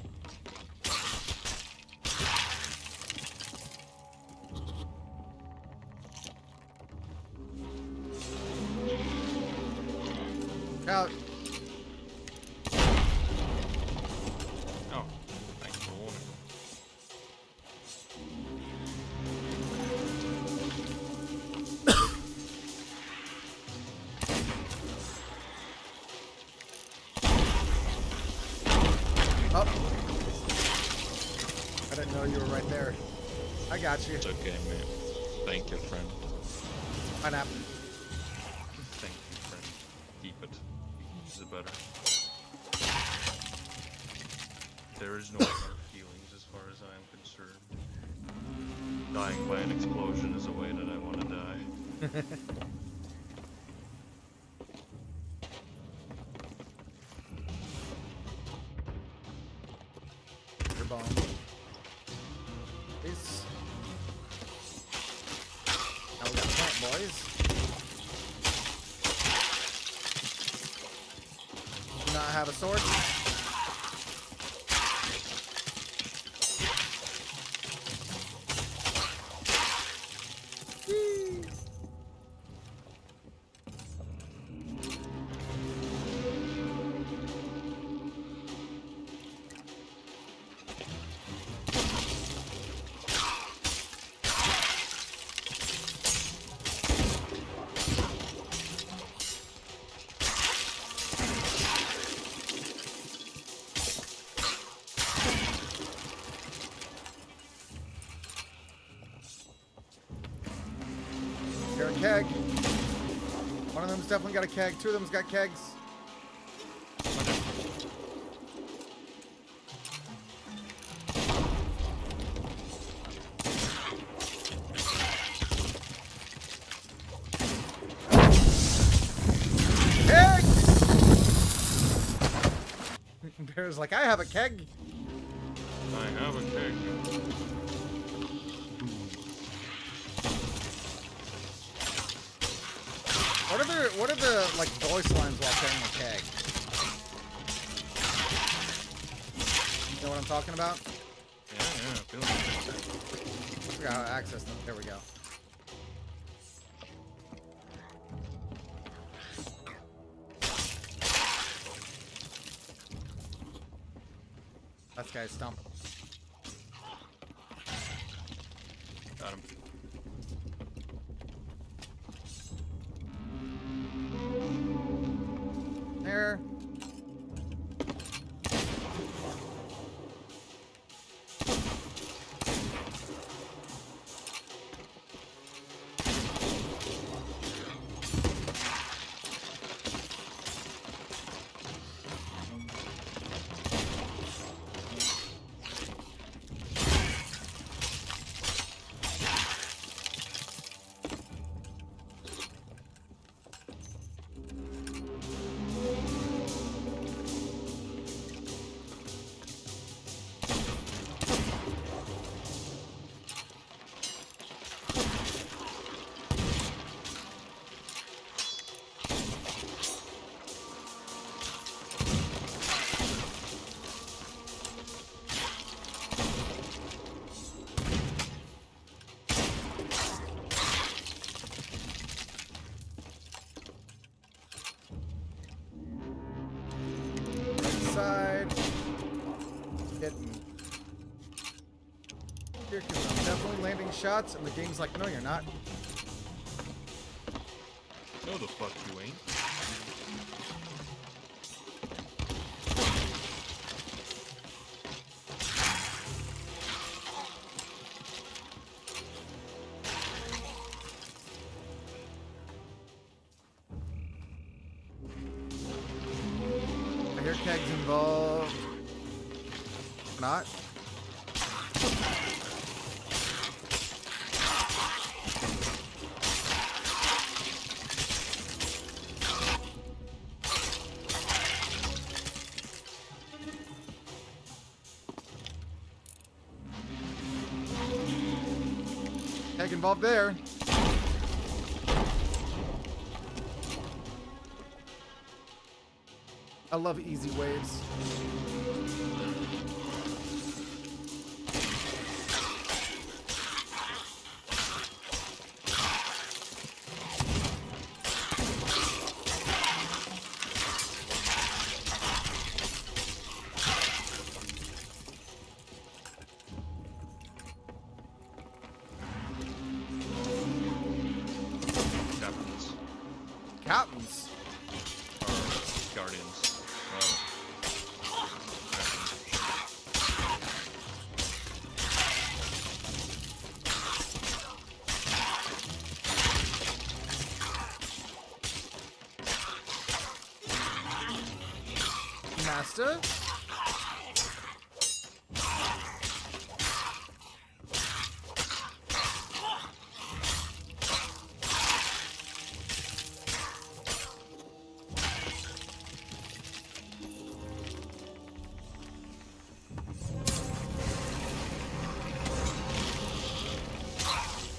I didn't know you were right there. I got you. It's okay, mate. Thank you, friend. Pineapple. Thank you, friend. Keep it. You can use it better. There is no hard feelings as far as I am concerned. Dying by an explosion is a way that I want to die. Your bomb. Peace. Now we got plant, boys. Do not have a sword. Here a keg. One of them's definitely got a keg. Two of them's got kegs. Keg! Bear's like, I have a keg. I have a keg. What are the like voice lines while carrying a keg? You know what I'm talking about? Yeah, I feel like I forgot how to access them. There we go. That guy's stumping. got him. There. Side. Hitting. Here, because I'm definitely landing shots, and the game's like, no, you're not. No, the fuck you ain't. I hear kegs involved. Not. Keg involved there. I love easy waves. Captains. Captains. Or guardians. Captains. Master.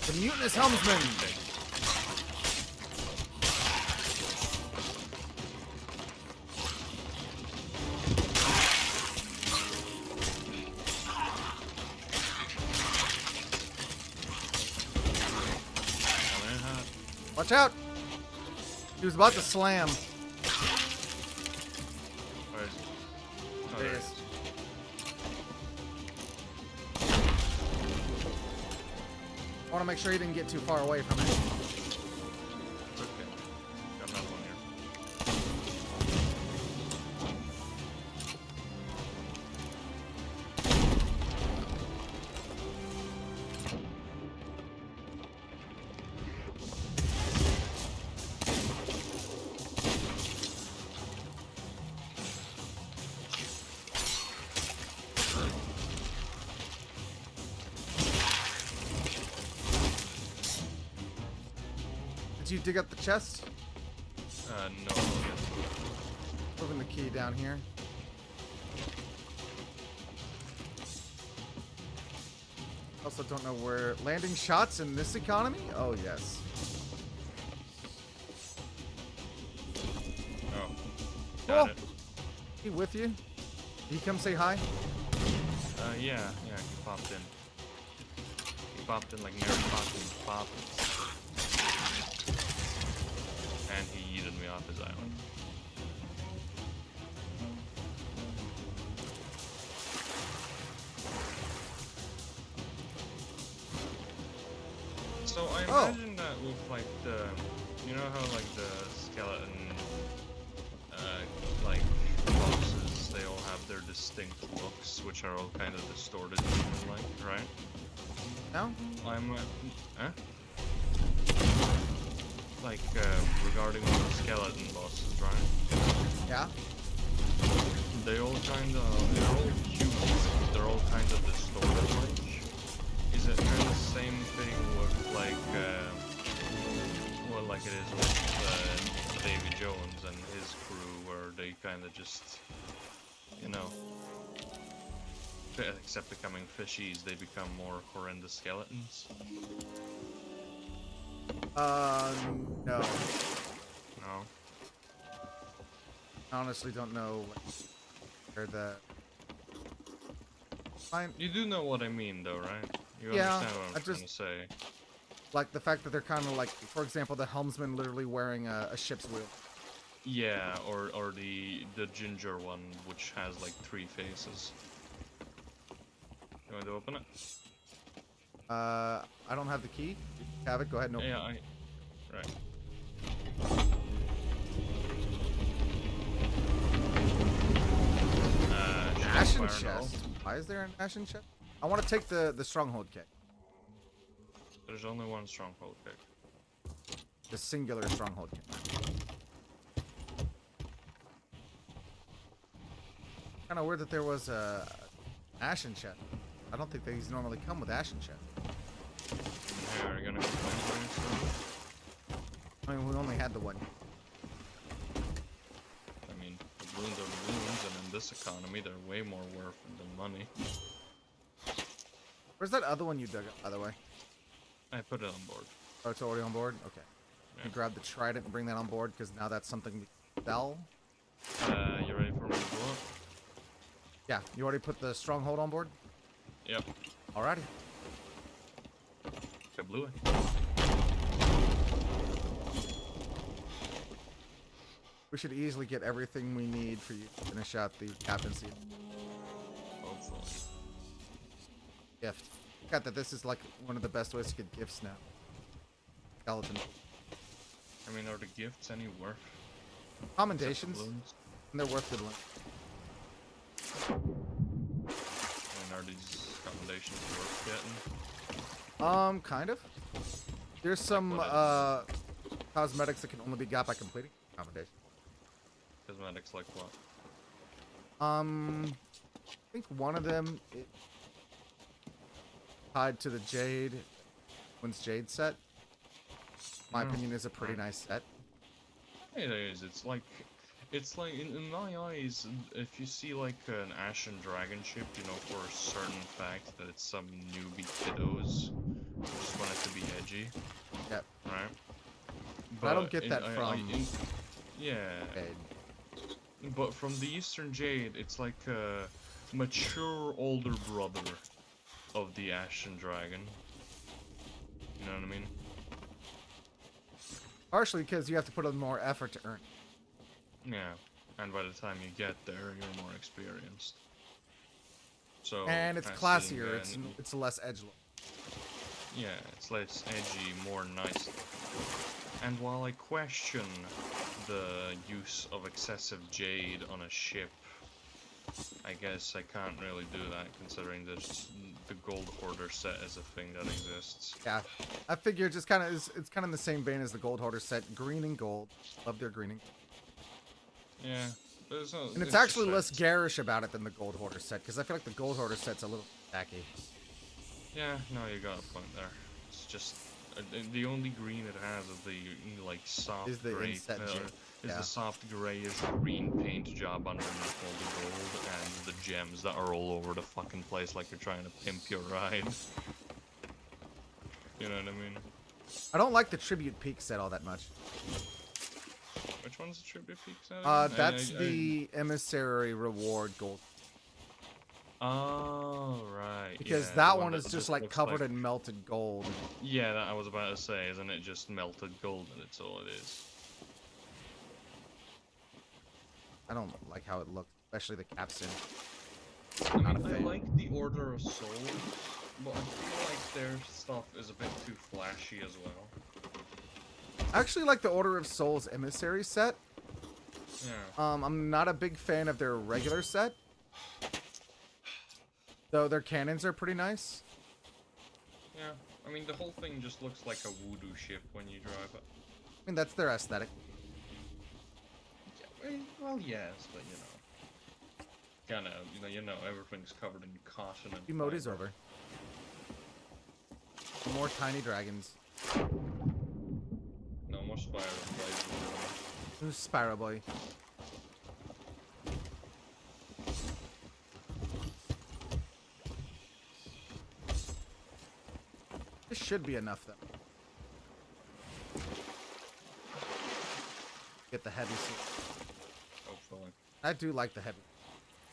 The mutinous helmsman. Watch out! He was about to slam. Where is he? Oh, There there he he is. is. I want to make sure he didn't get too far away from it. Okay. Got another one here. Did you dig up the chest? No. Moving the key down here. Also don't know where landing shots in this economy? Oh yes. Oh. Cool. Got it. He with you? Did he come say hi? Yeah, he popped in. He popped in like Mary Poppins poppins. And he yeeted me off his island. So I Oh. imagine that with like the, you know how like the skeleton, like bosses, they all have their distinct looks, which are all kind of distorted human-like, right? No? I'm, huh? Like, regarding the skeleton bosses, right? Yeah? They all kind of, they're all humans, but they're all kind of distorted, like. Is it kind of the same thing with, like, well, like it is with, Davy Jones and his crew, where they kind of just, you know, except becoming fishies, they become more horrendous skeletons? No. No? I honestly don't know where the... Fine. You do know what I mean, though, right? You Yeah, understand what I I'm trying just- to say. Like the fact that they're kind of like, for example, the helmsman literally wearing a ship's wheel. Yeah, or the ginger one, which has like 3 faces. You want to open it? I don't have the key. You have it? Go ahead and open Yeah, it. right. Ashen Fire chest? Why is there an ashen chest? I want to take the stronghold kit. There's only one stronghold pick. The singular stronghold kit. Kind of weird that there was a ashen chest. I don't think these normally come with ashen chest. Yeah, are you gonna complain about yourself? I mean, we only had the one. I mean, the balloons are balloons, and in this economy, they're way more worth than money. Where's that other one you dug up, by the way? I put it on board. Oh, it's already on board? Okay. Yeah. You grab the trident and bring that on board, because now that's something we can sell. You ready for me to blow up? Yeah, you already put the stronghold on board? Yep. Alrighty. I blew it. We should easily get everything we need for you to finish out the captaincy Hopefully. gift. Got that this is like one of the best ways to get gifts now. Skeleton. I mean, are the gifts any worth? Commendations, Balloons? and they're worth good ones. And are these commendations worth getting? Kind of. There's some cosmetics that can only be got by completing commendations. Cosmetics like what? I think one of them is tied to the Jade. One's Jade set. My opinion is a pretty nice set. It is. It's like in my eyes, if you see like an Ashen Dragon ship, you know for a certain fact that it's some newbie kiddos who just want it to be edgy, Yep. right? But I don't get that from yeah. Jade. But from the Eastern Jade, it's like a mature older brother of the Ashen Dragon. You know what I mean? Partially because you have to put in more effort to earn. Yeah, and by the time you get there, you're more experienced. So And it's classier. It's less edgelord. Yeah, it's less edgy, more nice. And while I question the use of excessive jade on a ship, I guess I can't really do that considering the Gold Hoarder set is a thing that exists. Yeah, I figure just kind of it's kind of in the same vein as the Gold Hoarder set. Green and gold. Love their green and gold. Yeah, and it's actually less garish about it than the Gold Hoarder set, because I feel like the Gold Hoarder set's a little tacky. Yeah, no, you got a point there. It's just the only green it has is the like soft Is the gray. inset The soft gray is the green paint job underneath all the gold and the gems that are all over the fucking place, like you're trying to pimp your ride. You know what I mean? I don't like the Tribute Peak set all that much. Which one's the Tribute Peak set? That's the Emissary Reward Gold. Oh, right. Because yeah, that one is just like covered in melted gold. Yeah, that I was about to say, isn't it just melted gold and it's all it is? I don't like how it looks, especially the capstan. I mean, I like the Order of Souls, but I feel like their stuff is a bit too flashy as well. I actually like the Order of Souls Emissary set. Yeah. I'm not a big fan of their regular set. Though their cannons are pretty nice. Yeah, I mean, the whole thing just looks like a voodoo ship when you drive it. I mean, that's their aesthetic. Yeah, well, yes, but you know, everything's covered in cotton and The mode is fiber. over. More tiny dragons. No more spiral blades. Who's Spyro Boy? This should be enough, though. Get the heavy suit. Hopefully. I do like the heavy.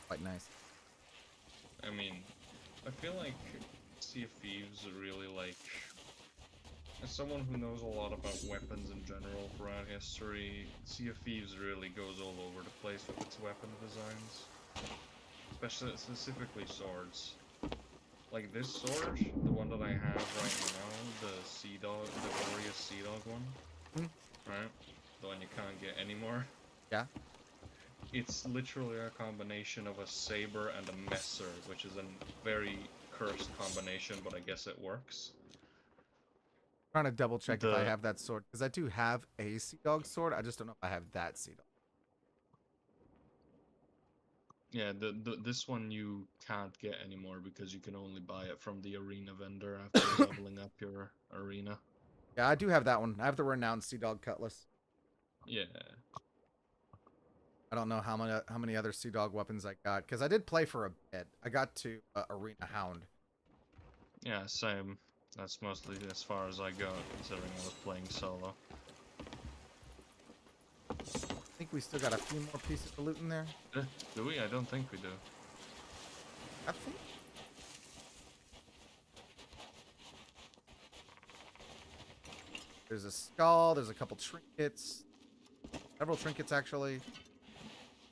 Quite nice. I mean, I feel like Sea of Thieves really like... As someone who knows a lot about weapons in general throughout history, Sea of Thieves really goes all over the place with its weapon designs. Specifically swords. Like this sword, the one that I have right now, the Glorious Sea Dog one, right? The one you can't get anymore. Yeah. It's literally a combination of a saber and a messer, which is a very cursed combination, but I guess it works. Trying to double check if I have that sword, because I do have a Sea Dog sword. I just don't know if I have that Sea Dog. Yeah, this one you can't get anymore because you can only buy it from the arena vendor after leveling up your arena. Yeah, I do have that one. I have the renowned Sea Dog Cutlass. Yeah. I don't know how many other Sea Dog weapons I got, because I did play for a bit. I got to Arena Hound. Yeah, same. That's mostly as far as I go, considering I was playing solo. I think we still got a few more pieces of loot in there. Do we? I don't think we do. I think. There's a skull. There's a couple trinkets. Several trinkets, actually.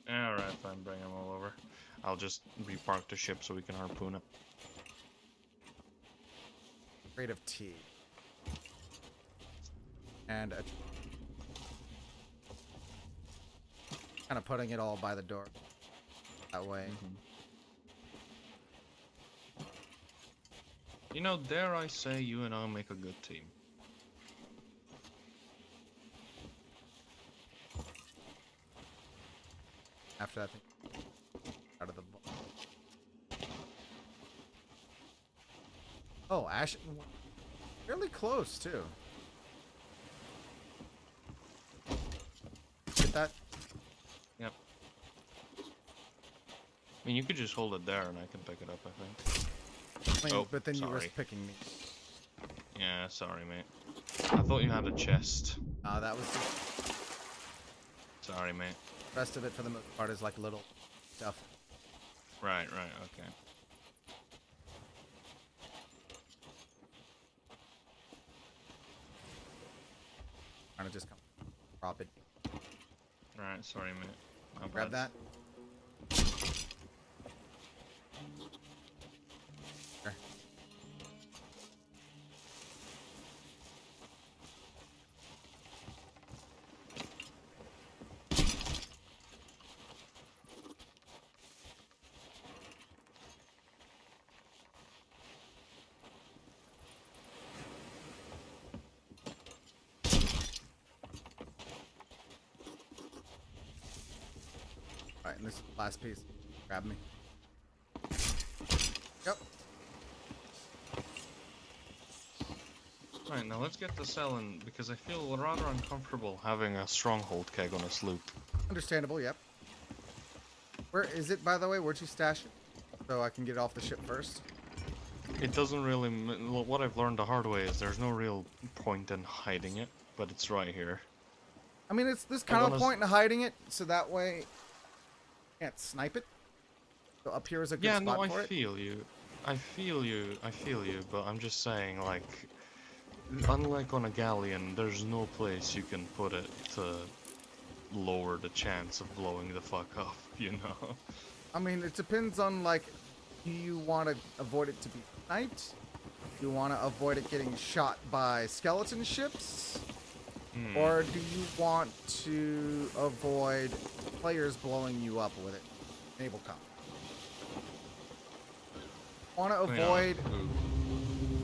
Alright, fine. Bring them all over. I'll just repark the ship so we can harpoon it. Crate of tea. And a... kind of putting it all by the door. That way. You know, dare I say, you and I make a good team. After that thing. Oh, Ash. Fairly close, too. Get that? Yep. I mean, you could just hold it there and I can pick it up, I think. I mean, Oh, but then you sorry. risk picking me. Yeah, sorry, mate. I thought you had a chest. That was just, Sorry, mate. the rest of it for the most part is like little stuff. Right, okay. Trying to just come drop it. Right, sorry, mate. My Grab bad. that. There. Alright, and this is the last piece. Grab me. Yep. Right, now let's get to selling, because I feel rather uncomfortable having a stronghold keg on a sloop. Understandable, yep. Where is it, by the way? Where'd you stash it? So I can get it off the ship first. It doesn't really... What I've learned the hard way is there's no real point in hiding it, but it's right here. I mean, there's kind of a gonna point in hiding it, so that way you can't snipe it. So up here is a good Yeah, spot no, I for it. feel you. I feel you, but I'm just saying, like, unlike on a galleon, there's no place you can put it to lower the chance of blowing the fuck up, you know? I mean, it depends on, like, do you want to avoid it to be sniped? Do you want to avoid it getting shot by skeleton ships? Or do you want to avoid players blowing you up with it? Naval comp. Want to avoid...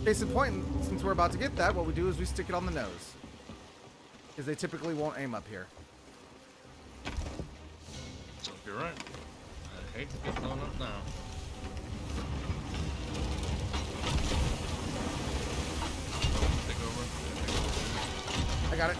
Case in point, since we're about to get that, what we do is we stick it on the nose. Because they typically won't aim up here. So you're right. I hate to get blown up now. Take over. I got it.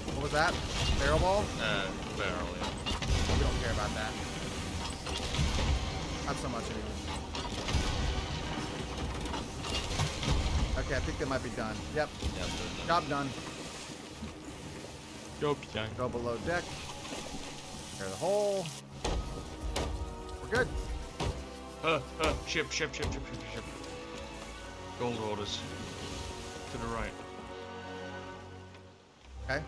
What was that? Barrel ball? Barrel, yeah. We don't care about that. Not so much anyway. Okay, I think they might be done. Yep. Yep, Job done. Job done. Go below deck. Clear the hole. We're good. Ship. Gold orders. To the right. Okay.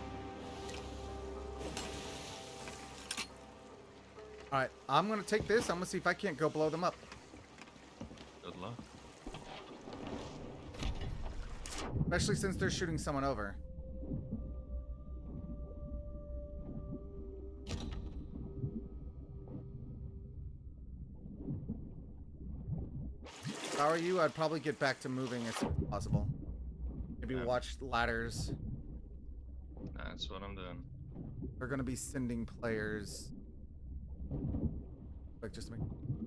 Alright, I'm gonna take this. I'm gonna see if I can't go blow them up. Good luck. Especially since they're shooting someone over. If I were you, I'd probably get back to moving as soon as possible. Maybe watch ladders. That's what I'm doing. They're gonna be sending players. Like, just make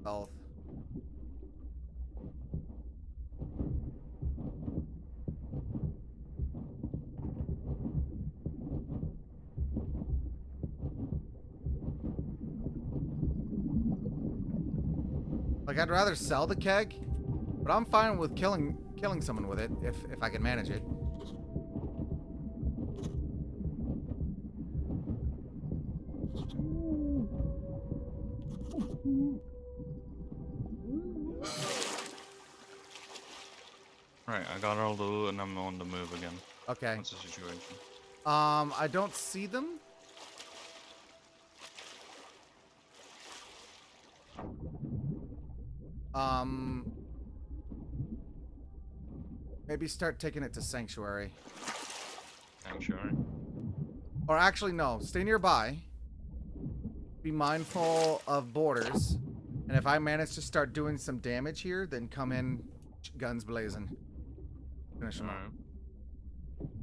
health. Like, I'd rather sell the keg, but I'm fine with killing someone with it if I can manage it. Right, I got all the loot and I'm on the move again. Okay. What's the situation? I don't see them. maybe start taking it to Sanctuary. Sanctuary. Or actually, no. Stay nearby. Be mindful of borders. And if I manage to start doing some damage here, then come in guns blazing. Finish them Alright.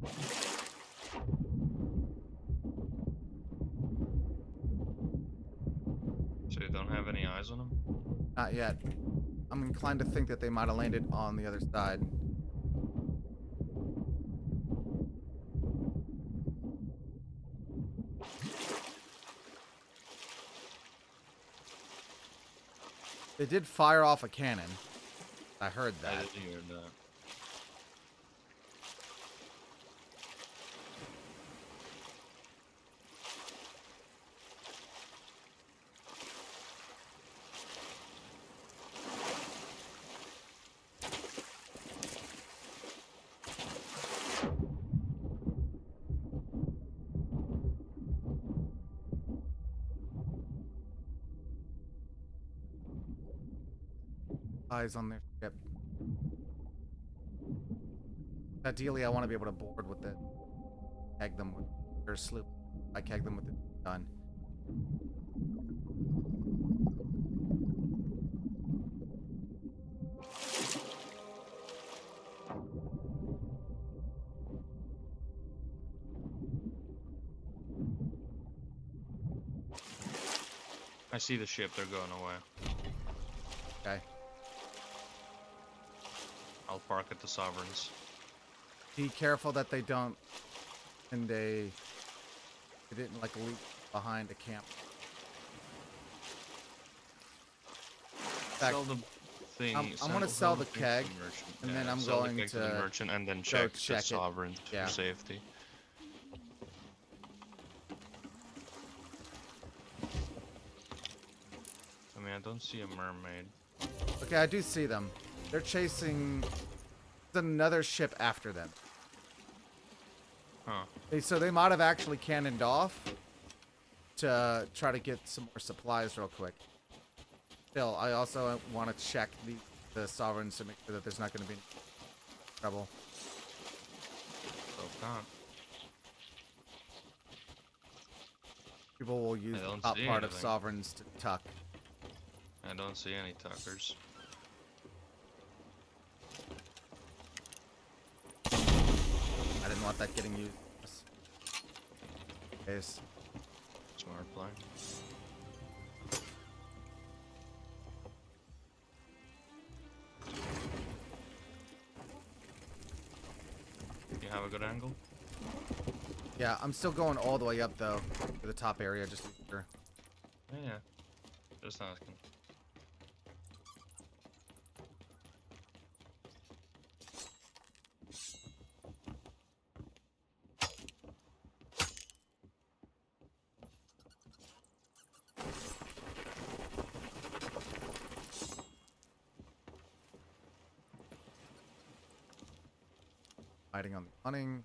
up. So you don't have any eyes on them? Not yet. I'm inclined to think that they might have landed on the other side. They did fire off a cannon. I heard I that. did hear that. Eyes on their ship. Ideally, I want to be able to board with it. Keg them with their sloop. I keg them with the gun. I see the ship, they're going away. Okay. I'll park at the Sovereigns. Be careful that they don't, and they didn't like leak behind a camp. Back, Sell the thing. I'm gonna sell the thing keg, to the merchant. and then I'm sell going the keg to the to merchant and then check the check it. Sovereigns Yeah. for safety. I mean, I don't see a mermaid. Okay, I do see them. They're chasing another ship after them. Huh. So they might have actually cannoned off to try to get some more supplies real quick. Still, I also want to check the Sovereigns to make sure that there's not going to be any trouble. So can't. People will use I the don't top see part of anything. Sovereigns to tuck. I don't see any tuckers. I didn't want that getting used. Case. Smart play. You have a good angle? Yeah, I'm still going all the way up though to the top area just to be sure. Yeah. Just asking. Hiding on the awning.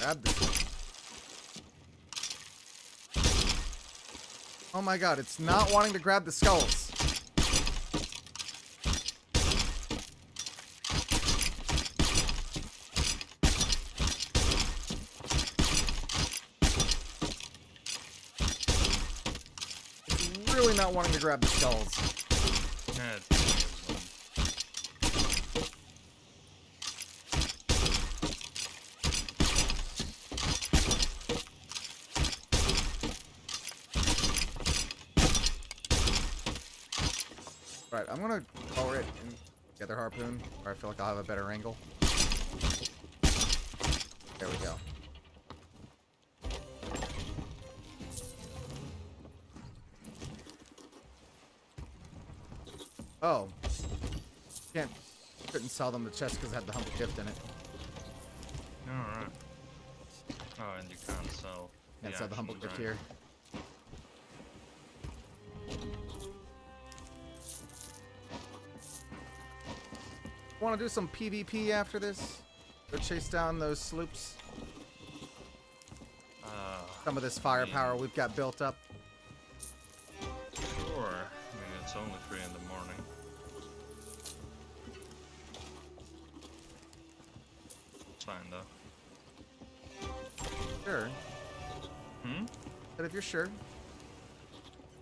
Grab this. Oh my god, it's not wanting to grab the skulls. It's really not wanting to grab the skulls. Yeah, it's one. Right, I'm gonna lower it and the other harpoon, where I feel like I'll have a better angle. There we go. Oh. Couldn't sell them the chest because it had the humble gift in it. Alright. Oh, and you can't sell Can't sell the humble actions, gift right? here. Want to do some PvP after this? Go chase down those sloops. Some of this firepower we've got built up. Sure. I mean, it's only 3 in the morning. It's fine, though. Sure. Hmm? But if you're sure.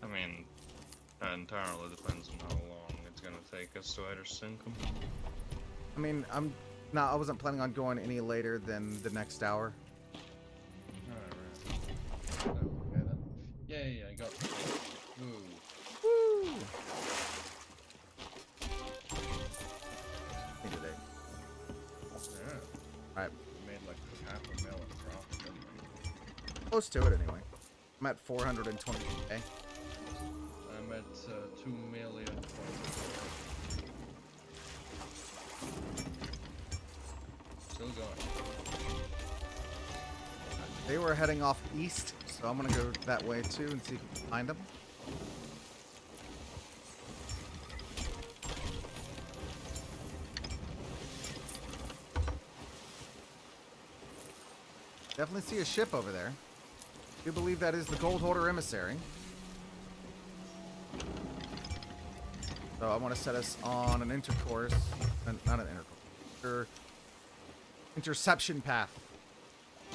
I mean, that entirely depends on how long it's gonna take us to either sink them. I mean, I wasn't planning on going any later than the next hour. Alright. Okay then. Yay, I got it. Ooh. Woo! Need it. Yeah. Alright. We made like half a mil in profit, didn't we? Close to it anyway. I'm at 420k. I'm at 2 million. Still going. They were heading off east, so I'm gonna go that way too and see if we can find them. Definitely see a ship over there. I do believe that is the Gold Hoarder Emissary. So I want to set us on an intercourse, not an intercourse, interception path.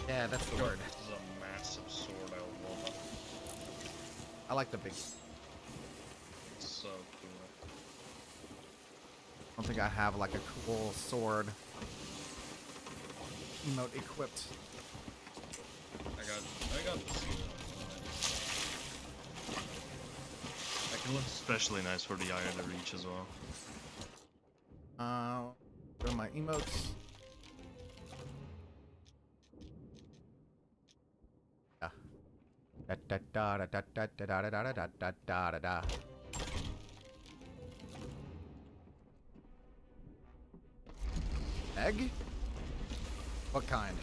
Yeah, that's the word. This is a massive sword I want. I like the big. It's so cool. I don't think I have like a cool sword emote equipped. I got the season. That can look especially nice for the eye of the reach as well. Go to my emotes. Yeah. Da da da da da da da da da da da da da da. Egg? What kind?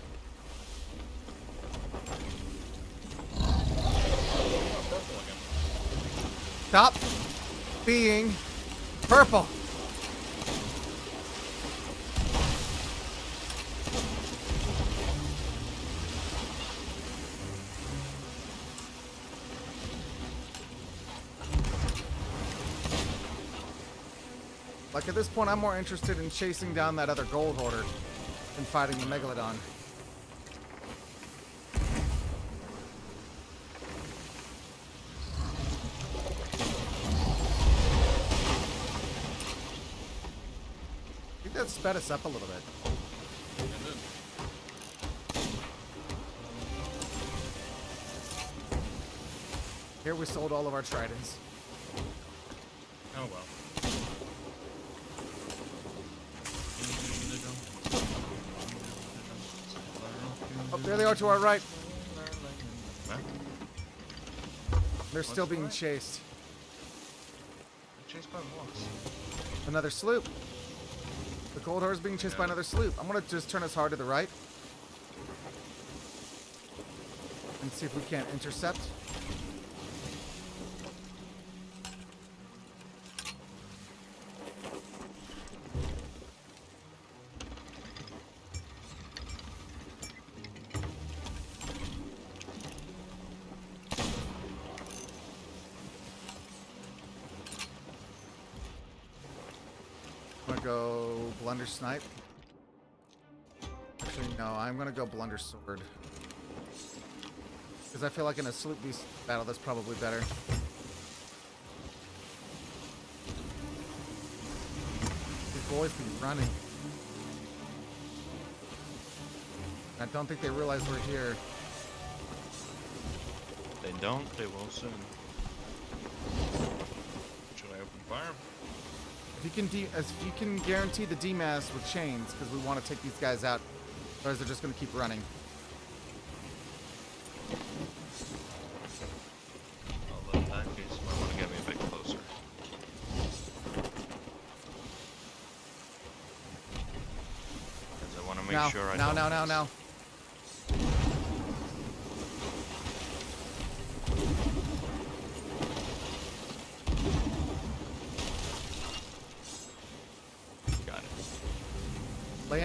Purple again. Stop being purple. Like, at this point, I'm more interested in chasing down that other gold hoarder than fighting the Megalodon. I think that sped us up a little bit. Here we sold all of our tridents. Oh well. Oh, there they are to our right. Huh? They're still What's being right? chased. Chased by what? Another sloop. The gold hoarder is being chased by Yeah. another sloop. I'm gonna just turn us hard to the right and see if we can't intercept. I'm gonna go blunder snipe. Actually, no, I'm gonna go blunder sword. Because I feel like in a sloop beast battle, that's probably better. These boys be running. I don't think they realize we're here. If they don't, they will soon. Should I open fire? If you can guarantee the DMAS with chains, because we want to take these guys out, otherwise they're just going to keep running. Although in that case, you might want to get me a bit closer. Because I want to make sure I don't... Now.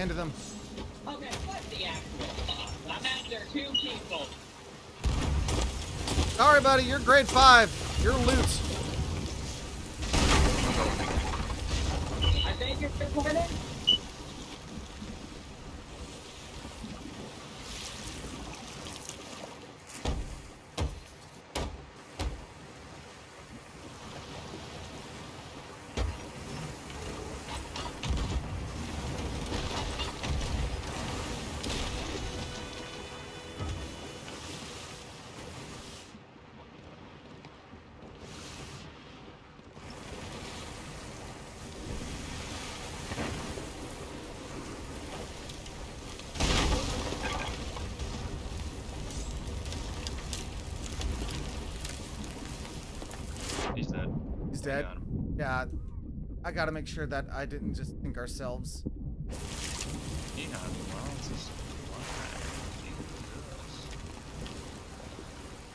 into them. Okay, what's the actual cost? I'm after 2 people. Sorry, buddy, you're grade 5. You're loot. I think you're recording. He's dead. He's dead. Got him. Yeah, I gotta make sure that I didn't just think ourselves. He had well, it's just why? He does.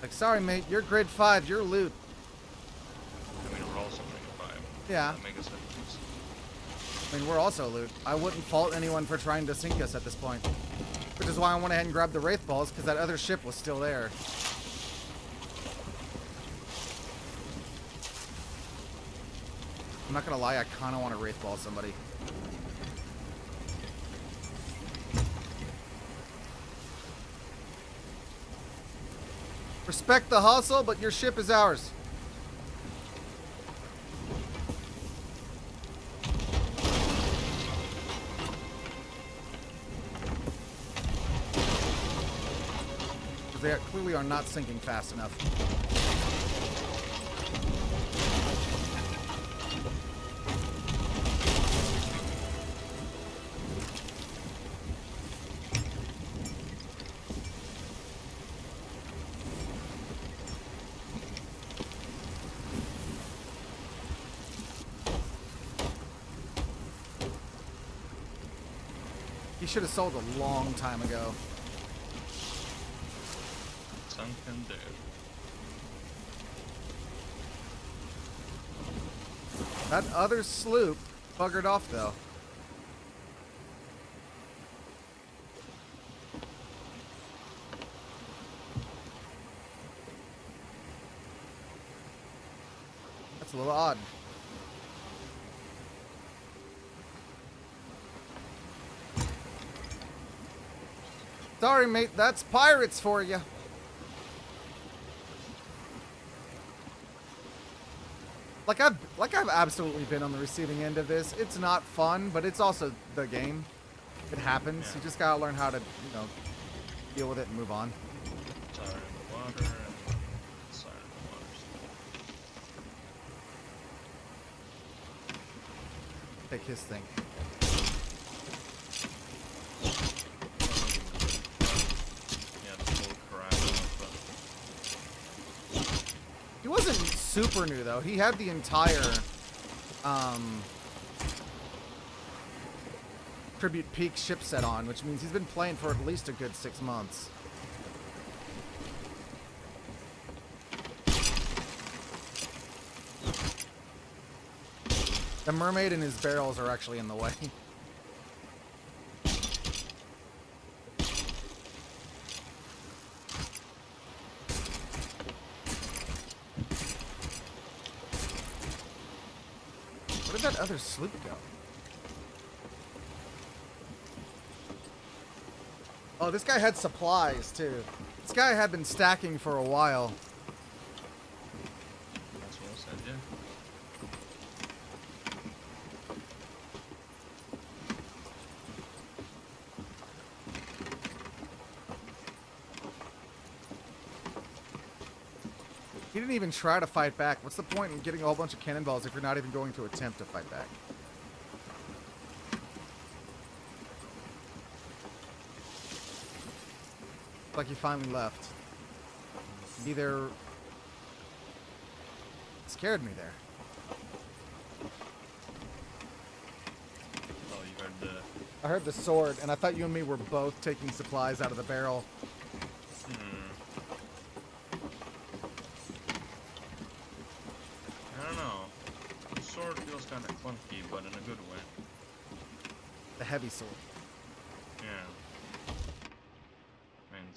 Like, sorry, mate, you're grade 5. You're loot. I mean, we're also grade 5. Yeah. That makes us difference. I mean, we're also loot. I wouldn't fault anyone for trying to sink us at this point. Which is why I went ahead and grabbed the Wraith Balls, because that other ship was still there. I'm not gonna lie, I kinda want to Wraith Ball somebody. Respect the hustle, but your ship is ours. Because they clearly are not sinking fast enough. He should have sold a long time ago. Sunken dead. That other sloop buggered off, though. That's a little odd. Sorry, mate, that's pirates for you. Like I've absolutely been on the receiving end of this. It's not fun, but it's also the game. It happens. Yeah. You just gotta learn how to, deal with it and move on. Siren in the water and siren in the water. Take his thing. Yeah, the full crash. He wasn't super new though. He had the entire Tribute Peak ship set on, which means he's been playing for at least a good 6 months. The mermaid and his barrels are actually in the way. Where did that other sloop go? Oh, this guy had supplies too. This guy had been stacking for a while. That's what I said, yeah. He didn't even try to fight back. What's the point in getting a whole bunch of cannonballs if you're not even going to attempt to fight back? Like he finally left. Either scared me there. Oh, you heard the... I heard the sword, and I thought you and me were both taking supplies out of the barrel. I don't know. The sword feels kind of clunky, but in a good way. The heavy sword.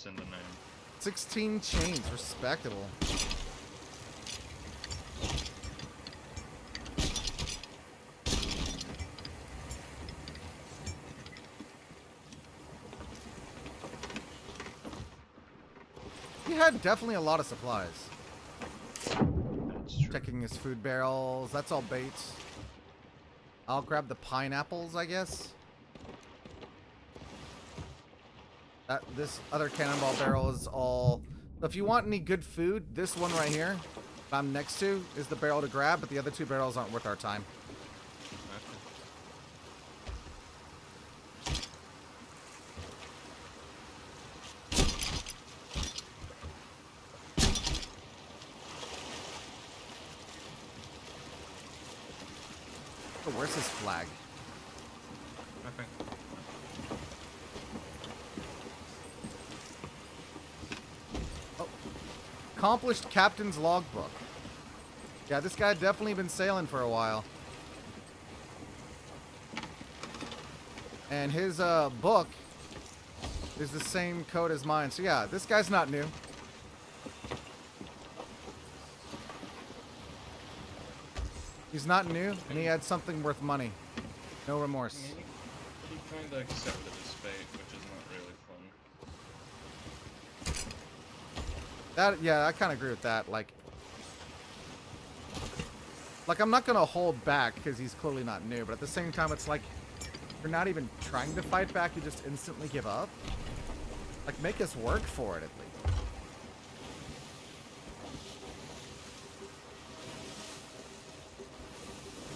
in the name. 16 chains, respectable. He had definitely a lot of supplies. That's true. Checking his food barrels. That's all bait. I'll grab the pineapples, I guess. This other cannonball barrel is all... So if you want any good food, this one right here that I'm next to is the barrel to grab, but the other two barrels aren't worth our time. Oh, where's his flag? Okay. Accomplished Captain's Logbook. Yeah, this guy definitely been sailing for a while. And his book is the same code as mine. So yeah, this guy's not new. He's not new, and he had something worth money. No remorse. He kind of accepted his fate, which is not really fun. Yeah, I kind of agree with that. Like, I'm not gonna hold back because he's clearly not new, but at the same time, it's like you're not even trying to fight back; you just instantly give up. Like, make us work for it at least.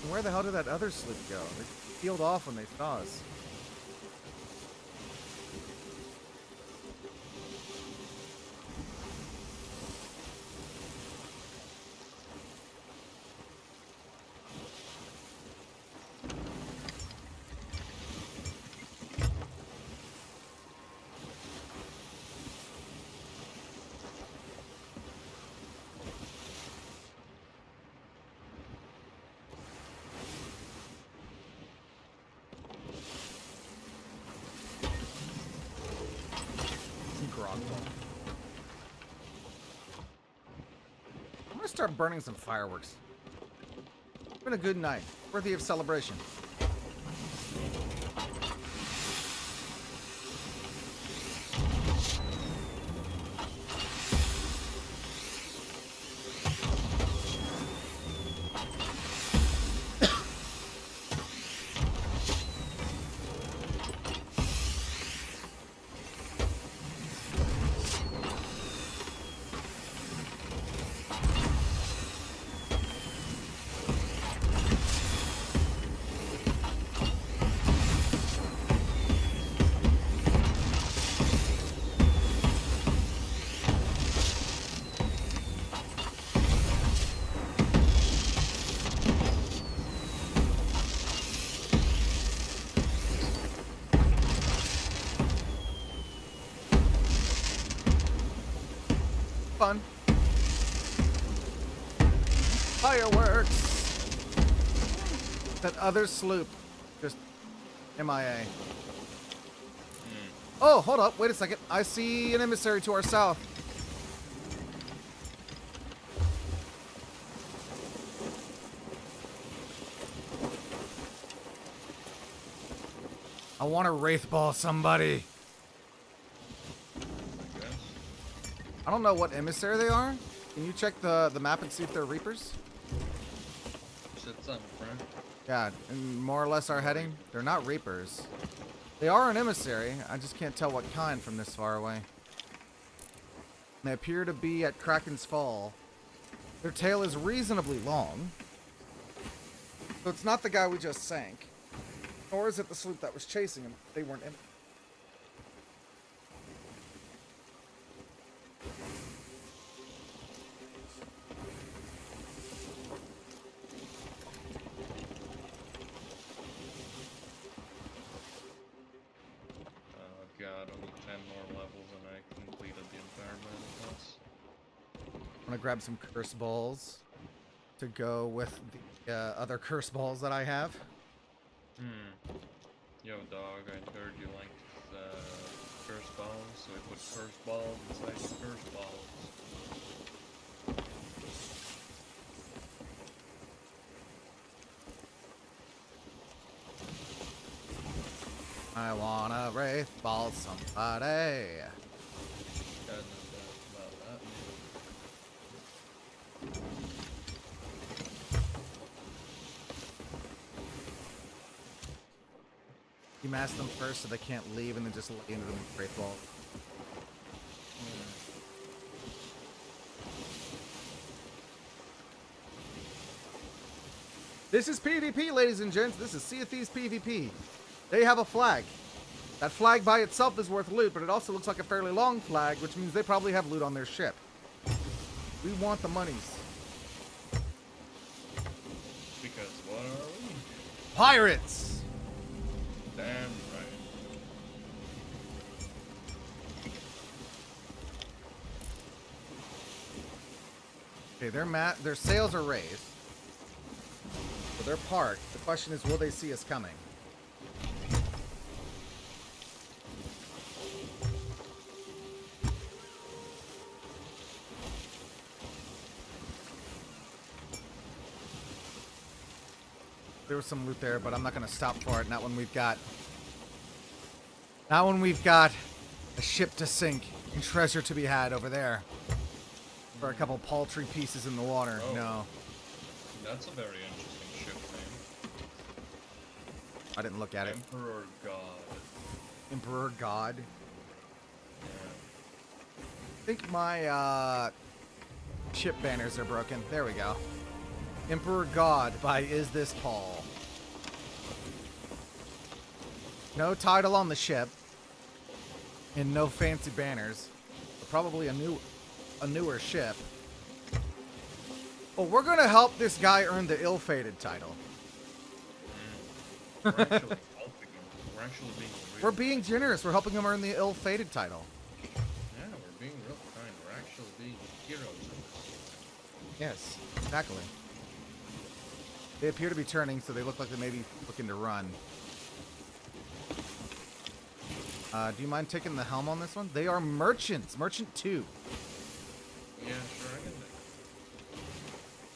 And where the hell did that other sloop go? They peeled off when they saw us. I'm gonna start burning some fireworks. It's been a good night, worthy of celebration. Fun. Fireworks. That other sloop just MIA. Oh, hold up. Wait a second. I see an emissary to our south. I want to wraith ball somebody. I don't know what emissary they are. Can you check the map and see if they're Reapers? Said something, friend. Yeah, and more or less our heading. They're not Reapers. They are an emissary. I just can't tell what kind from this far away. They appear to be at Kraken's Fall. Their tail is reasonably long. So it's not the guy we just sank. Nor is it the sloop that was chasing him. They weren't in. Oh god, only 10 more levels and I completed the entire battle pass. I'm gonna grab some curse balls to go with the other curse balls that I have. Yo dog, I heard you liked curse curse balls, so I put curse balls inside the curse balls. I wanna wraith ball somebody. God knows about that. You mass them first so they can't leave and then just lay into them with wraith ball. This is PvP, ladies and gents. This is Sea of Thieves PvP. They have a flag. That flag by itself is worth loot, but it also looks like a fairly long flag, which means they probably have loot on their ship. We want the monies. Because what are we? Pirates! Damn right. Okay, their sails are raised. So they're parked. The question is, will they see us coming? There was some loot there, but I'm not going to stop for it. Not when we've got a ship to sink and treasure to be had over there for a couple paltry pieces in the water. Oh. No, That's a very interesting ship name. I didn't look at it. Emperor God. Emperor God. Yeah. I think my ship banners are broken. There we go. Emperor God by Is This Paul. No title on the ship. And no fancy banners. Probably a newer ship. Well, we're gonna help this guy earn the ill-fated title. We're actually helping him. We're actually being real. We're being generous. We're helping him earn the ill-fated title. Yeah, we're being real kind. We're actually being heroes. Yes, exactly. They appear to be turning, so they look like they may be looking to run. Do you mind taking the helm on this one? They are merchants. Merchant 2. Yeah, sure, I can do.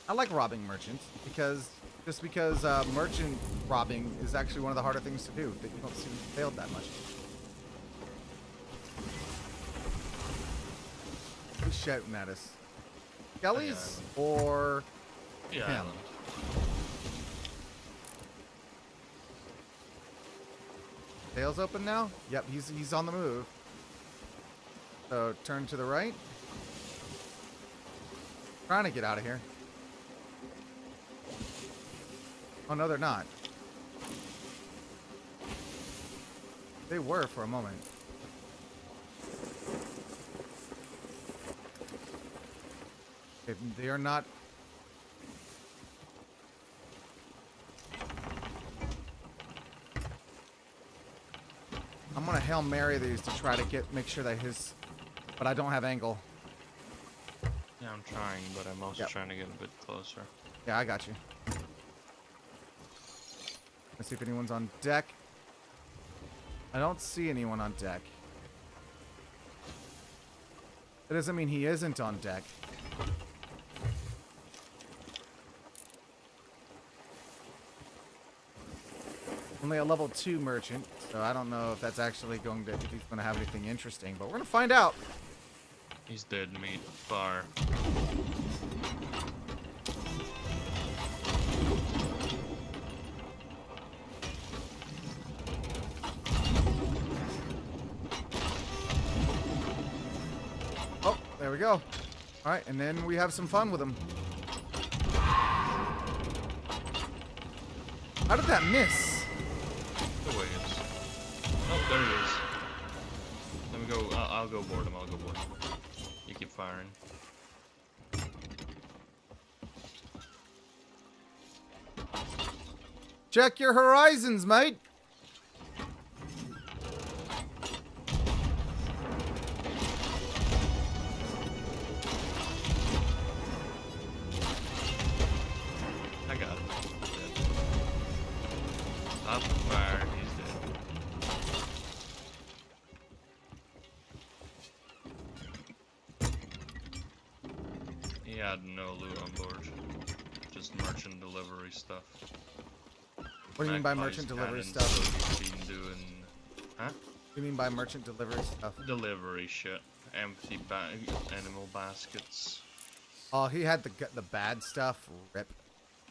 I like robbing merchants because merchant robbing is actually one of the harder things to do. That you don't seem to fail that much. Who's shouting at us? Kelly's or Yeah, him? Island. Sails open now? Yep, he's on the move. So turn to the right. Trying to get out of here. Oh no, they're not. They were for a moment. They are not. I'm gonna Hail Mary these to try to make sure that but I don't have angle. Yeah, I'm trying, but I'm also trying to get a bit closer. Yeah, I got you. Let's see if anyone's on deck. I don't see anyone on deck. That doesn't mean he isn't on deck. Only a level 2 merchant, so I don't know if that's actually if he's going to have anything interesting, but we're going to find out. He's dead meat. Fire. Oh, there we go. All right, and then we have some fun with him. How did that miss? The way it's. Oh, there he is. Let me go. I'll go board him. I'll go board him. You keep firing. Check your horizons, mate. I got him. He's dead. Stop the fire. He's dead. he had no loot on board. Just merchant delivery stuff. What do you mean by merchant delivery cannons, stuff? so he's been doing... Huh? What do you mean by merchant delivery stuff? Delivery shit. Empty animal baskets. Oh, he had the bad stuff. Rip.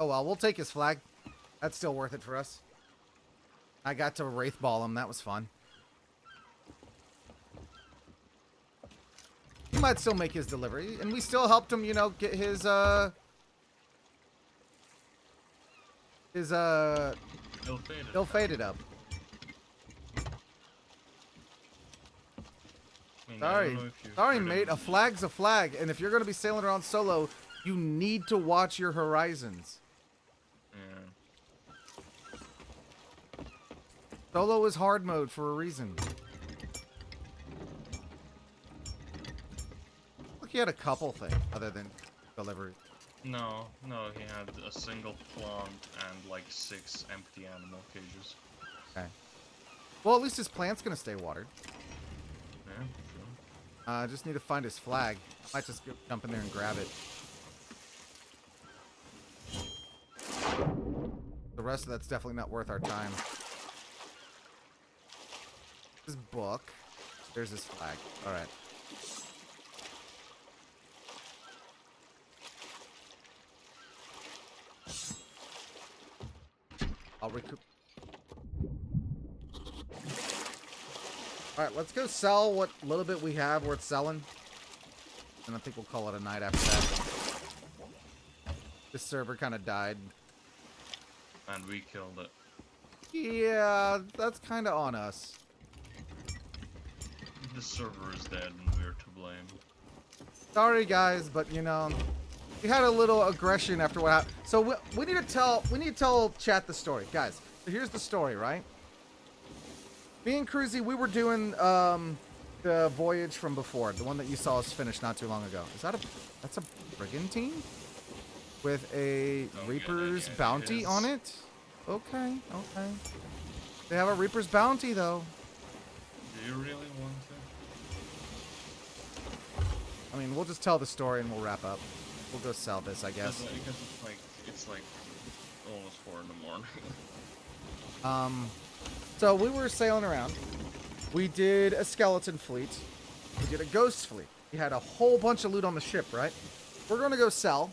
Oh well, we'll take his flag. That's still worth it for us. I got to wraith ball him. That was fun. He might still make his delivery, and we still helped him, you know, get his ill-fated up. I mean, I Sorry, don't know if you've sorry, heard mate. of- A flag's a flag, and if you're gonna be sailing around solo, you need to watch your horizons. Yeah. Solo is hard mode for a reason. Look, he had a couple things other than delivery. No, he had a single plant and like 6 empty animal cages. Okay. Well, at least his plant's gonna stay watered. Yeah, sure. I just need to find his flag. I might just jump in there and grab it. The rest of that's definitely not worth our time. His book. There's his flag. All right. I'll recoup. All right, let's go sell what little bit we have worth selling. And I think we'll call it a night after that. This server kind of died. And we killed it. Yeah, that's kind of on us. The server is dead and we're to blame. Sorry, guys, but you know, we had a little aggression after what happened. So we need to tell chat the story, guys. So here's the story, right? Me and Crusi, we were doing the voyage from before, the one that you saw us finish not too long ago. That's a brigantine with a Reaper's bounty on it? Okay. They have a Reaper's bounty though. Do you really want to? I mean, we'll just tell the story and we'll wrap up. We'll go sell this, I guess. Because it's like almost 4 in the morning. So we were sailing around. We did a skeleton fleet. We did a ghost fleet. We had a whole bunch of loot on the ship, right? We're gonna go sell.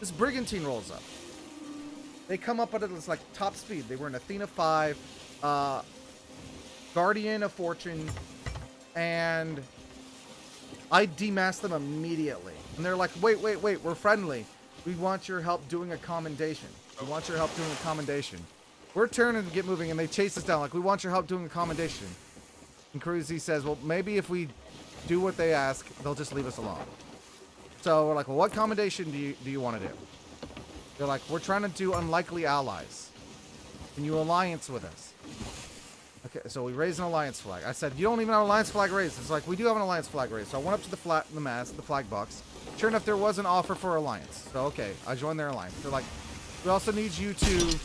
This brigantine rolls up. They come up at this like top speed. They were in Athena 5, Guardian of Fortune, and I demasked them immediately. And they're like, wait, we're friendly. We want your help doing a commendation. We want your help doing a commendation. We're turning to get moving, and they chase us down like, we want your help doing a commendation. And Crusi says, well, maybe if we do what they ask, they'll just leave us alone. So we're like, well, what commendation do you want to do? They're like, we're trying to do unlikely allies. Can you alliance with us? Okay, so we raised an alliance flag. I said, you don't even have an alliance flag raised. It's like, we do have an alliance flag raised. So I went up to the flag box. Sure enough, there was an offer for alliance. So, okay, I joined their alliance. They're like, we also need you to,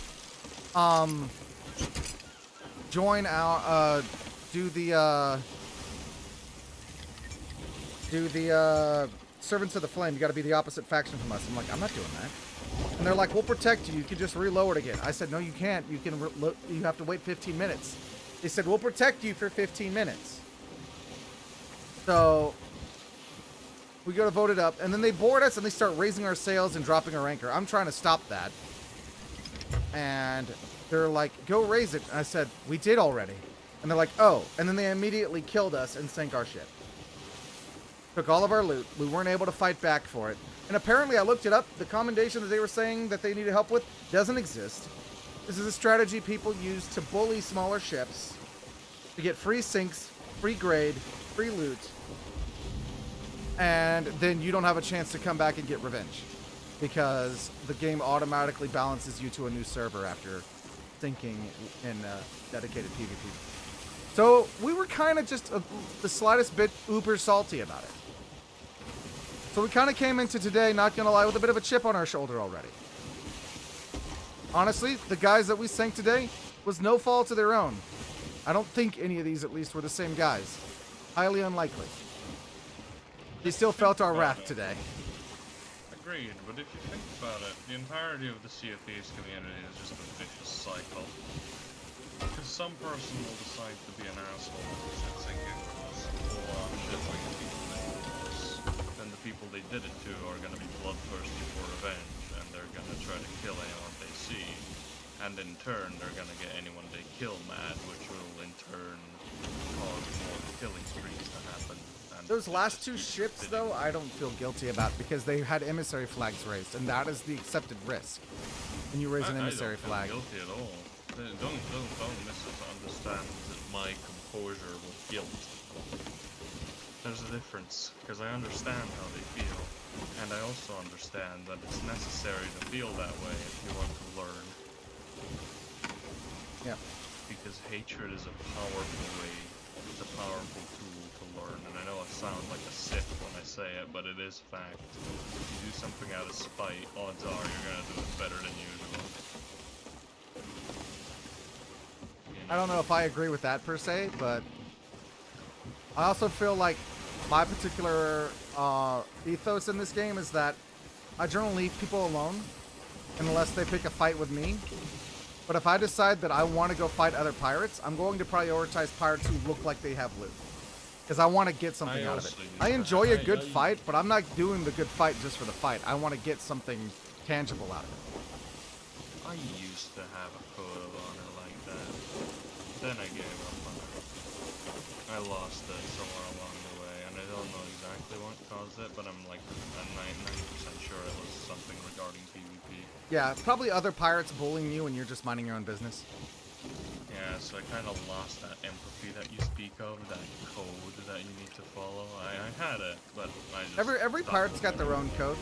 join our, do the Servants of the Flame. You gotta be the opposite faction from us. I'm like, I'm not doing that. And they're like, we'll protect you. You can just reload it again. I said, no, you can't. You have to wait 15 minutes. They said, we'll protect you for 15 minutes. So we go to vote it up, and then they board us, and they start raising our sails and dropping our anchor. I'm trying to stop that. And they're like, go raise it. And I said, we did already. And they're like, oh. And then they immediately killed us and sank our ship. Took all of our loot. We weren't able to fight back for it. And apparently, I looked it up. The commendation that they were saying that they needed help with doesn't exist. This is a strategy people use to bully smaller ships to get free sinks, free grade, free loot, and then you don't have a chance to come back and get revenge because the game automatically balances you to a new server after sinking in dedicated PvP. So we were kind of just the slightest bit uber salty about it. So we kind of came into today, not gonna lie, with a bit of a chip on our shoulder already. Honestly, the guys that we sank today was no fault of their own. I don't think any of these, at least, were the same guys. Highly unlikely. They still felt our wrath today. agreed, but if you think about it, the entirety of the Sea of Thieves community is just a vicious cycle. Because some person will decide to be an asshole and think it was full-on shit like the people they did this. Then the people they did it to are gonna be bloodthirsty for revenge, and they're gonna try to kill anyone they see. And in turn, they're gonna get anyone they kill mad, which will in turn cause more killing sprees to happen. And Those it last just two keeps ships, repeating. though, I don't feel guilty about because they had emissary flags raised, and that is the accepted risk when you raise an emissary I don't flag. feel guilty at all. Don't misunderstand my composure with guilt. There's a difference, because I understand how they feel, and I also understand that it's necessary to feel that way if you want to learn. Yeah. Because hatred is a powerful way, it's a powerful tool to learn, and I know I sound like a Sith when I say it, but it is fact. If you do something out of spite, odds are you're gonna do it better than usual. I don't know if I agree with that per se, but I also feel like my particular ethos in this game is that I generally leave people alone unless they pick a fight with me. But if I decide that I want to go fight other pirates, I'm going to prioritize pirates who look like they have loot. Because I want to get something out of it. I enjoy a good fight, but I'm not doing the good fight just for the fight. I want to get something tangible out of it. I used to have a code of honor like that. Then I gave up on it. I lost it somewhere along the way, and I don't know exactly what caused it, but I'm like 90% sure it was something regarding PvP. Yeah, probably other pirates bullying you and you're just minding your own business. Yeah, so I kind of lost that empathy that you speak of, that code that you need to follow. I had it, but I just... Every pirate's got their own code.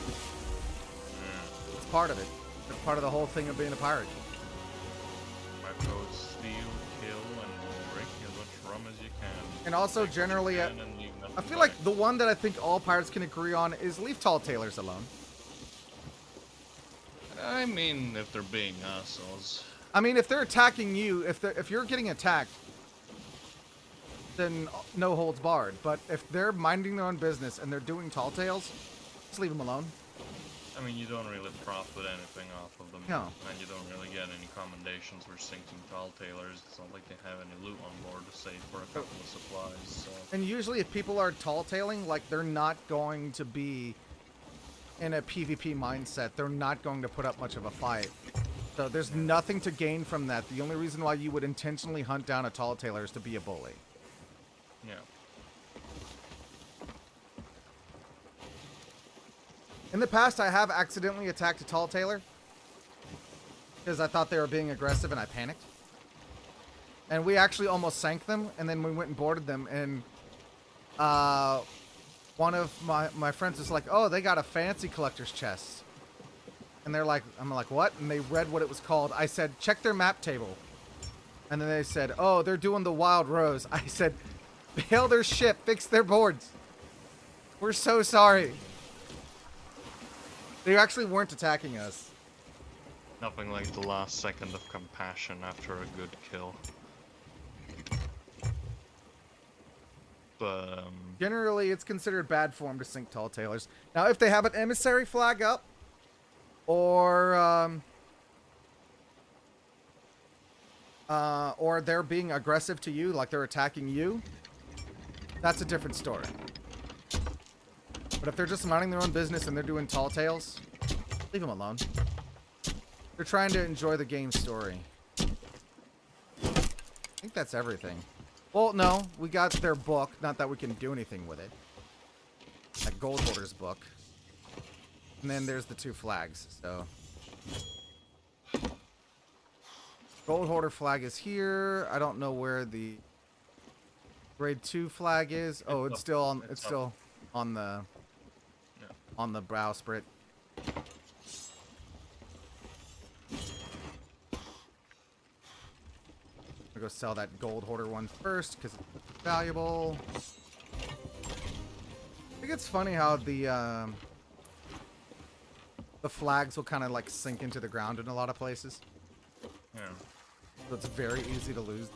Yeah. It's part of it. It's part of the whole thing of being a pirate. My code's steal, kill, and drink as much rum as you can. And also Take what you generally, can and leave I nothing feel back. like the one that I think all pirates can agree on is leave tall tailors alone. I mean, if they're being assholes. I mean, if they're attacking you, if you're getting attacked, then no holds barred. But if they're minding their own business and they're doing tall tales, just leave them alone. I mean, you don't really profit anything off of them. No. And you don't really get any commendations for sinking tall tailors. It's not like they have any loot on board to save for a couple of supplies, so... And usually if people are tall tailing, like, they're not going to be in a PvP mindset. They're not going to put up much of a fight. So there's nothing to gain from that. The only reason why you would intentionally hunt down a tall tailer is to be a bully. Yeah. In the past, I have accidentally attacked a tall tailer because I thought they were being aggressive and I panicked. And we actually almost sank them, and then we went and boarded them, and one of my friends was like, oh, they got a fancy collector's chest. And they're like, I'm like, what? And they read what it was called. I said, check their map table. And then they said, oh, they're doing the Wild Rose. I said, bail their ship, fix their boards. We're so sorry. They actually weren't attacking us. Nothing like the last second of compassion after a good kill. But, Generally, it's considered bad form to sink tall tailors. Now, if they have an emissary flag up, or they're being aggressive to you, like they're attacking you, that's a different story. But if they're just minding their own business and they're doing tall tales, leave them alone. They're trying to enjoy the game story. I think that's everything. Well, no, we got their book. Not that we can do anything with it. That gold holder's book. And then there's the two flags, so. Gold holder flag is here. I don't know where the grade 2 flag is. Oh, it's still on the bowsprit. I'm gonna go sell that gold hoarder one first because it's valuable. I think it's funny how the flags will kind of like sink into the ground in a lot of places. yeah. So it's very easy to lose.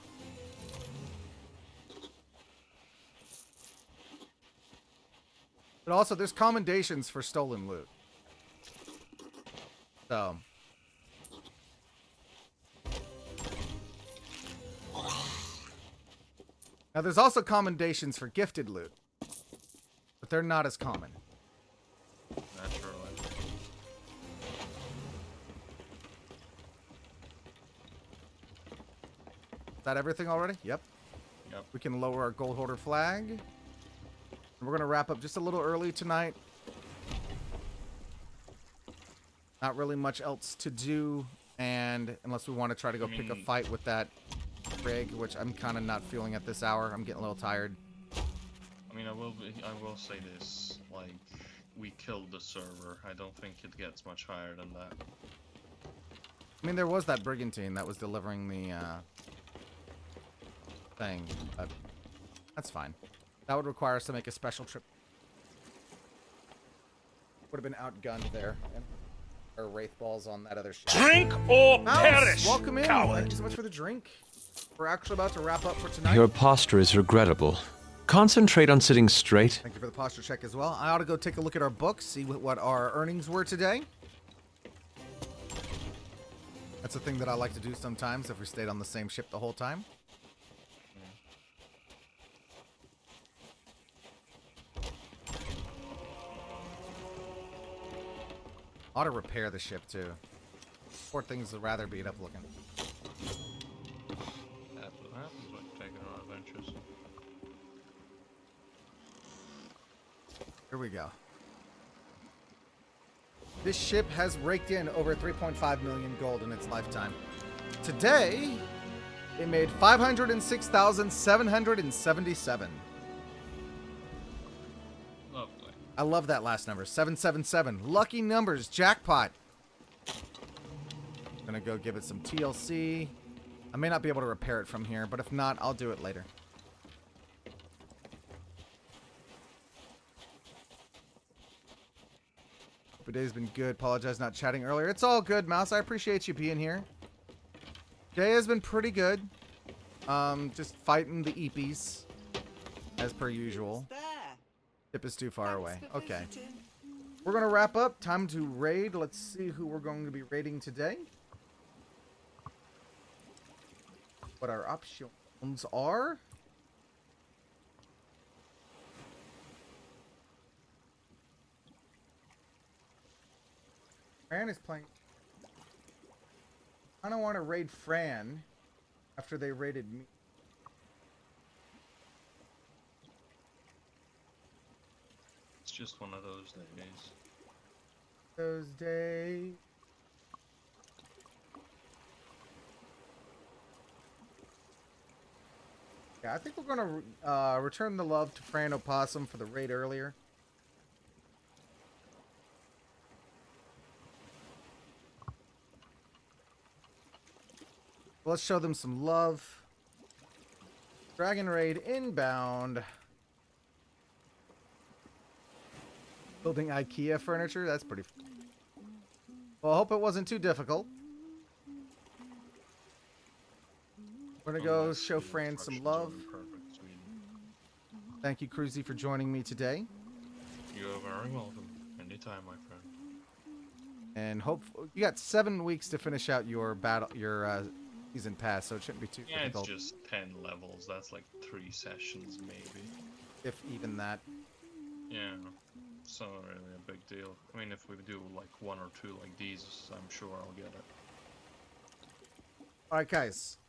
But also, there's commendations for stolen loot. So. Now, there's also commendations for gifted loot, but they're not as common. Naturally. Is that everything already? Yep. Yep. We can lower our gold hoarder flag. And we're going to wrap up just a little early tonight. Not really much else to do, and unless we want to try to go pick a fight with that rig, which I'm kind of not feeling at this hour. I'm getting a little tired. I mean, I will say this, like, we killed the server. I don't think it gets much higher than that. I mean, there was that brigantine that was delivering the thing, but that's fine. That would require us to make a special trip. Would have been outgunned there. And our wraith balls on that other ship. Drink or Mouse, perish, welcome in. coward. Thank you so much for the drink. We're actually about to wrap up for tonight. Your posture is regrettable. Concentrate on sitting straight. Thank you for the posture check as well. I ought to go take a look at our books, see what our earnings were today. That's a thing that I like to do sometimes if we stayed on the same ship the whole time. Ought to repair the ship too. Poor things would rather beat up looking. That's what happens when taking on adventures. Here we go. This ship has raked in over 3.5 million gold in its lifetime. Today, it made 506,777. Lovely. I love that last number, 777. Lucky numbers, jackpot. Gonna go give it some TLC. I may not be able to repair it from here, but if not, I'll do it later. Hope your day's been good. Apologize not chatting earlier. It's all good, Mouse. I appreciate you being here. Day has been pretty good. Just fighting the eepies, as per usual. Tip is too far away. Okay. We're going to wrap up. Time to raid. Let's see who we're going to be raiding today. What our options are. Fran is playing. I don't want to raid Fran after they raided me. It's just one of those days. Those days. Yeah, I think we're going to return the love to Fran Opossum for the raid earlier. Let's show them some love. Dragon Raid inbound. Building IKEA furniture. That's pretty. Well, I hope it wasn't too difficult. We're gonna go show Fran some love. Thank you, Crusi, for joining me today. You are very welcome. Anytime, my friend. And hope you got 7 weeks to finish out your season pass, so it shouldn't be too difficult. It's just 10 levels. That's like 3 sessions, maybe. If even that. Yeah, it's not really a big deal. I mean, if we do like 1 or 2 like these, I'm sure I'll get it. All right, guys.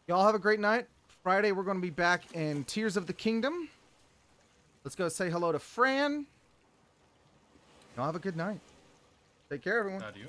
Y'all have a great night. Friday, we're going to be back in Tears of the Kingdom. Let's go say hello to Fran. Y'all have a good night. Take care, everyone. Adieu.